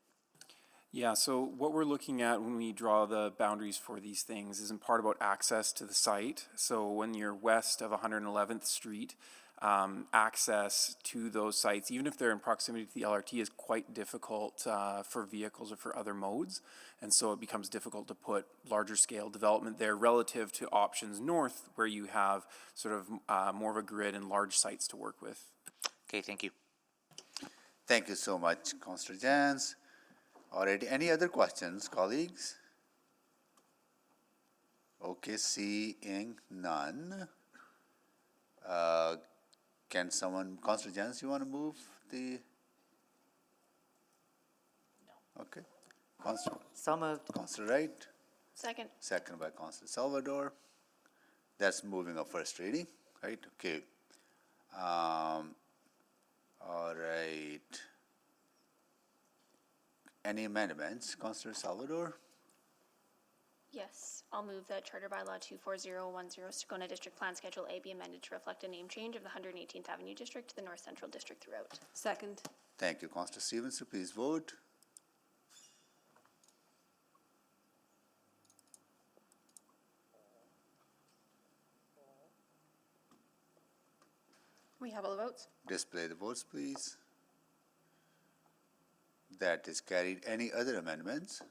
Yeah, so what we're looking at when we draw the boundaries for these things is in part about access to the site. So when you're west of 111th Street, access to those sites, even if they're in proximity to the LRT, is quite difficult for vehicles or for other modes. And so it becomes difficult to put larger scale development there relative to options north, where you have sort of more of a grid and large sites to work with. Okay, thank you. Thank you so much, Councillor Jans. All right, any other questions, colleagues? Okay, seeing none. Can someone, Councillor Jans, you want to move the? No. Okay. Councillor. So moved. Councillor Wright. Second. Second by Councillor Salvador. That's moving a first reading, right? Okay. All right. Any amendments, Councillor Salvador? Yes, I'll move that Charter Bylaw 24010 Scona District Plan Schedule A be amended to reflect a name change of the 118th Avenue District to the North Central District throughout. Second. Thank you, Councillor Stevens. So please vote. We have all the votes. Display the votes, please. That is carried. Any other amendments?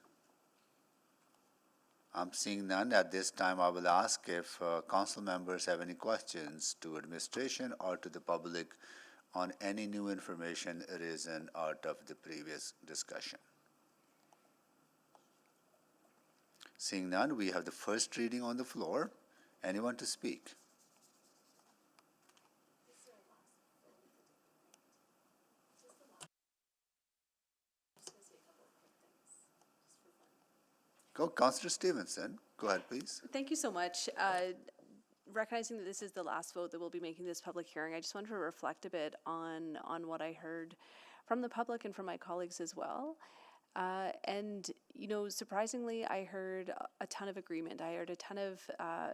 I'm seeing none. At this time, I will ask if council members have any questions to administration or to the public on any new information arisen out of the previous discussion. Seeing none, we have the first reading on the floor. Anyone to speak? Go, Councillor Stevenson. Go ahead, please. Thank you so much. Recognizing that this is the last vote that we'll be making this public hearing, I just wanted to reflect a bit on what I heard from the public and from my colleagues as well. And, you know, surprisingly, I heard a ton of agreement. I heard a ton of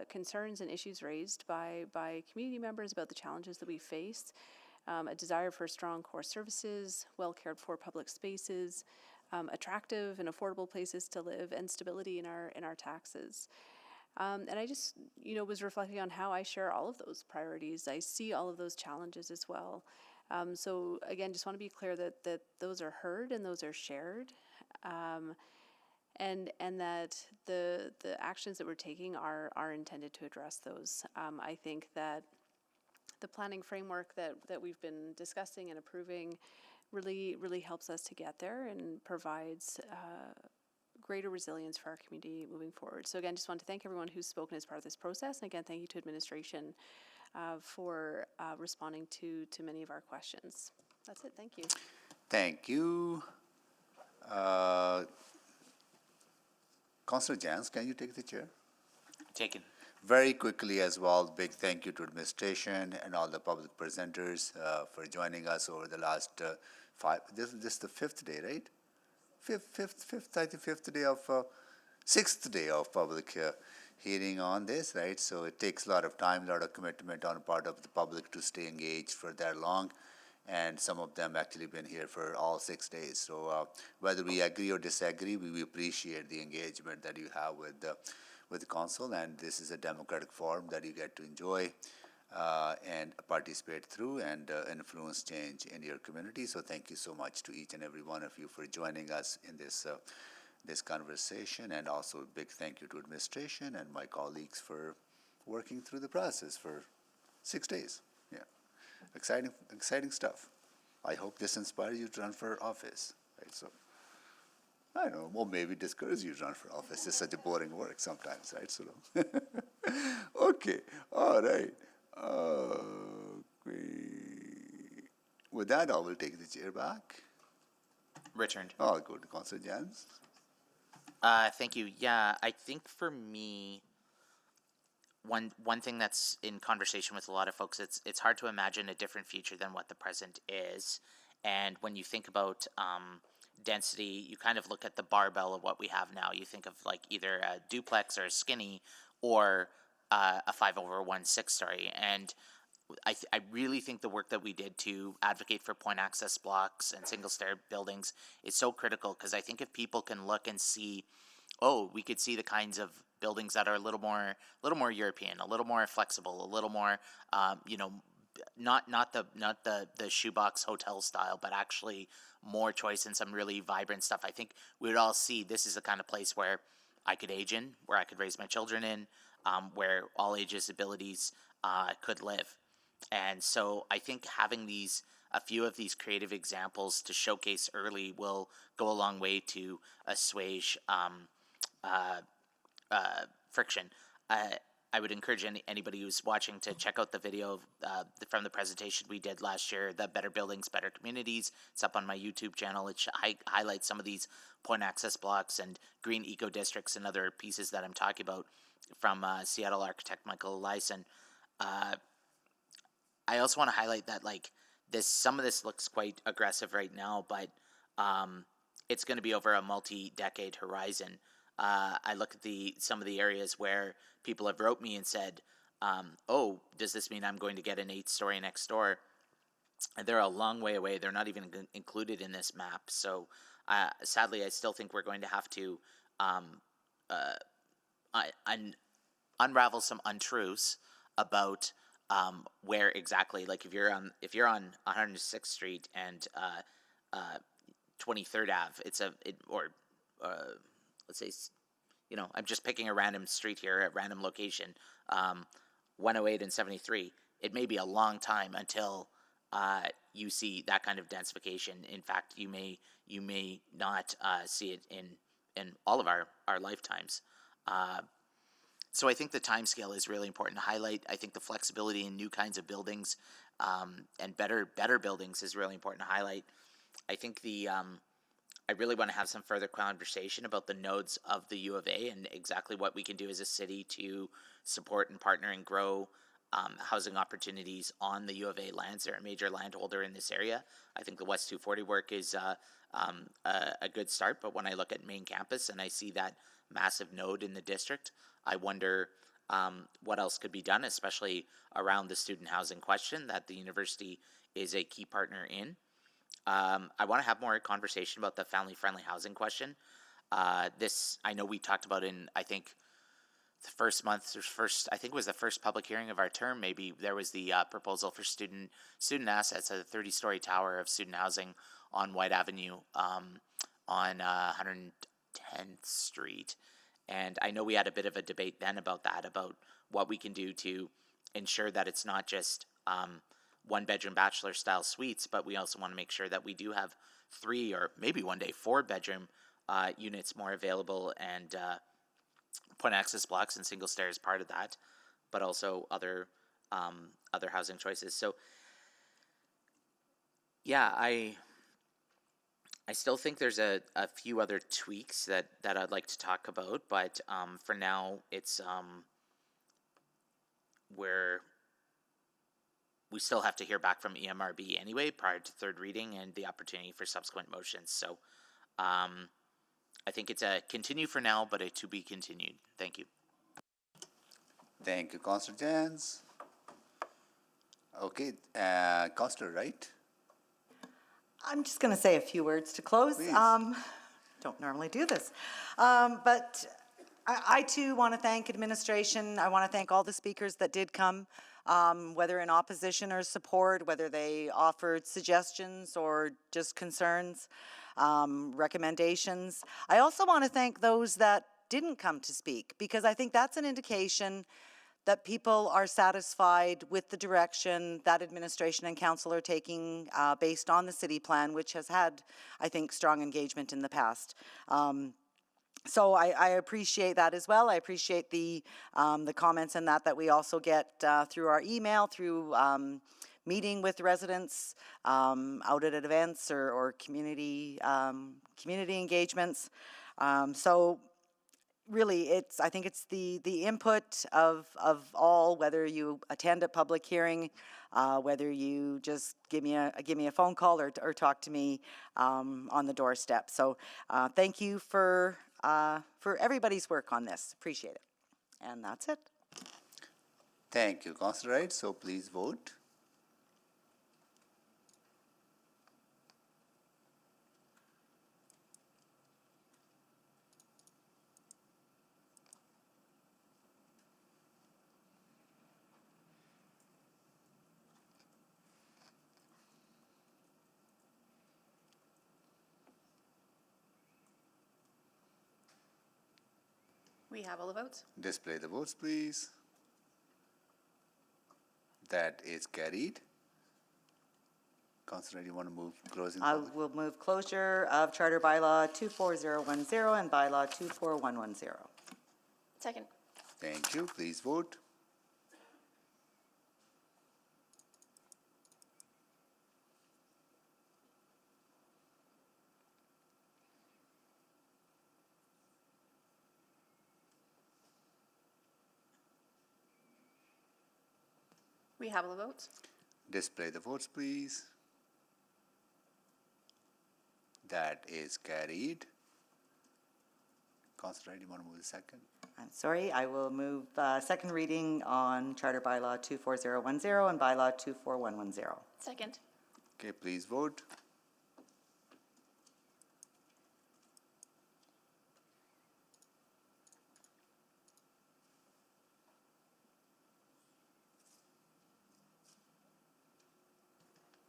concerns and issues raised by community members about the challenges that we face, a desire for strong core services, well cared for public spaces, attractive and affordable places to live, and stability in our taxes. And I just, you know, was reflecting on how I share all of those priorities. I see all of those challenges as well. So again, just want to be clear that those are heard and those are shared, and that the actions that we're taking are intended to address those. I think that the planning framework that we've been discussing and approving really helps us to get there and provides greater resilience for our community moving forward. So again, just want to thank everyone who's spoken as part of this process. And again, thank you to administration for responding to many of our questions. That's it. Thank you. Thank you. Councillor Jans, can you take the chair? Taken. Very quickly as well, big thank you to administration and all the public presenters for joining us over the last this is the fifth day, right? Sixth day of public hearing on this, right? So it takes a lot of time, a lot of commitment on the part of the public to stay engaged for that long. And some of them actually been here for all 6 days. So whether we agree or disagree, we appreciate the engagement that you have with the council, and this is a democratic forum that you get to enjoy and participate through and influence change in your community. So thank you so much to each and every one of you for joining us in this conversation, and also a big thank you to administration and my colleagues for working through the process for 6 days. Yeah, exciting stuff. I hope this inspires you to run for office. Right, so. I don't know, well, maybe discourage you to run for office. It's such a boring work sometimes, right? So, okay, all right. With that, I will take the chair back. Returned. I'll go to Councillor Jans. Thank you. Yeah, I think for me, one thing that's in conversation with a lot of folks, it's hard to imagine a different future than what the present is. And when you think about density, you kind of look at the barbell of what we have now. You think of like either a duplex or a skinny or a 5/1 6-story. And I really think the work that we did to advocate for point access blocks and single stair buildings is so critical, because I think if people can look and see, oh, we could see the kinds of buildings that are a little more European, a little more flexible, a little more, not the shoebox hotel style, but actually more choice and some really vibrant stuff. I think we would all see this is the kind of place where I could age in, where I could raise my children in, where all ages abilities could live. And so I think having a few of these creative examples to showcase early will go a long way to assuage friction. I would encourage anybody who's watching to check out the video from the presentation we did last year, the Better Buildings, Better Communities. It's up on my YouTube channel. It highlights some of these point access blocks and green eco districts and other pieces that I'm talking about from Seattle architect Michael Eliason. I also want to highlight that some of this looks quite aggressive right now, but it's going to be over a multi-decade horizon. I look at some of the areas where people have wrote me and said, oh, does this mean I'm going to get an 8-story next door? And they're a long way away. They're not even included in this map. So sadly, I still think we're going to have to unravel some untruths about where exactly, like if you're on 106th Street and 23rd Ave, let's say, I'm just picking a random street here, a random location, 108 and 73. It may be a long time until you see that kind of densification. In fact, you may not see it in all of our lifetimes. So I think the time scale is really important to highlight. I think the flexibility in new kinds of buildings and better buildings is really important to highlight. I think I really want to have some further conversation about the nodes of the U of A and exactly what we can do as a city to support and partner and grow housing opportunities on the U of A lands. They're a major landholder in this area. I think the West 240 work is a good start, but when I look at main campus and I see that massive node in the district, I wonder what else could be done, especially around the student housing question that the university is a key partner in. I want to have more conversation about the family-friendly housing question. This, I know we talked about in, I think, the first month, I think it was the first public hearing of our term, maybe there was the proposal for student assets at a 30-story tower of student housing on White Avenue on 110th Street. And I know we had a bit of a debate then about what we can do to ensure that it's not just one-bedroom bachelor-style suites, but we also want to make sure that we do have 3 or maybe one day 4-bedroom units more available, and point access blocks and single stair is part of that, but also other housing choices. So yeah, I still think there's a few other tweaks that I'd like to talk about, but for now it's where we still have to hear back from EMRB anyway prior to third reading and the opportunity for subsequent motions. So I think it's a continue for now, but a to be continued. Thank you. Thank you, Councillor Jans. Okay, Councillor Wright. I'm just going to say a few words to close. Don't normally do this. But I too want to thank administration. I want to thank all the speakers that did come, whether in opposition or support, whether they offered suggestions or just concerns, recommendations. I also want to thank those that didn't come to speak, because I think that's an indication that people are satisfied with the direction that administration and council are taking based on the city plan, which has had, I think, strong engagement in the past. So I appreciate that as well. I appreciate the comments and that we also get through our email, through meeting with residents out at events or community engagements. So really, I think it's the input of all, whether you attend a public hearing, whether you just give me a phone call or talk to me on the doorstep. So thank you for everybody's work on this. Appreciate it. And that's it. Thank you, Councillor Wright. So please vote. We have all the votes. Display the votes, please. That is carried. Councilor, you want to move closing? I will move closure of Charter Bylaw 24010 and Bylaw 24110. Second. Thank you. Please vote. We have all the votes. Display the votes, please. That is carried. Councilor, do you want to move the second? I'm sorry, I will move second reading on Charter Bylaw 24010 and Bylaw 24110. Second. Okay, please vote.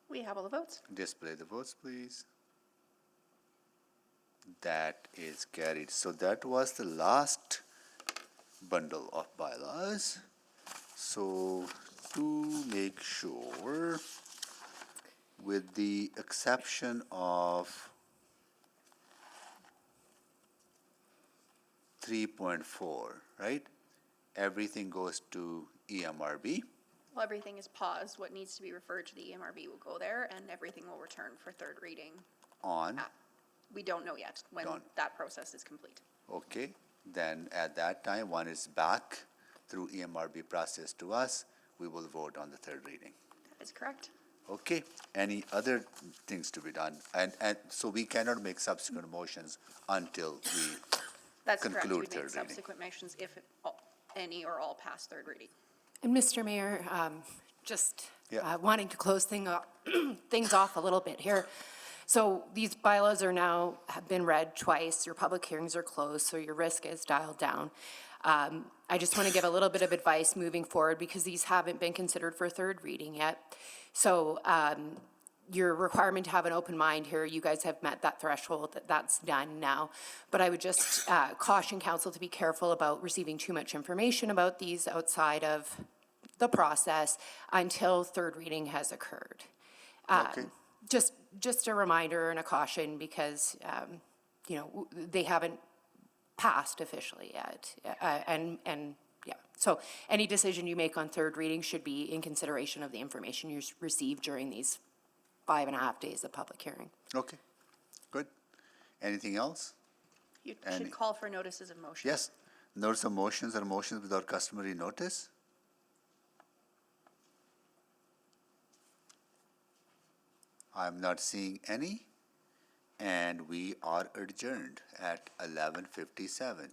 We have all the votes. Display the votes, please. That is carried. So that was the last bundle of bylaws. So to make sure, with the exception of 3.4, right? Everything goes to EMRB. Well, everything is paused. What needs to be referred to the EMRB will go there, and everything will return for third reading. On. We don't know yet when that process is complete. Okay, then at that time, when it's back through EMRB process to us, we will vote on the third reading. That is correct. Okay, any other things to be done? And so we cannot make subsequent motions until we That's correct. conclude We third make reading. subsequent motions if any or all pass third reading. And Mr. Mayor, just Yeah. wanting to close things off a little bit here. So these bylaws are now, have been read twice, your public hearings are closed, so your risk is dialed down. I just want to give a little bit of advice moving forward because these haven't been considered for third reading yet. So your requirement to have an open mind here, you guys have met that threshold, that's done now. But I would just caution council to be careful about receiving too much information about these outside of the process until third reading has occurred. Okay. Just a reminder and a caution because, they haven't passed officially yet. And yeah, so any decision you make on third reading should be in consideration of the information you received during these 5.5 days of public hearing. Okay, good. Anything else? You should call for notices of motion. Yes, notice of motions or motions without customary notice? I'm not seeing any, and we are adjourned at 11:57.